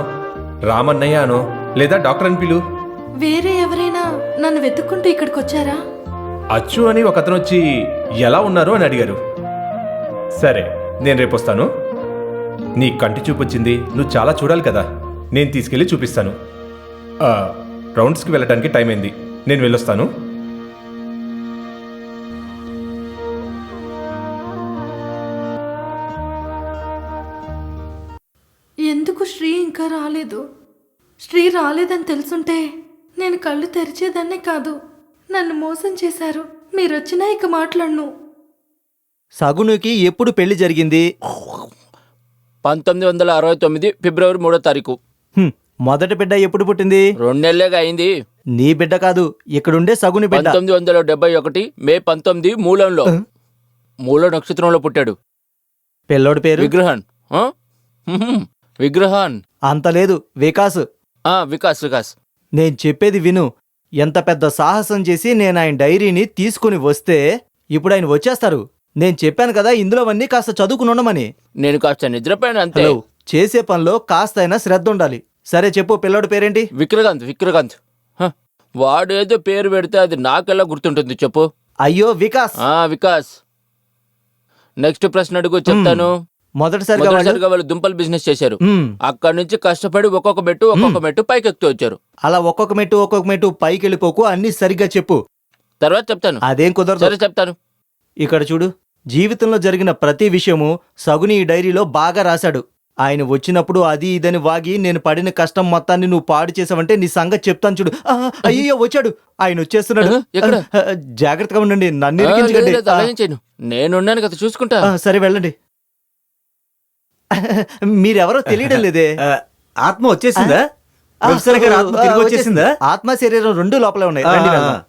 Speaker 9: రామన్నయ్య అనో, లేదా డాక్టర్ అని పిలు.
Speaker 2: వేరే ఎవరైనా నన్ను వెతుక్కుంటూ ఇక్కడికి వచ్చారా?
Speaker 9: అచ్చు అని ఒక అతను వచ్చి ఎలా ఉన్నారు అని అడిగారు. సరే, నేను రేపొస్తాను. నీ కంటి చూపొచ్చింది, నువ్వు చాలా చూడాలి కదా. నేను తీసుకెళ్ళి చూపిస్తాను. రౌండ్స్కి వెళ్ళటానికి టైం అయింది. నేను వెళ్ళొస్తాను.
Speaker 2: ఎందుకు శ్రీ ఇంకా రాలేదు? శ్రీ రాలేదని తెలుసుంటే నేను కళ్ళు తెరిచేదాన్నే కాదు. నన్ను మోసం చేశారు. మీరొచ్చినా ఇక మాట్లాడను.
Speaker 3: సగునుకి ఎప్పుడు పెళ్లి జరిగింది?
Speaker 6: 1969 ఫిబ్రవరి 3వ తారీఖు.
Speaker 3: మొదటి బిడ్డ ఎప్పుడు పుట్టింది?
Speaker 6: 2 నెలలేగా అయింది.
Speaker 3: నీ బిడ్డ కాదు, ఇక్కడుండే సగుని బిడ్డ.
Speaker 6: 1971 మే 19 మూలంలో, మూల నక్షత్రంలో పుట్టాడు.
Speaker 3: పిల్లోడి పేరు?
Speaker 6: విగ్రహన్. విగ్రహన్
Speaker 3: అంత లేదు, వికాస్.
Speaker 6: వికాస్. వికాస్.
Speaker 3: నేను చెప్పేది విను. ఎంత పెద్ద సాహసం చేసి నేను ఆయన డైరీని తీసుకుని వస్తే ఇప్పుడు ఆయన వచ్చేస్తారు. నేను చెప్పాను కదా ఇందులోవన్నీ కాస్త చదువుకుని ఉండమని.
Speaker 6: నేను కాస్త నిద్రపోయాను అంతే.
Speaker 3: హలో, చేసే పనిలో కాస్త అయినా శ్రద్ధ ఉండాలి. సరే చెప్పు, పిల్లోడి పేరేంటి?
Speaker 6: విక్రకాంత్. విక్రకాంత్. వాడేదో పేరు పెడితే అది నాకెలా గుర్తుంటుంది చెప్పు.
Speaker 3: అయ్యో వికాస్.
Speaker 6: వికాస్. నెక్స్ట్ ప్రశ్న అడుగు, చెప్తాను.
Speaker 3: మొదటిసారిగా
Speaker 6: వాళ్ళు దుంపలు బిజినెస్ చేశారు.
Speaker 3: మ్మ్.
Speaker 6: అక్కడి నుంచి కష్టపడి ఒక్కొక్క మెట్టు పైకి ఎక్కుతూ వచ్చారు.
Speaker 3: అలా ఒక్కొక్క మెట్టు పైకి వెళ్ళిపోకు, అన్ని సరిగ్గా చెప్పు.
Speaker 6: తర్వాత చెప్తాను.
Speaker 3: అదేం కుదరదు.
Speaker 6: సరే చెప్తాను.
Speaker 3: ఇక్కడ చూడు, జీవితంలో జరిగిన ప్రతి విషయము సగుని ఈ డైరీలో బాగా రాశాడు. ఆయన వచ్చినప్పుడు అది ఇదని వాగి నేను పడిన కష్టం మొత్తాన్ని నువ్వు పాడు చేసావంటే నీ సంగతి చెప్తాను చూడు. అయ్యో వచ్చాడు, ఆయన వచ్చేస్తున్నాడు.
Speaker 6: ఎక్కడ?
Speaker 3: జాగ్రత్తగా ఉండండి, నన్ను ఇరికించకండి.
Speaker 6: నేనున్నాను కదా, చూసుకుంటా.
Speaker 3: సరే వెళ్ళండి. మీరెవరో తెలియడం లేదే.
Speaker 8: ఆత్మ వచ్చేసిందా? ప్రొఫెసర్ గారి ఆత్మ తిరిగి వచ్చేసిందా?
Speaker 3: ఆత్మ శరీరం రెండు లోపలే ఉన్నాయి. రండి, వెళ్దాం.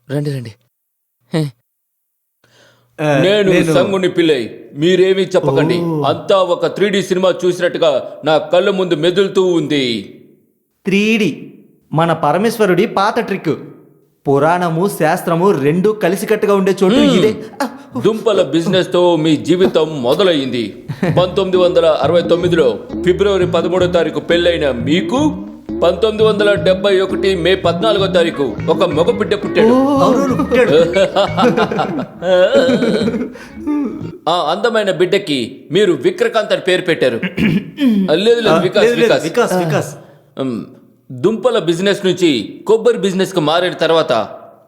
Speaker 6: రండి. నేను సంగుని పిల్లై. మీరేమీ చెప్పకండి. అంతా ఒక 3D సినిమా చూసినట్టుగా నా కళ్ళ ముందు మెదులుతూ ఉంది.
Speaker 3: 3D మన పరమేశ్వరుడి పాత ట్రిక్. పురాణము శాస్త్రము రెండు కలిసికట్టుగా ఉండే చోటు ఇదే.
Speaker 6: దుంపల బిజినెస్ తో మీ జీవితం మొదలయ్యింది. 1969లో ఫిబ్రవరి 13వ తారీఖు పెళ్ళైన మీకు 1971 మే 14వ తారీఖు ఒక మగ బిడ్డ పుట్టాడు. ఆ అందమైన బిడ్డకి మీరు విక్రకాంత్ అని పేరు పెట్టారు. లేదు, వికాస్. దుంపల బిజినెస్ నుంచి కొబ్బరి బిజినెస్ కు మారిన తర్వాత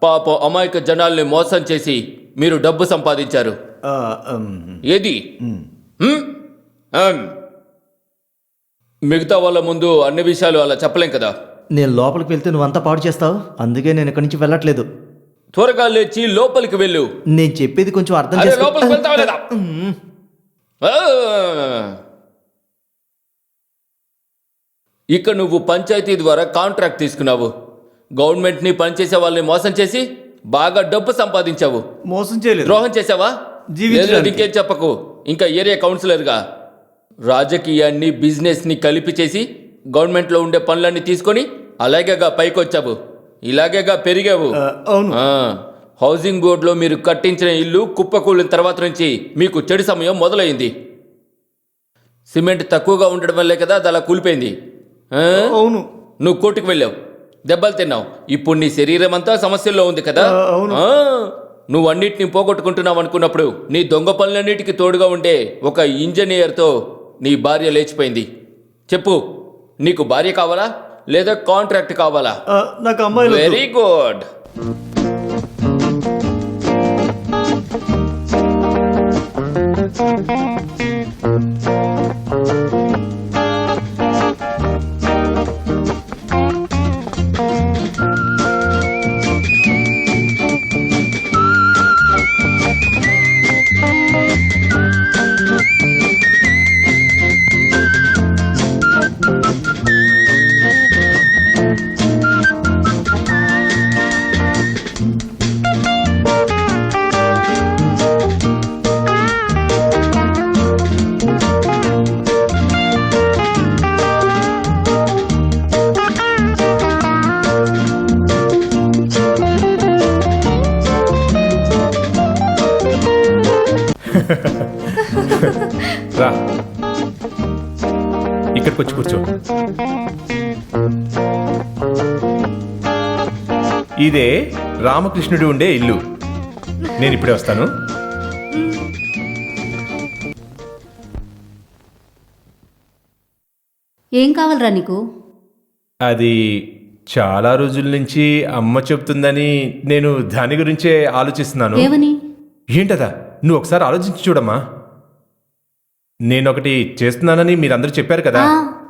Speaker 6: పాపం అమాయక జనాల్ని మోసం చేసి మీరు డబ్బు సంపాదించారు. ఏది? మిగతా వాళ్ళ ముందు అన్ని విషయాలు అలా చెప్పలేం కదా.
Speaker 3: నేను లోపలికి వెళ్తే నువ్వంతా పాడు చేస్తావు, అందుకే నేను ఇక్కడి నుంచి వెళ్ళట్లేదు.
Speaker 6: త్వరగా లేచి లోపలికి వెళ్ళు.
Speaker 3: నేను చెప్పేది కొంచెం అర్థం
Speaker 6: అరే,
Speaker 3: చేసుకో.
Speaker 6: లోపలికి వెళ్తావా లేదా? ఇక నువ్వు పంచాయతీ ద్వారా కాంట్రాక్ట్ తీసుకున్నావు. గవర్నమెంట్ ని పనిచేసే వాళ్ళని మోసం చేసి బాగా డబ్బు సంపాదించావు.
Speaker 8: మోసం చేయలేదు,
Speaker 6: ద్రోహం చేసావా?
Speaker 8: జీవించడానికి.
Speaker 6: ఇంకేం చెప్పకు. ఇంకా ఏరియా కౌన్సిలర్గా రాజకీయాన్ని బిజినెస్ ని కలిపి చేసి గవర్నమెంట్ లో ఉండే పనులన్నీ తీసుకొని అలాగేగా పైకి వచ్చావు. ఇలాగేగా పెరిగావు.
Speaker 8: అవును.
Speaker 6: హౌసింగ్ బోర్డులో మీరు కట్టించిన ఇల్లు కుప్పకూలిన తర్వాత నుంచి మీకు చెడు సమయం మొదలైంది. సిమెంట్ తక్కువగా ఉండడం వల్లే కదా అది అలా కూలిపోయింది.
Speaker 8: అవును.
Speaker 6: నువ్వు కోర్టుకు వెళ్ళావు, దెబ్బలు తిన్నావు. ఇప్పుడు నీ శరీరం అంతా సమస్యల్లో ఉంది కదా. నువ్వు అన్నిటిని పోగొట్టుకుంటున్నావు అనుకున్నప్పుడు నీ దొంగ పనులన్నిటికీ తోడుగా ఉండే ఒక ఇంజనీర్తో నీ భార్య లేచిపోయింది. చెప్పు, నీకు భార్య కావాలా లేదా కాంట్రాక్ట్ కావాలా?
Speaker 8: నాకు అమ్మాయి.
Speaker 6: Very good.
Speaker 9: రా, ఇక్కడికి వచ్చి కూర్చో. ఇదే రామకృష్ణుడు ఉండే ఇల్లు. నేను ఇప్పుడే వస్తాను.
Speaker 10: ఏం కావాలరా నీకు?
Speaker 9: అది చాలా రోజుల నుంచి అమ్మ చెప్తుందని నేను దాని గురించే ఆలోచిస్తున్నాను.
Speaker 10: ఏమని?
Speaker 9: ఏంటదా? నువ్వు ఒకసారి ఆలోచించి చూడమ్మా. నేనొకటి చేస్తున్నానని మీరందరూ చెప్పారు కదా.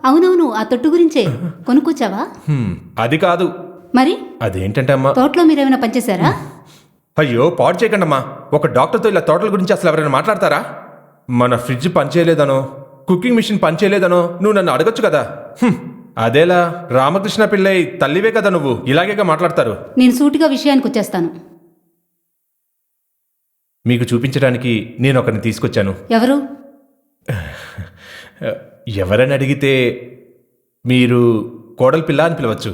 Speaker 10: అవునవును, ఆ తొట్టు గురించే. కొనుక్కొచ్చావా?
Speaker 9: అది కాదు.
Speaker 10: మరి
Speaker 9: అదేంటంటే అమ్మా.
Speaker 10: తోటలో మీరేమైనా పనిచేశారా?
Speaker 9: అయ్యో, పాడు చేయకండి అమ్మా. ఒక డాక్టర్తో ఇలా తోటల గురించి అసలు ఎవరైనా మాట్లాడతారా? మన ఫ్రిడ్జ్ పనిచేయలేదనో, కుకింగ్ మిషన్ పనిచేయలేదనో నువ్వు నన్ను అడగొచ్చు కదా. అదేలా? రామకృష్ణ పిల్లై తల్లివే కదా నువ్వు, ఇలాగేగా మాట్లాడతారు.
Speaker 10: నేను సూటిగా విషయానికి వచ్చేస్తాను.
Speaker 9: మీకు చూపించడానికి నేను ఒకరిని తీసుకొచ్చాను.
Speaker 10: ఎవరు?
Speaker 9: ఎవరని అడిగితే మీరు కోడలి పిల్ల అని పిలవచ్చు.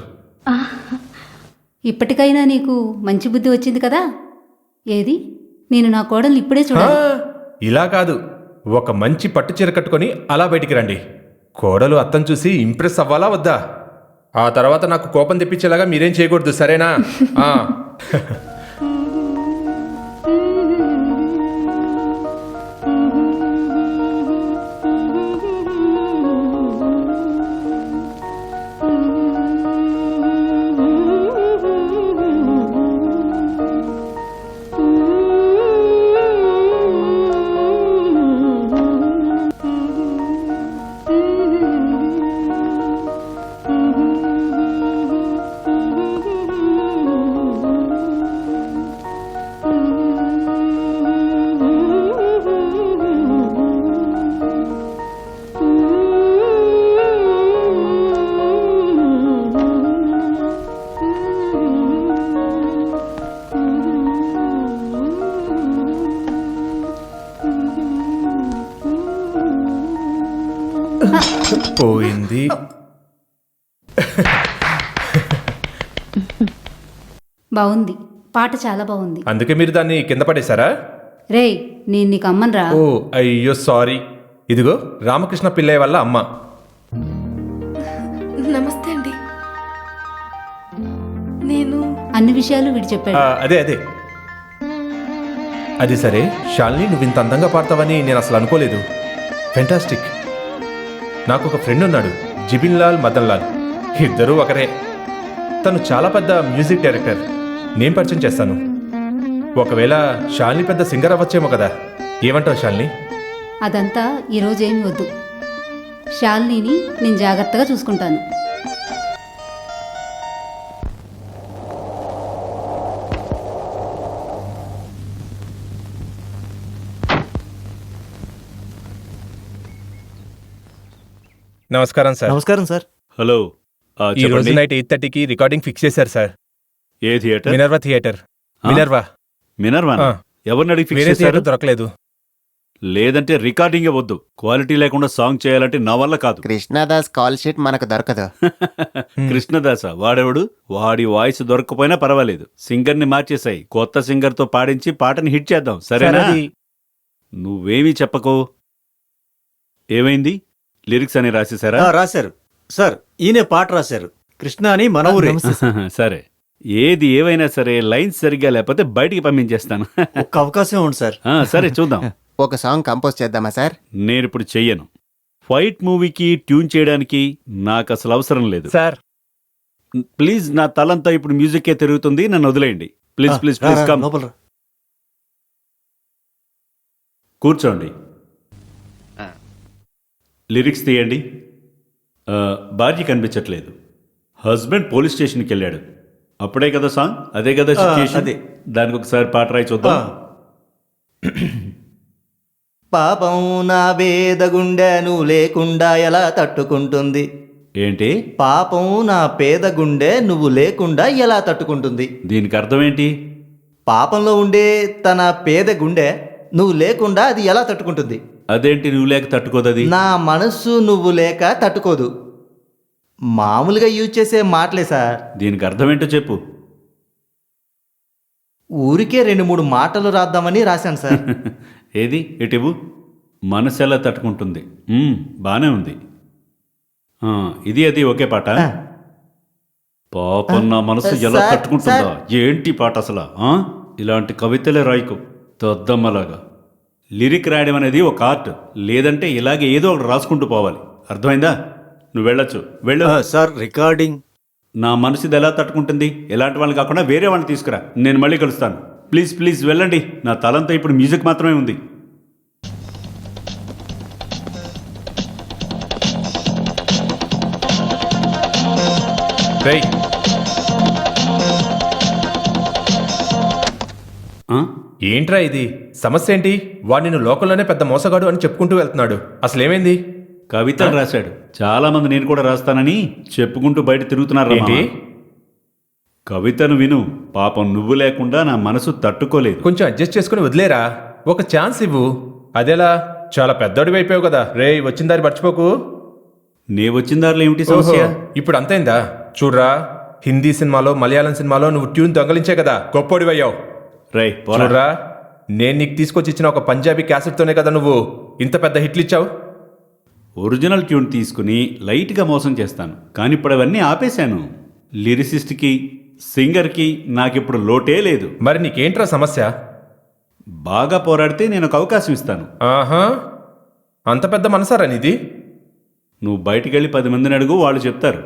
Speaker 10: ఇప్పటికైనా నీకు మంచి బుద్ధి వచ్చింది కదా. ఏది, నేను నా కోడల్ని ఇప్పుడే చూడాలి.
Speaker 9: ఇలా కాదు, ఒక మంచి పట్టు చీర కట్టుకొని అలా బయటికి రండి. కోడలు అత్తం చూసి ఇంప్రెస్ అవ్వాలా వద్దా? ఆ తర్వాత నాకు కోపం తెప్పించేలాగా మీరేం చేయకూడదు, సరేనా? పోయింది.
Speaker 10: బాగుంది, పాట చాలా బాగుంది.
Speaker 9: అందుకే మీరు దాన్ని కింద పడేశారా?
Speaker 10: రేయ్, నేను నీకు అమ్మన్రా.
Speaker 9: ఓ అయ్యో సారీ. ఇదిగో రామకృష్ణ పిల్లయ్య వల్ల అమ్మ.
Speaker 2: నమస్తే అండి. నేను
Speaker 10: అన్ని విషయాలు వీడు చెప్పాడు.
Speaker 9: అదే అదే అది సరే శాలిని, నువ్వు ఇంత అందంగా పాడతావని నేను అసలు అనుకోలేదు. ఫెంటాస్టిక్. నాకు ఒక ఫ్రెండ్ ఉన్నాడు, జిబిన్ లాల్, మదన్ లాల్. ఇద్దరూ ఒకరే. తను చాలా పెద్ద మ్యూజిక్ డైరెక్టర్. నేను పరిచయం చేస్తాను. ఒకవేళ శాలిని పెద్ద సింగర్ అవ్వచ్చేమో కదా. ఏమంటావు శాలిని?
Speaker 10: అదంతా ఈరోజు ఏమి వద్దు. శాలినిని నేను జాగ్రత్తగా చూసుకుంటాను.
Speaker 9: నమస్కారం సార్.
Speaker 3: నమస్కారం సార్.
Speaker 5: హలో.
Speaker 9: ఈ రోజు నైట్ 8:30కి రికార్డింగ్ ఫిక్స్ చేశారు సార్.
Speaker 5: ఏ theatre?
Speaker 9: Minerva theatre. Minerva.
Speaker 5: Minerva?
Speaker 9: ఆ.
Speaker 5: ఎవరిని అడిగి ఫిక్స్
Speaker 9: వేరే
Speaker 5: చేశారు?
Speaker 9: థియేటర్ దొరకలేదు.
Speaker 5: లేదంటే రికార్డింగే వద్దు. క్వాలిటీ లేకుండా సాంగ్ చేయాలంటే నా వల్ల కాదు.
Speaker 7: కృష్ణదాస్ కాల్ షీట్ మనకు దొరకదు.
Speaker 5: కృష్ణదాస వాడెవడు? వాడి వాయిస్ దొరకపోయినా పర్వాలేదు, సింగర్ ని మార్చేసాయి. కొత్త సింగర్ తో పాడించి పాటని హిట్ చేద్దాం, సరేనా?
Speaker 9: సార్, అది
Speaker 5: నువ్వేమీ చెప్పకో. ఏమైంది? లిరిక్స్ అని రాసేసారా?
Speaker 8: రాశారు సార్. ఈయనే పాట రాశారు. కృష్ణ అని మన ఊరే.
Speaker 5: సరే, ఏది ఏవైనా సరే లైన్స్ సరిగ్గా లేకపోతే బయటికి పంపించేస్తాను.
Speaker 8: ఒక్క అవకాశం ఉంది సార్.
Speaker 5: సరే చూద్దాం.
Speaker 7: ఒక సాంగ్ కంపోజ్ చేద్దామా సార్?
Speaker 5: నేను ఇప్పుడు చెయ్యను. ఫైట్ మూవీకి ట్యూన్ చేయడానికి నాకు అసలు అవసరం లేదు
Speaker 9: సార్.
Speaker 5: ప్లీజ్, నా తలంతా ఇప్పుడు మ్యూజిక్కే తిరుగుతుంది, నన్ను వదిలేయండి. Please please please come.
Speaker 8: లోపల రా.
Speaker 5: కూర్చోండి. లిరిక్స్ తీయండి. భార్య కనిపించట్లేదు. హస్బెండ్ పోలీస్ స్టేషన్కి వెళ్ళాడు. అప్పుడే కదా సాంగ్? అదే కదా సిచ్యుయేషన్?
Speaker 8: అదే.
Speaker 5: దానికి ఒకసారి పాట రాయి చూద్దాం.
Speaker 3: పాపం నా పేద గుండె నువ్వు లేకుండా ఎలా తట్టుకుంటుంది?
Speaker 5: ఏంటి?
Speaker 3: పాపం నా పేద గుండె నువ్వు లేకుండా ఎలా తట్టుకుంటుంది?
Speaker 5: దీనికి అర్థం ఏంటి?
Speaker 3: పాపంలో ఉండే తన పేద గుండె నువ్వు లేకుండా అది ఎలా తట్టుకుంటుంది?
Speaker 5: అదేంటి నువ్వు లేక తట్టుకోదది?
Speaker 3: నా మనస్సు నువ్వు లేక తట్టుకోదు. మామూలుగా యూజ్ చేసే మాటలే సార్.
Speaker 5: దీనికి అర్థం ఏంటో చెప్పు.
Speaker 3: ఊరికే 2-3 మాటలు రాద్దామని రాశాను సార్.
Speaker 5: ఏది ఇటివు మనసు ఎలా తట్టుకుంటుంది బానే ఉంది. ఇది అది ఒకే పాట. పాపం నా మనసు ఎలా
Speaker 3: సార్,
Speaker 5: తట్టుకుంటుందా? ఏంటి పాట అసలు? ఇలాంటి కవితలే రాయకు తద్దమ్మలాగా. లిరిక్ రాయడం అనేది ఒక ఆర్ట్. లేదంటే ఇలాగే ఏదో ఒకటి రాసుకుంటూ పోవాలి. అర్థమైందా? నువ్వు వెళ్ళొచ్చు, వెళ్ళు.
Speaker 3: Sir recording.
Speaker 5: నా మనసుది ఎలా తట్టుకుంటుంది? ఎలాంటి వాళ్ళని కాకుండా వేరే వాళ్ళని తీసుకురా, నేను మళ్ళీ కలుస్తాను. ప్లీజ్ ప్లీజ్ వెళ్ళండి. నా తలంతా ఇప్పుడు మ్యూజిక్ మాత్రమే ఉంది.
Speaker 9: రేయ్, ఏంట్రా ఇది? సమస్య ఏంటి? వాడు నిన్ను లోకంలోనే పెద్ద మోసగాడు అని చెప్పుకుంటూ వెళ్తున్నాడు. అసలేమైంది?
Speaker 5: కవితలు రాశాడు. చాలా మంది నేను కూడా రాస్తానని చెప్పుకుంటూ బయట తిరుగుతున్నారు.
Speaker 9: ఏంటి?
Speaker 5: కవితను విను. పాపం నువ్వు లేకుండా నా మనసు తట్టుకోలేదు.
Speaker 9: కొంచెం అడ్జస్ట్ చేసుకుని వదిలేరా. ఒక ఛాన్స్ ఇవ్వు. అదేలా? చాలా పెద్దోడివి అయిపోయావు కదా. రేయ్, వచ్చిన దారి మర్చిపోకు.
Speaker 5: నే వచ్చిన దారిలో ఏమిటి సమస్య?
Speaker 9: ఓహో, ఇప్పుడు అంతైందా? చూడరా, హిందీ సినిమాలో మలయాళం సినిమాలో నువ్వు ట్యూన్ దొంగలించే కదా గొప్పోడివయ్యావు.
Speaker 5: రై పోరా.
Speaker 9: చూడరా, నేను నీకు తీసుకొచ్చి ఇచ్చిన ఒక పంజాబీ క్యాసెట్తోనే కదా నువ్వు ఇంత పెద్ద హిట్లు ఇచ్చావు.
Speaker 5: ఒరిజినల్ ట్యూన్ తీసుకుని లైట్గా మోసం చేస్తాను, కానీ ఇప్పుడు అవన్నీ ఆపేశాను. లిరిసిస్ట్కి, సింగర్కి నాకిప్పుడు లోటే లేదు.
Speaker 9: మరి నీకేంట్రా సమస్య?
Speaker 5: బాగా పోరాడితే నేను ఒక అవకాశం ఇస్తాను.
Speaker 9: ఆహా, అంత పెద్ద మనసారా నీది?
Speaker 5: నువ్వు బయటికి వెళ్ళి 10 మందిని అడుగు, వాళ్ళు చెప్తారు.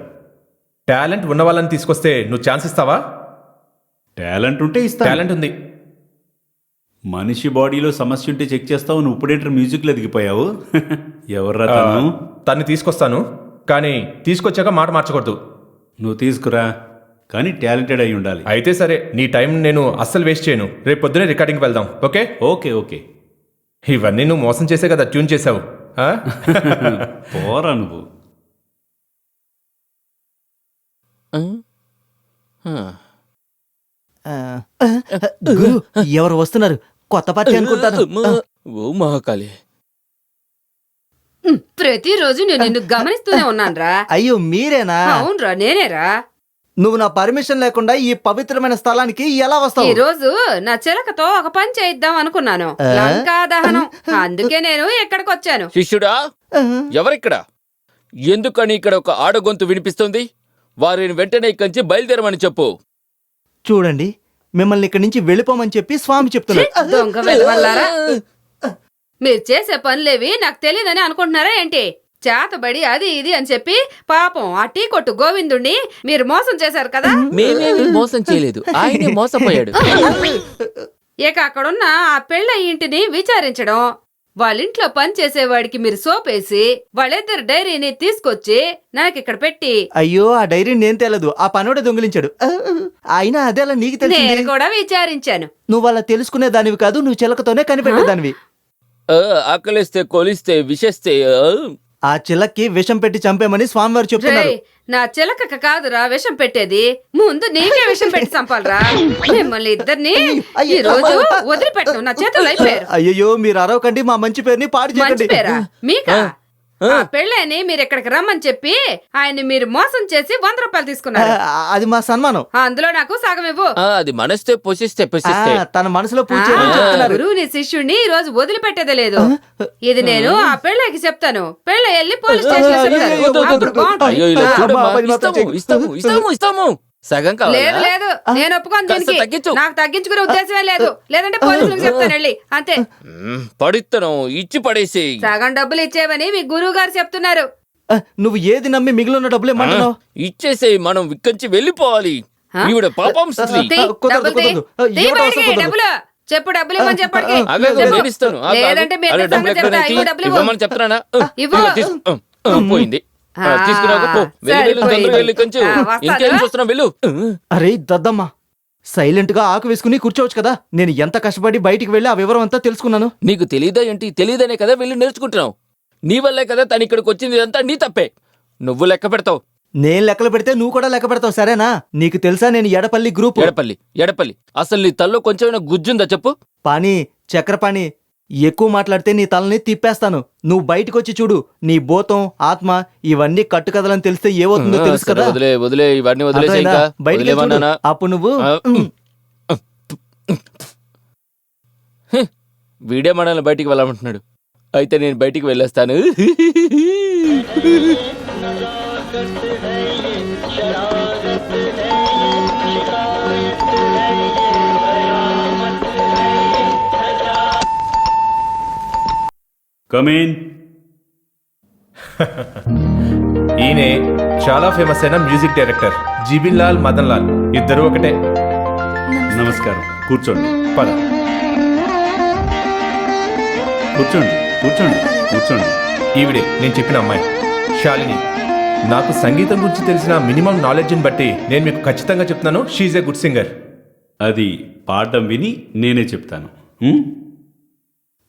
Speaker 9: టాలెంట్ ఉన్న వాళ్ళని తీసుకొస్తే నువ్వు ఛాన్స్ ఇస్తావా?
Speaker 5: టాలెంట్ ఉంటే ఇస్తా.
Speaker 9: టాలెంట్ ఉంది.
Speaker 5: మనిషి బాడీలో సమస్య ఉంటే చెక్ చేస్తావు. నువ్వు ఇప్పుడేంటర్ మ్యూజిక్లో ఎదిగిపోయావు. ఎవర్రా తను?
Speaker 9: తన్ని తీసుకొస్తాను, కానీ తీసుకొచ్చాక మాట మార్చకూడదు.
Speaker 5: నువ్వు తీసుకురా, కానీ టాలెంటెడ్ అయి ఉండాలి.
Speaker 9: అయితే సరే, నీ టైం నేను అస్సలు వేస్ట్ చేయను. రేపు పొద్దునే రికార్డింగ్కి వెళ్దాం. Okay
Speaker 5: okay okay.
Speaker 9: ఇవన్నీ నువ్వు మోసం చేసే కదా ట్యూన్ చేసావు.
Speaker 5: పోరా నువ్వు.
Speaker 3: గురు, ఎవరు వస్తున్నారు? కొత్త పార్టీ అనుకుంటాను.
Speaker 6: ఓ మహాకాళి,
Speaker 4: ప్రతిరోజు నేను నిన్ను గమనిస్తూనే ఉన్నానురా.
Speaker 3: అయ్యో మీరేనా?
Speaker 4: అవునరా, నేనేరా.
Speaker 3: నువ్వు నా పర్మిషన్ లేకుండా ఈ పవిత్రమైన స్థలానికి ఎలా
Speaker 4: ఈ
Speaker 3: వస్తావు?
Speaker 4: రోజు నా చిలకతో ఒక పని చేయిద్దాం అనుకున్నాను. లంకా దహనం. అందుకే నేను ఇక్కడికి వచ్చాను.
Speaker 6: శిష్యుడా, ఎవరిక్కడ? ఎందుకని ఇక్కడ ఒక ఆడగొంతు వినిపిస్తుంది? వారిని వెంటనే ఇక్కడి నుంచి బయలుదేరమని చెప్పు.
Speaker 3: చూడండి, మిమ్మల్ని ఇక్కడి నుంచి వెళ్ళిపోమని చెప్పి స్వామి చెప్తున్నారు.
Speaker 4: దొంగ వెధవల్లారా. మీరు చేసే పనులేవి నాకు తెలియదని అనుకుంటున్నారా ఏంటి? చేతబడి అది ఇది అని చెప్పి పాపం ఆ టీ కొట్టు గోవిందుణ్ణి మీరు మోసం చేశారు కదా.
Speaker 6: మేమేమి మోసం చేయలేదు, ఆయనే మోసపోయాడు.
Speaker 4: ఇక అక్కడున్న ఆ పెళ్ళ ఇంటిని విచారించడం, వాళ్ళింట్లో పని చేసేవాడికి మీరు సోపేసి వాళ్ళిద్దరు డైరీని తీసుకొచ్చి నాకిక్కడ పెట్టి.
Speaker 3: అయ్యో, ఆ డైరీ నేను తెలదు, ఆ పనోడే దొంగిలించాడు. అయినా అదేలా నీకు
Speaker 4: నేను
Speaker 3: తెలిసింది?
Speaker 4: కూడా విచారించాను.
Speaker 3: నువ్వు అలా తెలుసుకునే దానివి కాదు, నువ్వు చిలకతోనే కనిపెట్టేదానివి.
Speaker 6: ఆకలిస్తే కొలిస్తే విషేస్తే
Speaker 3: ఆ చిలక్కి విషం పెట్టి చంపేమని స్వామివారు చెప్తున్నారు.
Speaker 4: రేయ్, నా చిలక కాదురా విషం పెట్టేది. ముందు నీకే విషం పెట్టి చంపాలరా. మిమ్మల్ని ఇద్దరిని ఈ రోజు వదిలిపెట్టను. నా చేతులు అయిపోయారు.
Speaker 3: అయ్యో, మీరు అరవకండి, మా మంచి పేరుని పాడు
Speaker 4: మంచి
Speaker 3: చేయకండి.
Speaker 4: పేరా మీకా? ఆ పెళ్ళని మీరు ఇక్కడికి రమ్మని చెప్పి ఆయన్ని మీరు మోసం చేసి 100 రూపాయలు తీసుకున్నారు.
Speaker 3: అది మా సన్మానం.
Speaker 4: అందులో నాకు సగం ఇవ్వు.
Speaker 6: అది మనస్తే పొసిస్తే పొసిస్తే.
Speaker 3: తన మనసులో పూజ చేయమని చెప్తున్నారు.
Speaker 4: గురువుని శిష్యుడిని ఈ రోజు వదిలిపెట్టేదే లేదు. ఇది నేను ఆ పెళ్ళకి చెప్తాను. పెళ్ళ వెళ్ళి పోలీస్ స్టేషన్ చెప్తారు. అప్పుడు బాగుంటుంది.
Speaker 6: అయ్యో, ఇలా
Speaker 3: ఆ,
Speaker 6: చూడమ్మా.
Speaker 3: అమ్మా,
Speaker 6: ఇస్తాము, ఇస్తాము, ఇస్తాము, ఇస్తాము. సగం కావాలా?
Speaker 4: లేదు లేదు, నేను ఒప్పుకోను
Speaker 6: కాస్త
Speaker 4: దీనికి.
Speaker 6: తగ్గించు.
Speaker 4: నాకు తగ్గించుకునే ఉద్దేశమే లేదు. లేదంటే పోలీసులకు చెప్తాను వెళ్ళి. అంతే.
Speaker 6: పడిత్తను ఇచ్చి పడేసి.
Speaker 4: సగం డబ్బులు ఇచ్చేవని మీ గురువు గారు చెప్తున్నారు.
Speaker 3: నువ్వు ఏది నమ్మి మిగిలిన డబ్బులు ఏమంటున్నావు?
Speaker 6: ఇచ్చేసేయి, మనం ఇక్కడి వెళ్ళిపోవాలి. ఈవిడ పాపం స్త్రీ.
Speaker 4: తీ,
Speaker 3: కుదరదు,
Speaker 4: డబ్బులు తీ.
Speaker 3: కుదరదు.
Speaker 4: తీ
Speaker 3: ఎవరు
Speaker 4: బయటికి,
Speaker 3: అవసరం కుదరదు.
Speaker 4: డబ్బులు చెప్పు. డబ్బులు ఇవ్వమని చెప్పడికి.
Speaker 6: ఆగు,
Speaker 4: చెప్పు.
Speaker 6: నేను ఇస్తాను. ఆగు, ఆగు.
Speaker 4: లేదంటే మీ
Speaker 6: అరే,
Speaker 4: ఇద్దరి
Speaker 6: డబ్బులు
Speaker 4: సంగతి చెప్తా.
Speaker 6: ఎక్కడైనా
Speaker 4: ఇవ్వు, డబ్బులు ఇవ్వు.
Speaker 6: ఇవ్వమని చెప్తున్నానా?
Speaker 4: ఇవ్వు.
Speaker 6: ఇదిగో తీసుకో. పోయింది. తీసుకురావు. వెళ్ళి తొందరగా వెళ్ళి కొంచెం. ఇంకేం చూస్తున్నావు, వెళ్ళు.
Speaker 3: అరే దద్దమ్మ, సైలెంట్ గా ఆకు వేసుకుని కూర్చోవచ్చు కదా. నేను ఎంత కష్టపడి బయటికి వెళ్ళి ఆ వివరం అంతా తెలుసుకున్నాను.
Speaker 6: నీకు తెలియదా ఏంటి? తెలియదనే కదా వెళ్ళి నేర్చుకుంటున్నావు. నీ వల్లే కదా తను ఇక్కడికి వచ్చింది. ఇదంతా నీ తప్పే. నువ్వు లెక్క పెడతావు.
Speaker 3: నేను లెక్కలు పెడితే నువ్వు కూడా లెక్క పెడతావు, సరేనా? నీకు తెలుసా నేను ఎడపల్లి గ్రూప్.
Speaker 6: ఎడపల్లి అసలు నీ తల్లో కొంచెమైనా గుజ్జుందా చెప్పు.
Speaker 3: పాని, చక్ర పాని, ఎక్కువ మాట్లాడితే నీ తలని తిప్పేస్తాను. నువ్వు బయటకు వచ్చి చూడు. నీ భూతం, ఆత్మ ఇవన్నీ కట్టుకదలని తెలిస్తే ఏమవుతుందో తెలుసు కదా.
Speaker 6: వదిలే ఇవన్నీ వదిలేసే.
Speaker 3: అర్థమైందా?
Speaker 6: ఇంకా
Speaker 3: బయటికి వెళ్ళి చూడు.
Speaker 6: వదిలేమన్నానా?
Speaker 3: అప్పుడు నువ్వు
Speaker 6: వీడే మనల్ని బయటికి వెళ్ళమంటున్నాడు. అయితే నేను బయటికి వెళ్ళేస్తాను.
Speaker 5: కమీన్.
Speaker 9: ఈయనే చాలా ఫేమస్ అయిన మ్యూజిక్ డైరెక్టర్ జీబిన్ లాల్, మదన్ లాల్ ఇద్దరు ఒకటే.
Speaker 5: నమస్కారం. కూర్చోండి.
Speaker 9: పద.
Speaker 5: కూర్చోండి కూర్చోండి కూర్చోండి.
Speaker 9: ఈవిడే నేను చెప్పిన అమ్మాయి శాలిని. నాకు సంగీతం గురించి తెలిసిన మినిమం నాలెడ్జ్ని బట్టి నేను మీకు ఖచ్చితంగా చెప్తున్నాను, షీఈ్ ఏ గుడ్ సింగర్.
Speaker 5: అది పాడడం విని నేనే చెప్తాను.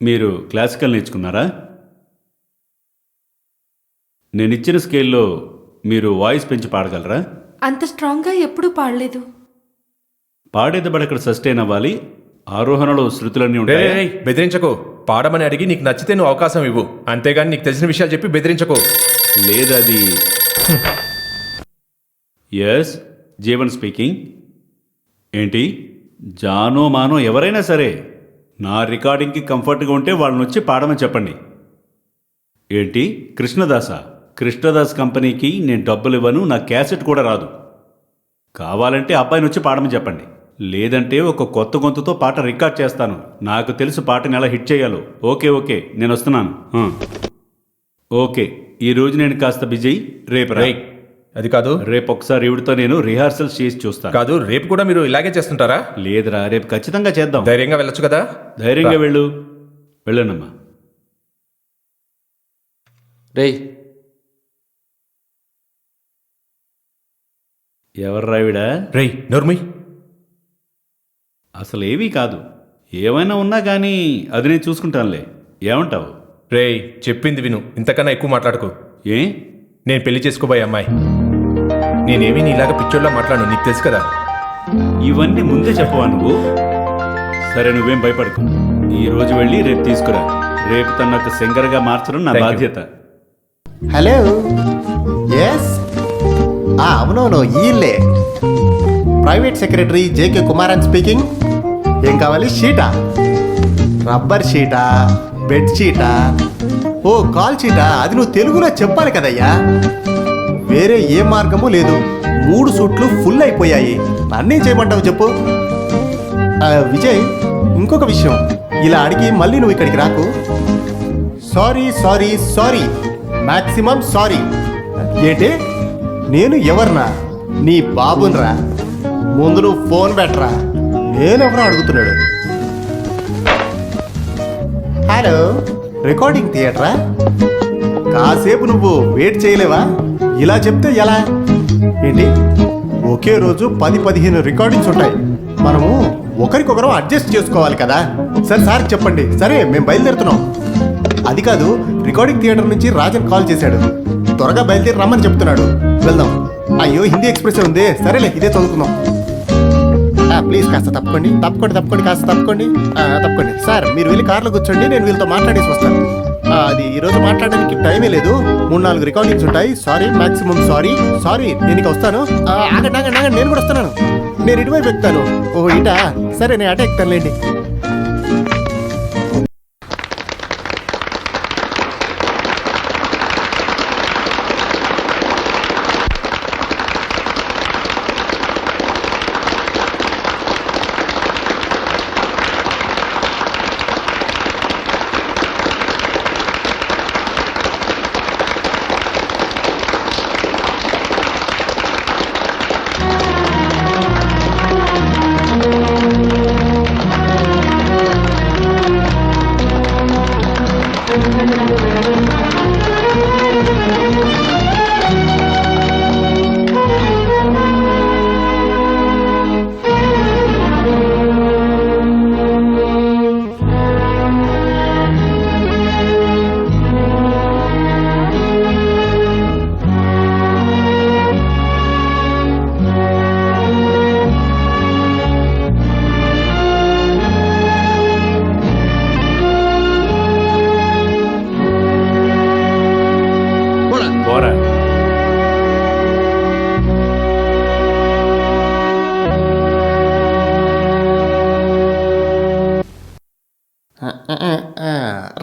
Speaker 5: మీరు క్లాసికల్ నేర్చుకున్నారా? నేను ఇచ్చిన స్కేల్లో మీరు వాయిస్ పెంచి పాడగలరా?
Speaker 2: అంత స్ట్రాంగ్గా ఎప్పుడూ పాడలేదు.
Speaker 5: పాడేదబడి అక్కడ సస్టైన్ అవ్వాలి. ఆరోహణలో శృతులన్నీ
Speaker 9: రే
Speaker 5: ఉంటాయి.
Speaker 9: రే, బెదిరించకు. పాడమని అడిగి నీకు నచ్చితే నువ్వు అవకాశం ఇవ్వు, అంతేగాని నీకు తెలిసిన విషయాలు చెప్పి బెదిరించకు.
Speaker 5: లేదది. Yes, Jeevan speaking. ఏంటి జానో మానో ఎవరైనా సరే నా రికార్డింగ్కి కంఫర్ట్గా ఉంటే వాళ్ళని వచ్చి పాడమని చెప్పండి. ఏంటి కృష్ణదాసా? కృష్ణదాస్ కంపెనీకి నేను డబ్బులు ఇవ్వను, నా క్యాసెట్ కూడా రాదు. కావాలంటే అబ్బాయిని వచ్చి పాడమని చెప్పండి. లేదంటే ఒక కొత్త గొంతుతో పాట రికార్డ్ చేస్తాను. నాకు తెలుసు పాటని ఎలా హిట్ చేయాలో. ఓకే ఓకే, నేను వస్తున్నాను. ఓకే, ఈరోజు నేను కాస్త బిజీ. రేపు రా.
Speaker 9: రేయ్, అది కాదు.
Speaker 5: రేపు ఒకసారి ఇవిడితో నేను రిహార్సల్స్ చేసి చూస్తాను.
Speaker 9: కాదు, రేపు కూడా మీరు ఇలాగే చేస్తుంటారా?
Speaker 5: లేదురా, రేపు ఖచ్చితంగా చేద్దాం.
Speaker 9: ధైర్యంగా వెళ్ళొచ్చు కదా?
Speaker 5: ధైర్యంగా వెళ్ళు. వెళ్ళనమ్మా.
Speaker 6: రేయ్,
Speaker 5: ఎవర్రా విడా?
Speaker 9: రేయ్ నోర్మి.
Speaker 5: అసలు ఏవీ కాదు. ఏమైనా ఉన్నా కానీ అది నేను చూసుకుంటానులే. ఏమంటావు?
Speaker 9: రేయ్, చెప్పింది విను, ఇంతకన్నా ఎక్కువ మాట్లాడుకో.
Speaker 5: ఏ?
Speaker 9: నేను పెళ్లి చేసుకోబోయే అమ్మాయి. నేనేమీ నీలాగా పిచ్చోళ్ళ మాట్లాడు, నీకు తెలుసు కదా.
Speaker 5: ఇవన్నీ ముందే చెప్పవా నువ్వు? సరే, నువ్వేం భయపడకు. ఈ రోజు వెళ్ళి రేపు తీసుకురా. రేపు తనకు సింగర్గా మార్చడం నా
Speaker 9: Thank you.
Speaker 5: బాధ్యత.
Speaker 7: హలో. ఎస్, అవునవును, ఈళ్ళే private secretary JK Kumaran speaking. ఏం కావాలి? షీటా? రబ్బర్ షీటా? బెడ్ షీటా? ఓ కాల్ షీటా? అది నువ్వు తెలుగులో చెప్పాలి కదయ్యా. వేరే ఏ మార్గము లేదు. 3 సూట్లు ఫుల్ అయిపోయాయి. నన్నేం చేయమంటావు చెప్పు. విజయ్, ఇంకొక విషయం, ఇలా అడిగి మళ్ళీ నువ్వు ఇక్కడికి రాకు. Sorry sorry sorry, maximum sorry. ఏంటి? నేను ఎవర్నా? నీ బాబునరా. ముందు నువ్వు ఫోన్ పెట్టరా. నేనెవరో అడుగుతున్నాడు. హలో, రికార్డింగ్ థియేటరా? కాసేపు నువ్వు వెయిట్ చేయలేవా? ఇలా చెప్తే ఎలా? ఏంటి, ఒకే రోజు 10-15 రికార్డింగ్స్ ఉంటాయి. మనము ఒకరికొకరు అడ్జస్ట్ చేసుకోవాలి కదా. సరే సార్ చెప్పండి. సరే, మేము బయలుదేరుతున్నాం. అది కాదు, రికార్డింగ్ థియేటర్ నుంచి రాజన్ కాల్ చేశాడు. త్వరగా బయలుదేరి రమ్మని చెప్తున్నాడు. వెళ్దాం. అయ్యో, హిందీ ఎక్స్ప్రెస్ ఉంది. సరేలే, ఇదే చదువుకుందాం. ప్లీజ్ కాస్త తప్పుకోండి. కాస్త తప్పుకోండి. తప్పుకోండి సార్. మీరు వెళ్ళి కార్లో కూర్చోండి, నేను వీళ్ళతో మాట్లాడేసి వస్తాను. అది ఈరోజు మాట్లాడడానికి టైమే లేదు. 3-4 రికార్డింగ్స్ ఉంటాయి. Sorry, maximum sorry. నేను ఇక వస్తాను. ఆగండి, నేను కూడా వస్తున్నాను. నేను ఇటువైపు ఎక్కుతాను. ఓహో, ఇటా? సరే, నేను అటే ఎక్కుతానులేండి.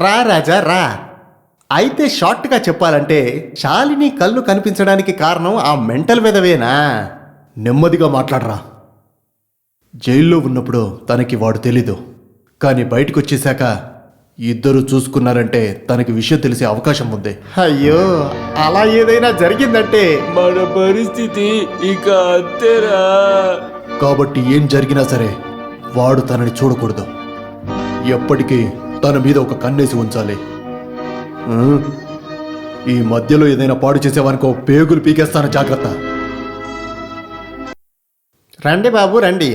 Speaker 7: రా రాజా రా. అయితే షార్ట్గా చెప్పాలంటే శాలిని కళ్ళు కనిపించడానికి కారణం ఆ మెంటల్ వెదవేనా? నెమ్మదిగా మాట్లాడరా. జైల్లో ఉన్నప్పుడు తనకి వాడు తెలీదు, కానీ బయటకు వచ్చేశాక ఇద్దరు చూసుకున్నారంటే తనకి విషయం తెలిసే అవకాశం ఉంది. అయ్యో, అలా ఏదైనా జరిగిందంటే
Speaker 6: మన పరిస్థితి ఇక అంతేరా.
Speaker 7: కాబట్టి ఏం జరిగినా సరే వాడు తనని చూడకూడదు. ఎప్పటికీ తన మీద ఒక కన్నేసి ఉంచాలి. ఈ మధ్యలో ఏదైనా పాడు చేసేవానికో పేగులు పీకేస్తాను, జాగ్రత్త. రండి బాబు రండి.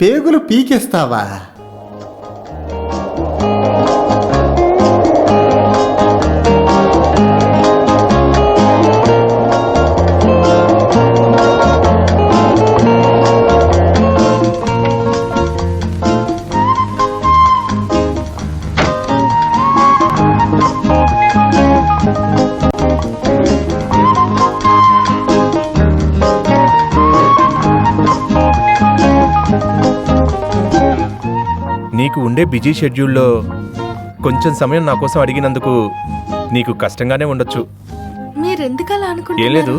Speaker 7: పేగులు పీకేస్తావా?
Speaker 9: నీకు ఉండే బిజీ షెడ్యూల్లో కొంచెం సమయం నా కోసం అడిగినందుకు నీకు కష్టంగానే ఉండొచ్చు.
Speaker 2: మీరెందుకు అలా
Speaker 9: ఏం
Speaker 2: అనుకుంటున్నారు?
Speaker 9: లేదు,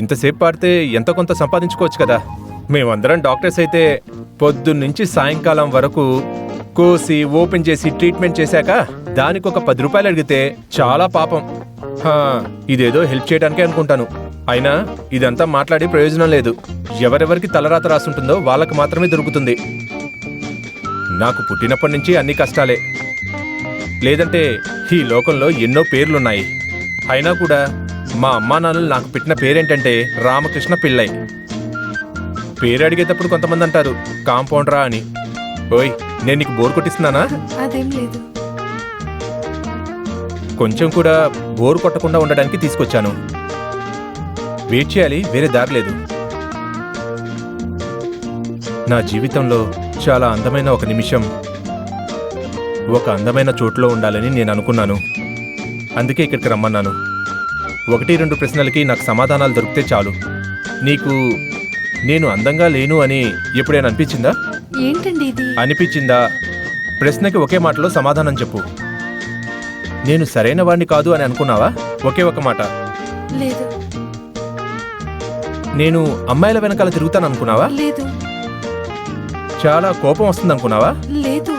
Speaker 9: ఇంతసేపు పాడితే ఎంతో కొంత సంపాదించుకోవచ్చు కదా. మేమందరం డాక్టర్స్ అయితే పొద్దున్నుంచి సాయంకాలం వరకు కోసి ఓపెన్ చేసి ట్రీట్మెంట్ చేశాక దానికి ఒక 10 రూపాయలు అడిగితే చాలా పాపం. ఇదేదో హెల్ప్ చేయడానికే అనుకుంటాను. అయినా ఇదంతా మాట్లాడి ప్రయోజనం లేదు. ఎవరెవరికి తలరాత రాసుంటుందో వాళ్ళకి మాత్రమే దొరుకుతుంది. నాకు పుట్టినప్పటి నుంచి అన్ని కష్టాలే. లేదంటే ఈ లోకంలో ఎన్నో పేర్లున్నాయి. అయినా కూడా మా అమ్మా నాన్నలు నాకు పెట్టిన పేరేంటంటే రామకృష్ణ పిల్లై. పేరు అడిగేటప్పుడు కొంతమంది అంటారు కాంపౌండరా అని. ఓయ్, నేను నీకు బోర్ కొట్టిస్తున్నానా?
Speaker 2: అదేం లేదు.
Speaker 9: కొంచెం కూడా బోర్ కొట్టకుండా ఉండడానికి తీసుకొచ్చాను. వెయిట్ చేయాలి, వేరే దారి లేదు. నా జీవితంలో చాలా అందమైన ఒక నిమిషం ఒక అందమైన చోట్లో ఉండాలని నేను అనుకున్నాను. అందుకే ఇక్కడికి రమ్మన్నాను. 1-2 ప్రశ్నలకి నాకు సమాధానాలు దొరికితే చాలు. నీకు నేను అందంగా లేను అని ఎప్పుడైనా అనిపించిందా?
Speaker 2: ఏంటండి ఇది?
Speaker 9: అనిపించిందా? ప్రశ్నకి ఒకే మాటలో సమాధానం చెప్పు. నేను సరైన వాడిని కాదు అని అనుకున్నావా? ఒకే ఒక మాట.
Speaker 2: లేదు.
Speaker 9: నేను అమ్మాయిల వెనకాల తిరుగుతాను అనుకున్నావా?
Speaker 2: లేదు.
Speaker 9: చాలా కోపం వస్తుంది అనుకున్నావా?
Speaker 2: లేదు.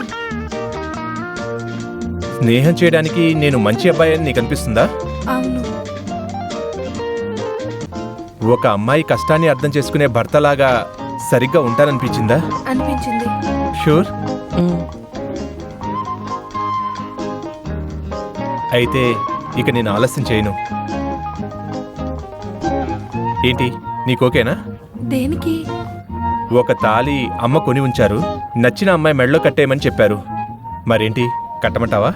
Speaker 9: స్నేహం చేయడానికి నేను మంచి అబ్బాయి అని నీకు అనిపిస్తుందా?
Speaker 2: అవును.
Speaker 9: ఒక అమ్మాయి కష్టాన్ని అర్థం చేసుకునే భర్తలాగా సరిగ్గా ఉంటాననిపించిందా?
Speaker 2: అనిపించింది.
Speaker 9: షూర్? అయితే ఇక నేను ఆలస్యం చేయను. ఏంటి, నీకోకేనా?
Speaker 2: దేనికి?
Speaker 9: ఒక తాళి అమ్మ కొని ఉంచారు. నచ్చిన అమ్మాయి మెడలో కట్టేయమని చెప్పారు. మరేంటి, కట్టమంటావా?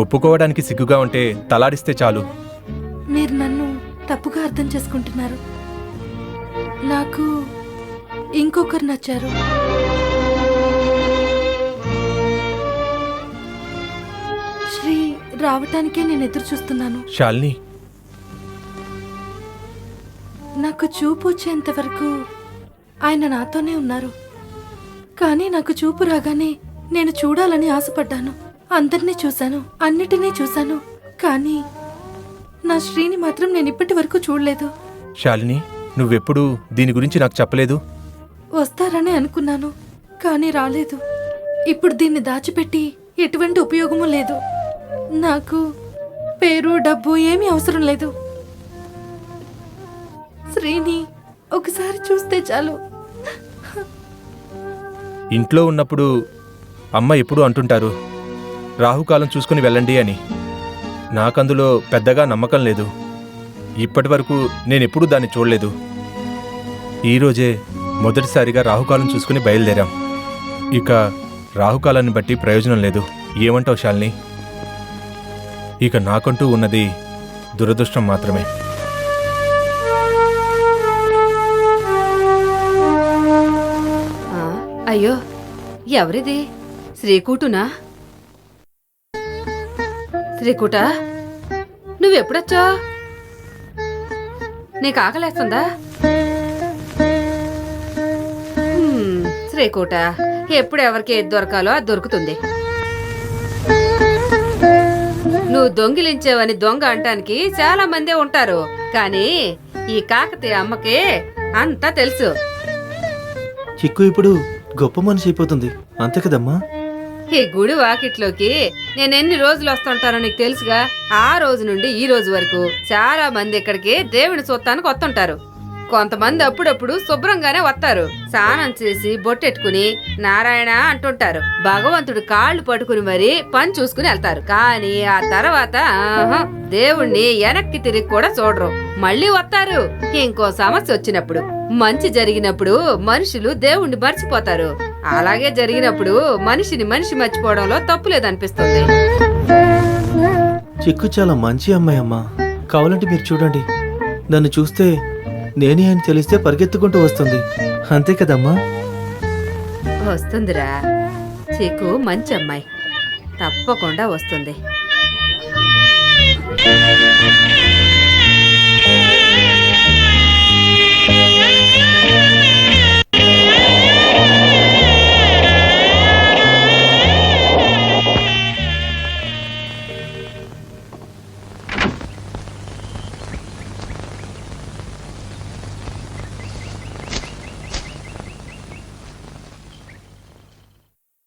Speaker 9: ఒప్పుకోవడానికి సిగ్గుగా ఉంటే తలాడిస్తే చాలు.
Speaker 2: మీరు నన్ను తప్పుగా అర్థం చేసుకుంటున్నారు. నాకు ఇంకొకరు నచ్చారు. శ్రీ రావటానికే నేను ఎదురు చూస్తున్నాను.
Speaker 9: శాలిని,
Speaker 2: నాకు చూపు వచ్చేంత వరకు ఆయన నాతోనే ఉన్నారు. కానీ నాకు చూపు రాగానే నేను చూడాలని ఆశపడ్డాను. అందరినీ చూశాను, అన్నిటినీ చూశాను. కానీ నా శ్రీని మాత్రం నేను ఇప్పటి వరకు చూడలేదు.
Speaker 9: శాలిని, నువ్వెప్పుడు దీని గురించి నాకు చెప్పలేదు.
Speaker 2: వస్తారని అనుకున్నాను, కానీ రాలేదు. ఇప్పుడు దీన్ని దాచిపెట్టి ఎటువంటి ఉపయోగమూ లేదు. నాకు పేరు డబ్బు ఏమీ అవసరం లేదు. శ్రీని ఒకసారి చూస్తే చాలు.
Speaker 9: ఇంట్లో ఉన్నప్పుడు అమ్మ ఎప్పుడూ అంటుంటారు రాహుకాలం చూసుకుని వెళ్ళండి అని. నాకందులో పెద్దగా నమ్మకం లేదు. ఇప్పటి వరకు నేనెప్పుడూ దాన్ని చూడలేదు. ఈరోజే మొదటిసారిగా రాహుకాలం చూసుకుని బయలుదేరాం. ఇక రాహుకాలాన్ని బట్టి ప్రయోజనం లేదు. ఏమంటావు శాలిని? ఇక నాకంటూ ఉన్నది దురదృష్టం మాత్రమే.
Speaker 4: అయ్యో, ఎవరిది? శ్రీకూటునా? శ్రీకూట, నువ్వెప్పుడొచ్చా? నీకు ఆకలేస్తుందా? శ్రీకూట, ఎప్పుడు ఎవరికి ఏది దొరకాలో అది దొరుకుతుంది. నువ్వు దొంగిలించేవని దొంగ అంటానికి చాలా మందే ఉంటారు, కానీ ఈ కాకతీయ అమ్మకి అంతా తెలుసు.
Speaker 1: చిక్కు ఇప్పుడు గొప్ప మనిషి అయిపోతుంది, అంతే కదమ్మా?
Speaker 4: ఈ గుడి వాకిట్లోకి నేనెన్ని రోజులు వస్తుంటానో నీకు తెలుసుగా. ఆ రోజు నుండి ఈ రోజు వరకు చాలా మంది ఇక్కడికి దేవుని చూస్తానికి వస్తుంటారు. కొంతమంది అప్పుడప్పుడు శుభ్రంగానే వస్తారు, స్నానం చేసి బొట్టెట్టుకుని నారాయణ అంటుంటారు. భగవంతుడు కాళ్ళు పట్టుకుని మరీ పని చూసుకుని వెళ్తారు. కానీ ఆ తర్వాత దేవుణ్ణి వెనక్కి తిరిగి కూడా చూడరు, మళ్ళీ వస్తారు. ఇంకో సమస్య వచ్చినప్పుడు, మంచి జరిగినప్పుడు మనుషులు దేవుణ్ణి మర్చిపోతారు. అలాగే జరిగినప్పుడు మనిషిని మనిషి మర్చిపోవడంలో తప్పు లేదనిపిస్తుంది.
Speaker 1: చిక్కు చాలా మంచి అమ్మాయి అమ్మా. కావాలంటే మీరు చూడండి, నన్ను చూస్తే నేనే అని తెలిస్తే పరిగెత్తుకుంటూ వస్తుంది, అంతే కదమ్మా?
Speaker 4: వస్తుందిరా, చీకు మంచి అమ్మాయి, తప్పకుండా వస్తుంది.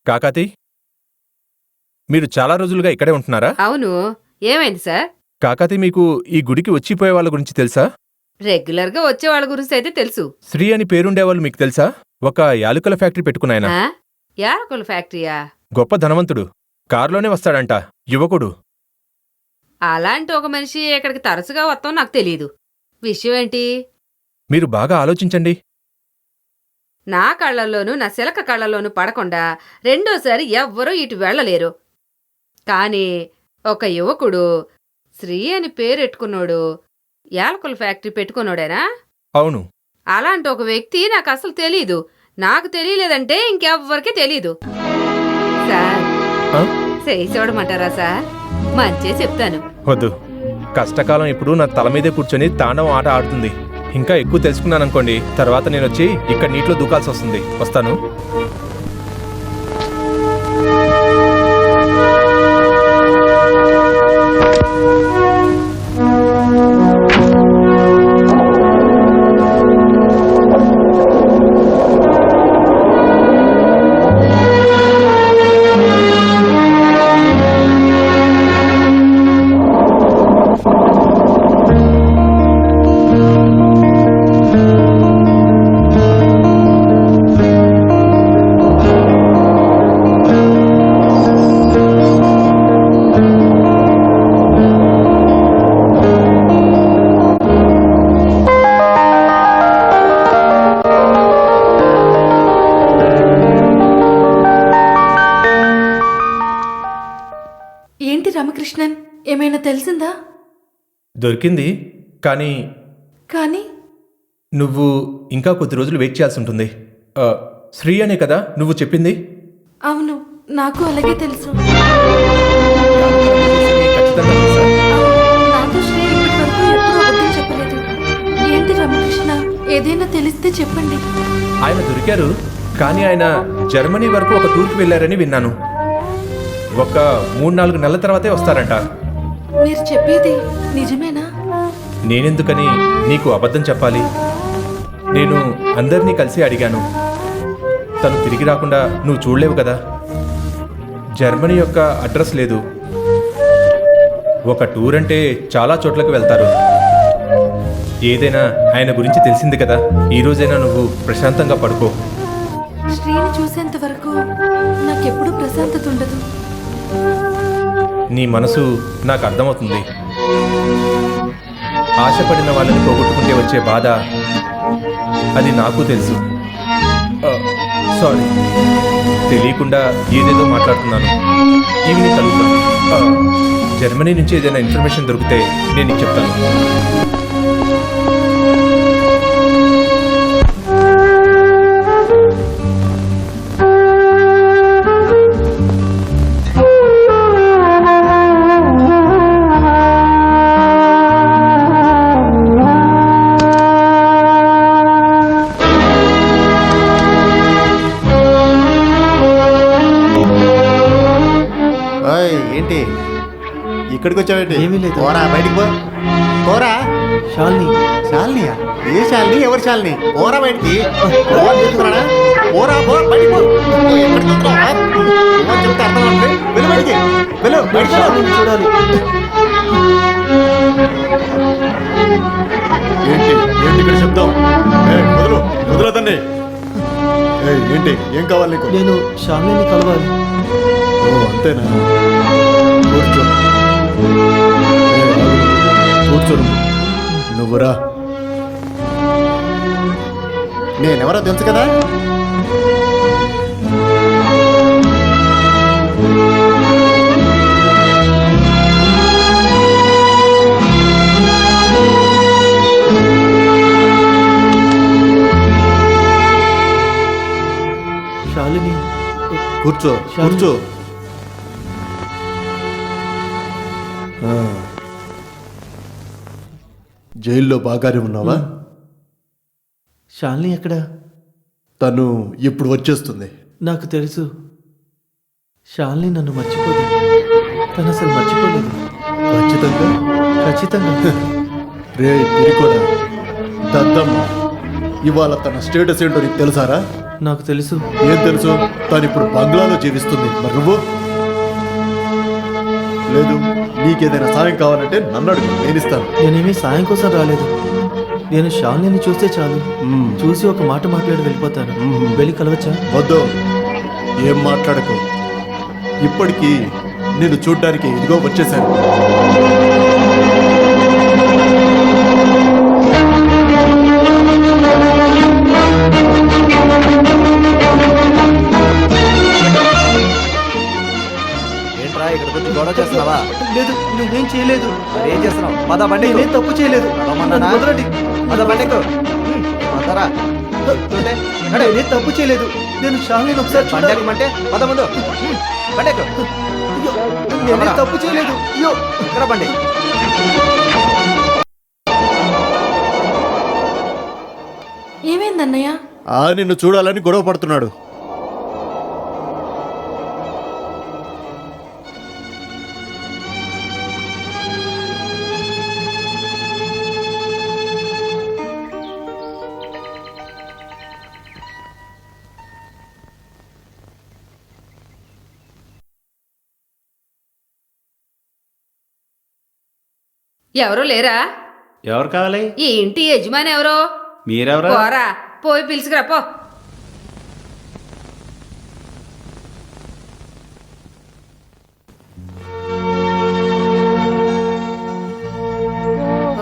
Speaker 9: కాకాతి, మీరు చాలా రోజులుగా ఇక్కడే ఉంటున్నారా?
Speaker 4: అవును, ఏమైంది సార్?
Speaker 9: కాకాతి, మీకు ఈ గుడికి వచ్చిపోయే వాళ్ళ గురించి తెలుసా?
Speaker 4: రెగ్యులర్ గా వచ్చే వాళ్ళ గురించి అయితే తెలుసు.
Speaker 9: శ్రీ అని పేరుండేవాళ్ళు మీకు తెలుసా? ఒక యాలకుల ఫ్యాక్టరీ పెట్టుకున్నాయన.
Speaker 4: ఆ? యాలకుల ఫ్యాక్టరీయా?
Speaker 9: గొప్ప ధనవంతుడు, కారులోనే వస్తాడంట, యువకుడు.
Speaker 4: అలాంటి ఒక మనిషి ఇక్కడికి తరచుగా వస్తాం నాకు తెలీదు. విషయం ఏంటి?
Speaker 9: మీరు బాగా ఆలోచించండి.
Speaker 4: నా కళ్ళల్లోనూ నా శిలక కళ్ళల్లోనూ పడకుండా రెండోసారి ఎవ్వరూ ఇటు వెళ్లలేరు. కాని ఒక యువకుడు శ్రీ అని పేరెట్టుకున్నాడు యాలకుల ఫ్యాక్టరీ పెట్టుకున్నాడేనా?
Speaker 9: అవును.
Speaker 4: అలాంటి ఒక వ్యక్తి నాకు అసలు తెలీదు. నాకు తెలియలేదంటే ఇంకెవ్వరికి తెలీదు. సార్, చేయి చూడమంటారా సార్? మంచే చెప్తాను.
Speaker 9: వద్దు, కష్టకాలం ఇప్పుడు నా తల మీదే కూర్చొని తాండవం ఆట ఆడుతుంది. ఇంకా ఎక్కువ తెలుసుకున్నాననుకోండి, తర్వాత నేను వచ్చి ఇక్కడ నీటిలో దూకాల్సి వస్తుంది. వస్తాను.
Speaker 2: ఏంటి రామకృష్ణన్, ఏమైనా తెలిసిందా?
Speaker 9: దొరికింది, కానీ
Speaker 2: కానీ
Speaker 9: నువ్వు ఇంకా కొద్ది రోజులు వెయిట్ చేయాల్సి ఉంటుంది. శ్రీ అనే కదా నువ్వు చెప్పింది?
Speaker 2: అవును, నాకు అలాగే తెలుసు.
Speaker 9: ఖచ్చితంగా తెలుసా?
Speaker 2: నాతో శ్రీ ఇప్పటి వరకు ఎప్పుడూ అబద్ధం చెప్పలేదు. ఏంటి రామకృష్ణ, ఏదైనా తెలిస్తే చెప్పండి.
Speaker 9: ఆయన దొరికారు, కానీ ఆయన జర్మనీ వరకు ఒక టూర్కి వెళ్ళారని విన్నాను. ఒక 3-4 నెలల తర్వాతే వస్తారంట.
Speaker 2: మీరు చెప్పేది నిజమేనా?
Speaker 9: నేనెందుకని నీకు అబద్ధం చెప్పాలి? నేను అందరినీ కలిసి అడిగాను. తను తిరిగి రాకుండా నువ్వు చూడలేవు కదా. జర్మనీ యొక్క అడ్రస్ లేదు. ఒక టూర్ అంటే చాలా చోట్లకు వెళ్తారు. ఏదైనా ఆయన గురించి తెలిసింది కదా. ఈ రోజైనా నువ్వు ప్రశాంతంగా పడుకో.
Speaker 2: శ్రీని చూసేంత వరకు నాకెప్పుడు ప్రశాంతత ఉండదు.
Speaker 9: నీ మనసు నాకు అర్థమవుతుంది. ఆశపడిన వాళ్ళని పోగొట్టుకుంటే వచ్చే బాధ అది నాకు తెలుసు. సారీ, తెలియకుండా ఏదేదో మాట్లాడుతున్నాను. ఈవినింగ్ కలుగుతాను. జర్మనీ నుంచి ఏదైనా ఇన్ఫర్మేషన్ దొరికితే నేను నీకు చెప్తాను.
Speaker 7: ఇక్కడికి వచ్చావేంటి?
Speaker 1: ఏమీ లేదు.
Speaker 7: పోరా బయటికి పో. పోరా.
Speaker 1: శాలిని
Speaker 7: శాలినియా? ఏ శాలిని? ఎవరు శాలిని? పోరా బయటికి. పోవని చెప్తున్నానా? పోరా పో బయటికి పో. ఎక్కడికి వెళ్తున్నావా? పోవని చెప్తే అర్థం అవుతుంది. వెళ్ళు బయటికి. వెళ్ళు బయటికి వెళ్ళు.
Speaker 1: శాలిని చూడాలి.
Speaker 7: ఏంటి ఏంటి ఇక్కడ శబ్దం? వదులు వదలదండి. ఏంటి ఏం కావాలి నీకు?
Speaker 1: నేను శాలిని కలవాలి.
Speaker 7: ఓ అంతేనా? కూర్చో. కూర్చోను. నువ్వురా. నేనెవరో తెలుసు కదా?
Speaker 1: శాలిని
Speaker 7: కూర్చో కూర్చో. జైల్లో బాగానే ఉన్నావా?
Speaker 1: శాలిని ఎక్కడ?
Speaker 7: తను ఇప్పుడు వచ్చేస్తుంది.
Speaker 1: నాకు తెలుసు. శాలిని నన్ను మర్చిపోదు. తను అసలు మర్చిపోలేదు.
Speaker 7: ఖచ్చితంగా
Speaker 1: ఖచ్చితంగా.
Speaker 7: రే పిరికోడా, దద్దమ్మ ఇవాళ తన స్టేటస్ ఏంటో నీకు తెలుసారా?
Speaker 1: నాకు తెలుసు.
Speaker 7: ఏం తెలుసు? తను ఇప్పుడు బంగ్లాలో జీవిస్తుంది. మరి నువ్వు? లేదు, నీకేదైనా సాయం కావాలంటే నన్ను అడుగు, నేను ఇస్తాను.
Speaker 1: నేనేమీ సాయం కోసం రాలేదు. నేను శాలిని చూస్తే చాలు. చూసి ఒక మాట మాట్లాడి వెళ్ళిపోతాను. వెళ్ళి కలవచ్చా?
Speaker 7: వద్దు, ఏం మాట్లాడకు. ఇప్పటికీ నేను చూడ్డానికి ఇదిగో వచ్చేసాను.
Speaker 3: ఏంట్రా ఇక్కడ కొంచెం గొడవ చేస్తున్నావా?
Speaker 1: లేదు, నేనేం చేయలేదు.
Speaker 3: మరి ఏం చేస్తున్నావు? పద బండి
Speaker 1: నేనేం తప్పు చేయలేదు.
Speaker 3: రమ్మన్నానా?
Speaker 1: వదలండి.
Speaker 3: పద బండికు. పదరా. చూడే. నడే.
Speaker 1: నేనేం తప్పు చేయలేదు. నేను శాలిని ఒకసారి
Speaker 3: బండి
Speaker 1: చూడాలి.
Speaker 3: ఎక్కమంటే పద ముందు. బండికు.
Speaker 1: అయ్యో, నేనేం తప్పు చేయలేదు. అయ్యో,
Speaker 3: ఇక్కడ బండి.
Speaker 2: ఏమైందన్నయ్య?
Speaker 7: నిన్ను చూడాలని గొడవ పడుతున్నాడు.
Speaker 4: ఎవరు లేరా?
Speaker 5: ఎవరు కావాలి?
Speaker 4: ఈ ఇంటి యజమాని ఎవరో?
Speaker 5: మీరెవరా?
Speaker 4: పోరా, పోయి పిలుచుకురా పో.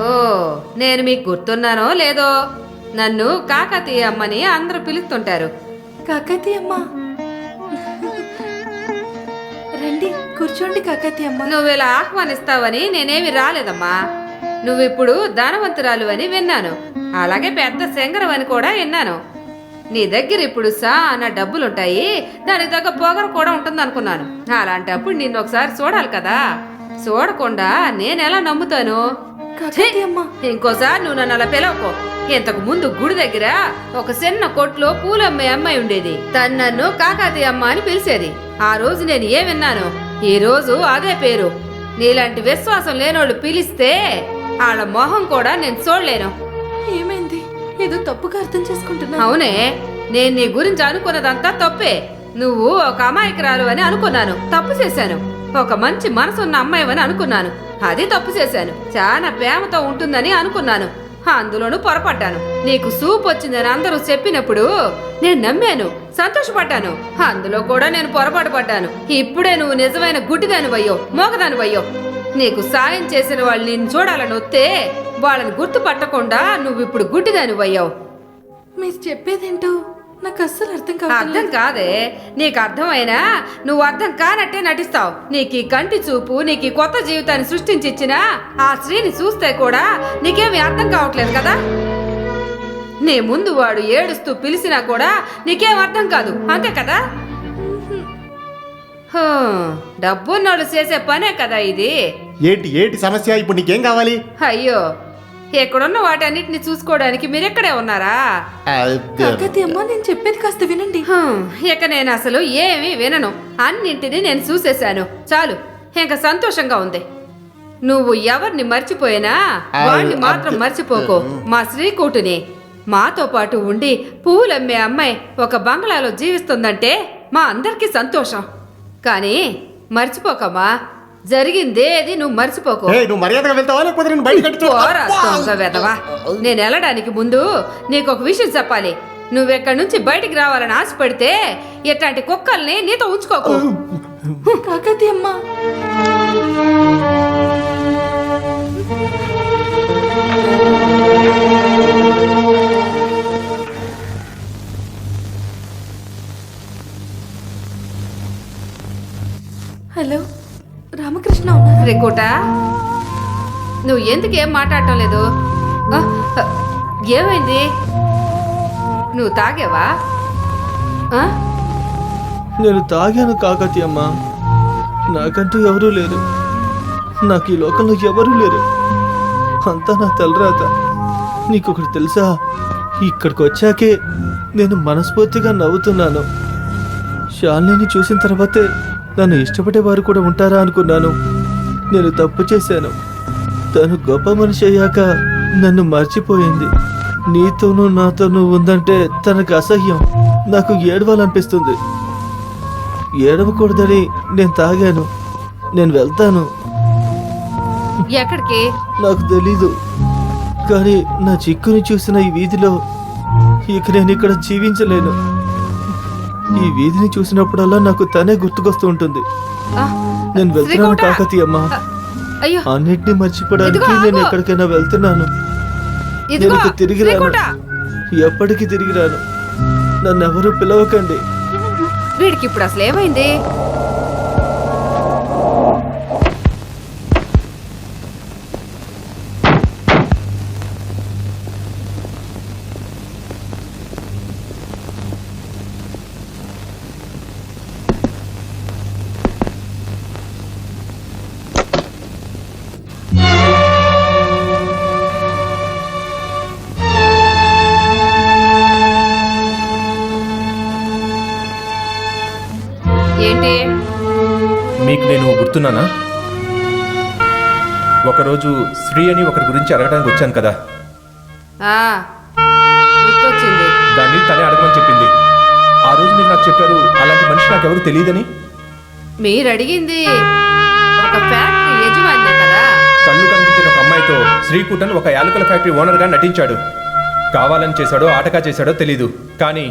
Speaker 4: ఓ, నేను మీకు గుర్తున్నానో లేదో? నన్ను కాకతీయ అమ్మని అందరూ పిలుస్తుంటారు.
Speaker 2: కాకతీయమ్మ, రండి కూర్చోండి. కాకతీయమ్మ,
Speaker 4: నువ్వు ఇలా ఆహ్వానిస్తావని నేనేమి రాలేదమ్మా. నువ్విప్పుడు ధనవంతురాలు అని విన్నాను. అలాగే పెద్ద శంకరవని కూడా విన్నాను. నీ దగ్గర ఇప్పుడు సానా డబ్బులుంటాయి, దానికి తగ్గ పొగరు కూడా ఉంటుంది అనుకున్నాను. అలాంటప్పుడు నిన్ను ఒకసారి చూడాలి కదా. చూడకుండా నేనెలా నమ్ముతాను?
Speaker 2: కాకతీయమ్మ,
Speaker 4: ఇంకోసారి నువ్వు నన్ను అలా పిలవకో. ఇంతకు ముందు గుడి దగ్గర ఒక చిన్న కొట్లో పూలమ్మే అమ్మాయి ఉండేది. తను నన్ను కాకతీయ అమ్మ అని పిలిచేది. ఆ రోజు నేను ఏ విన్నాను, ఈ రోజు అదే పేరు. నీలాంటి విశ్వాసం లేనోళ్ళు పిలిస్తే వాళ్ళ మొహం కూడా నేను చూడలేను.
Speaker 2: ఏమైంది? ఏదో తప్పుగా అర్థం చేసుకుంటున్నా.
Speaker 4: అవునే, నేను నీ గురించి అనుకున్నదంతా తప్పే. నువ్వు ఒక అమాయకురాలు అని అనుకున్నాను, తప్పు చేశాను. ఒక మంచి మనసున్న అమ్మాయివని అనుకున్నాను, అది తప్పు చేశాను. చాలా ప్రేమతో ఉంటుందని అనుకున్నాను, అందులోనూ పొరపడ్డాను. నీకు సూప్ వచ్చిందని అందరూ చెప్పినప్పుడు నేను నమ్మాను, సంతోషపడ్డాను. అందులో కూడా నేను పొరపాటు పడ్డాను. ఇప్పుడే నువ్వు నిజమైన గుడ్డిదానివయ్యో, మోగదానివయ్యో. నీకు సాయం చేసిన వాళ్ళు నిన్ను చూడాలని వస్తే వాళ్ళని గుర్తుపట్టకుండా నువ్వు ఇప్పుడు గుడ్డిదానివయ్యావు.
Speaker 2: మీరు చెప్పేదేంటో నాకు అస్సలు అర్థం
Speaker 4: అర్థం కాదే. నీకు అర్థమైనా నువ్వు అర్థం కానట్టే నటిస్తావు. నీకు ఈ కంటి చూపు, నీకు ఈ కొత్త జీవితాన్ని సృష్టించి ఇచ్చినా ఆ స్త్రీని చూస్తే కూడా నీకేమీ అర్థం కావట్లేదు కదా. నీ ముందు వాడు ఏడుస్తూ పిలిచినా కూడా నీకేం అర్థం కాదు, అంతే కదా. డబ్బున్నోళ్ళు చేసే పనే కదా ఇది.
Speaker 7: ఏంటి ఏంటి సమస్య? ఇప్పుడు నీకేం కావాలి?
Speaker 4: అయ్యో, ఎక్కడున్న వాటన్నిటిని చూసుకోవడానికి మీరెక్కడే ఉన్నారా?
Speaker 2: కాకతీయమ్మ, నేను చెప్పేది కాస్త వినండి.
Speaker 4: ఇక నేను అసలు ఏమీ వినను. అన్నింటినీ నేను చూసేశాను. చాలు, ఇంకా సంతోషంగా ఉంది. నువ్వు ఎవరిని మర్చిపోయినా వాడిని మాత్రం మర్చిపోకు. మా శ్రీకూటుని మాతో పాటు ఉండి పూలమ్మే అమ్మాయి ఒక బంగ్లాలో జీవిస్తుందంటే మా అందరికీ సంతోషం. కానీ మర్చిపోకమ్మా, జరిగిందేది నువ్వు మర్చిపోకు.
Speaker 7: నువ్వు మర్యాదగా వెళ్తావా లేకపోతే నేను బయట
Speaker 4: పోరా దొంగ వెధవా. నేను వెళ్ళడానికి ముందు నీకు ఒక విషయం చెప్పాలి. నువ్వెక్కడి నుంచి బయటికి రావాలని ఆశపడితే ఇట్లాంటి కుక్కల్ని నీతో ఉంచుకోకు.
Speaker 2: కాకతీయమ్మ, హలో రామకృష్ణ ఉన్నారు?
Speaker 4: రేకోట, నువ్వు ఎందుకు ఏం మాట్లాడటం లేదు? ఆ, ఏమైంది? నువ్వు తాగావా? ఆ?
Speaker 1: నేను తాగాను కాకతీయమ్మ. నాకంటూ ఎవరూ లేరు. నాకు ఈ లోకంలో ఎవరూ లేరు. అంతా నా తలరాత. నీకొకటి తెలుసా? ఇక్కడికి వచ్చాకే నేను మనస్ఫూర్తిగా నవ్వుతున్నాను. శాలిని చూసిన తర్వాతే నన్ను ఇష్టపడేవారు కూడా ఉంటారా అనుకున్నాను. నేను తప్పు చేశాను. తను గొప్ప మనిషి అయ్యాక నన్ను మర్చిపోయింది. నీతోనూ నాతోనూ ఉందంటే తనకు అసహ్యం. నాకు ఏడవాలనిపిస్తుంది. ఏడవకూడదని నేను తాగాను. నేను వెళ్తాను.
Speaker 4: ఎక్కడికి?
Speaker 1: నాకు తెలీదు. కానీ నా చిక్కుని చూసిన ఈ వీధిలో ఇక నేను ఇక్కడ జీవించలేను. ఈ వీధిని చూసినప్పుడల్లా నాకు తనే గుర్తుకొస్తూ ఉంటుంది.
Speaker 4: ఆ,
Speaker 1: నేను వెళ్తున్నాను
Speaker 4: శ్రీకోట.
Speaker 1: కాకతీయమ్మ.
Speaker 4: అయ్యో,
Speaker 1: అన్నిటినీ మర్చిపోవడానికి
Speaker 4: ఇదిగో
Speaker 1: నేను
Speaker 4: ఆగు.
Speaker 1: ఎక్కడికైనా వెళ్తున్నాను.
Speaker 4: ఇదిగో
Speaker 1: నేను ఇక తిరిగి రాను.
Speaker 4: శ్రీకోట.
Speaker 1: ఎప్పటికీ తిరిగి రాను. నన్ను ఎవరూ పిలవకండి.
Speaker 4: వీడికి ఇప్పుడు అసలు ఏమైంది? ఏంటి?
Speaker 9: మీకు నేను గుర్తున్నానా? ఒకరోజు శ్రీ అని ఒకరి గురించి అడగడానికి వచ్చాను కదా.
Speaker 4: ఆ, గుర్తొచ్చింది.
Speaker 9: దాన్ని తనే అడగమని చెప్పింది. ఆ రోజు మీరు నాకు చెప్పారు అలాంటి మనిషి నాకు ఎవరు తెలియదని.
Speaker 4: మీరు అడిగింది ఒక ఫ్యాక్టరీ యజమాని కదా.
Speaker 9: కళ్ళు కనిపించిన ఒక అమ్మాయితో శ్రీకూటన్ ఒక యాలకుల ఫ్యాక్టరీ ఓనర్గా నటించాడు. కావాలని చేశాడో ఆటగా చేశాడో తెలీదు. కానీ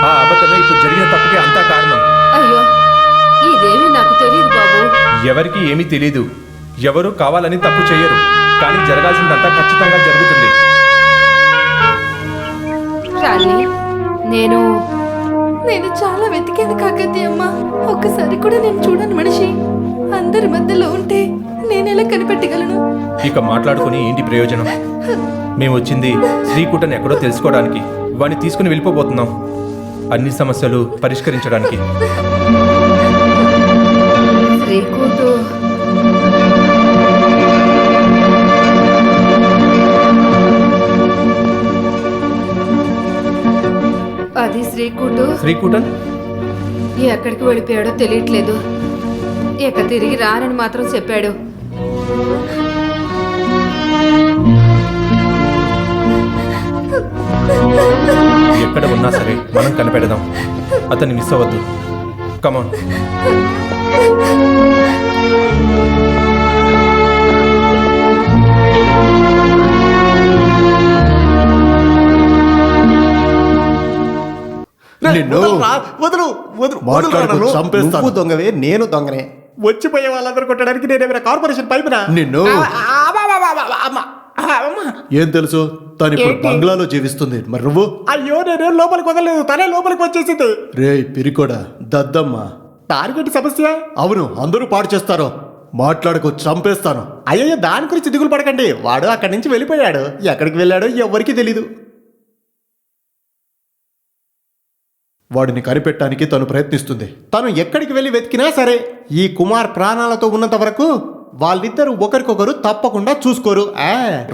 Speaker 9: ఆ అబద్ధమే ఇప్పుడు జరిగిన తప్పుకి అంతా కారణం.
Speaker 4: అయ్యో, ఇదేమీ నాకు తెలియదు బాబు.
Speaker 9: ఎవరికి ఏమీ తెలీదు. ఎవరు కావాలని తప్పు చేయరు. కానీ జరగాల్సిందంతా ఖచ్చితంగా జరుగుతుంది.
Speaker 4: శాలిని, నేను
Speaker 2: నేను చాలా వెతికాను కాకతీయమ్మ. ఒక్కసారి కూడా నేను చూడని మనిషి అందరి మధ్యలో ఉంటే నేనెలా కనిపెట్టగలను?
Speaker 9: ఇక మాట్లాడుకుని ఏంటి ప్రయోజనం? మేము వచ్చింది శ్రీకూటన్ ఎక్కడో తెలుసుకోవడానికి. వాడిని తీసుకుని వెళ్ళిపోబోతున్నాం. అన్ని సమస్యలు పరిష్కరించడానికి.
Speaker 4: శ్రీకూటు అది
Speaker 9: శ్రీకూటన్
Speaker 4: ఎక్కడికి వెళ్ళిపోయాడో తెలియట్లేదు. ఇక తిరిగి రానని మాత్రం చెప్పాడు.
Speaker 9: ఎక్కడ ఉన్నా సరే మనం కనిపెడదాం. అతన్ని మిస్ అవ్వద్దు. కమాన్.
Speaker 7: వదులు మాట్లాడుకో, చంపేస్తాను. నువ్వు దొంగవే, నేను దొంగనే. వచ్చిపోయే వాళ్ళందరూ కొట్టడానికి నేనేమైనా కార్పొరేషన్ పైపునా? నిన్ను ఏం తెలుసు? తను ఇప్పుడు బంగ్లాలో జీవిస్తుంది. మరి నువ్వు? అయ్యో, నేనేం లోపలికి వదలలేదు. తనే లోపలికి వచ్చేసింది. రే పిరికోడా, దద్దమ్మ. టార్గెట్ సమస్య? అవును, అందరూ పాడు చేస్తారు. మాట్లాడుకో, చంపేస్తాను. అయ్యో, దాని గురించి దిగులు పడకండి. వాడు అక్కడి నుంచి వెళ్ళిపోయాడు. ఎక్కడికి వెళ్ళాడో ఎవరికి తెలీదు. వాడిని కనిపెట్టడానికి తను ప్రయత్నిస్తుంది. తను ఎక్కడికి వెళ్ళి వెతికినా సరే ఈ కుమార్ ప్రాణాలతో ఉన్నంత వరకు వాళ్ళిద్దరూ ఒకరికొకరు తప్పకుండా చూసుకోరు.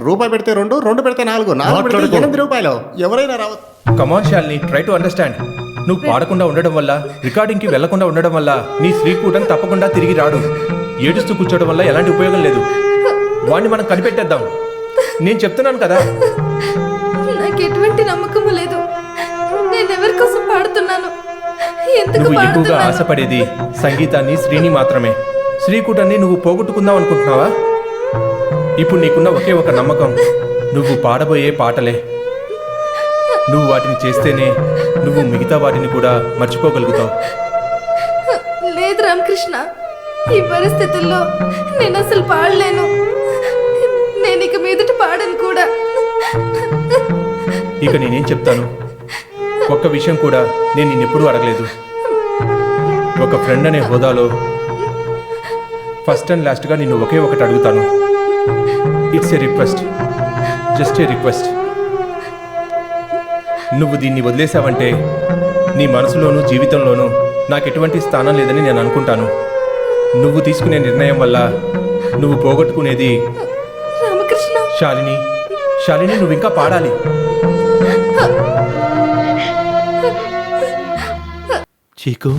Speaker 7: రూపాయి పెడితే 2, 2 పెడితే 4, 4 పెడితే 8 రూపాయలు. ఎవరైనా రావచ్చు.
Speaker 9: కమాన్ శాలిని, ట్రై టు అండర్స్టాండ్. నువ్వు పాడకుండా ఉండడం వల్ల, రికార్డింగ్కి వెళ్లకుండా ఉండడం వల్ల నీ శ్రీకూటన్ తప్పకుండా తిరిగి రాడు. ఏడుస్తూ కూర్చోవడం వల్ల ఎలాంటి ఉపయోగం లేదు. వాణ్ణి మనం కనిపెట్టేద్దాం. నేను చెప్తున్నాను కదా.
Speaker 2: నాకు ఎటువంటి నమ్మకము లేదు. నేను ఎవరి కోసం పాడుతున్నాను, ఎందుకు
Speaker 9: నువ్వు ఎక్కువగా
Speaker 2: పాడుతున్నాను?
Speaker 9: ఆశపడేది సంగీతాన్ని, శ్రీని మాత్రమే. శ్రీకుటాన్ని నువ్వు పోగొట్టుకుందాం అనుకుంటున్నావా? ఇప్పుడు నీకున్న ఒకే ఒక నమ్మకం నువ్వు పాడబోయే పాటలే. నువ్వు వాటిని చేస్తేనే నువ్వు మిగతా వాటిని కూడా మర్చిపోగలుగుతావు.
Speaker 2: లేదు రామకృష్ణ, ఈ పరిస్థితుల్లో నేను అసలు పాడలేను. నేను ఇక మీదట పాడను కూడా.
Speaker 9: ఇక నేనేం చెప్తాను? ఒక్క విషయం కూడా నేను నిన్నెప్పుడూ అడగలేదు. ఒక ఫ్రెండ్ అనే హోదాలో ఫస్ట్ అండ్ లాస్ట్గా నిన్ను ఒకే ఒకటి అడుగుతాను. It's a request, just a request. నువ్వు దీన్ని వదిలేసావంటే నీ మనసులోనూ జీవితంలోనూ నాకు ఎటువంటి స్థానం లేదని నేను అనుకుంటాను. నువ్వు తీసుకునే నిర్ణయం వల్ల నువ్వు పోగొట్టుకునేది
Speaker 2: రామకృష్ణ,
Speaker 9: శాలిని నువ్వు ఇంకా పాడాలి.
Speaker 1: చీకు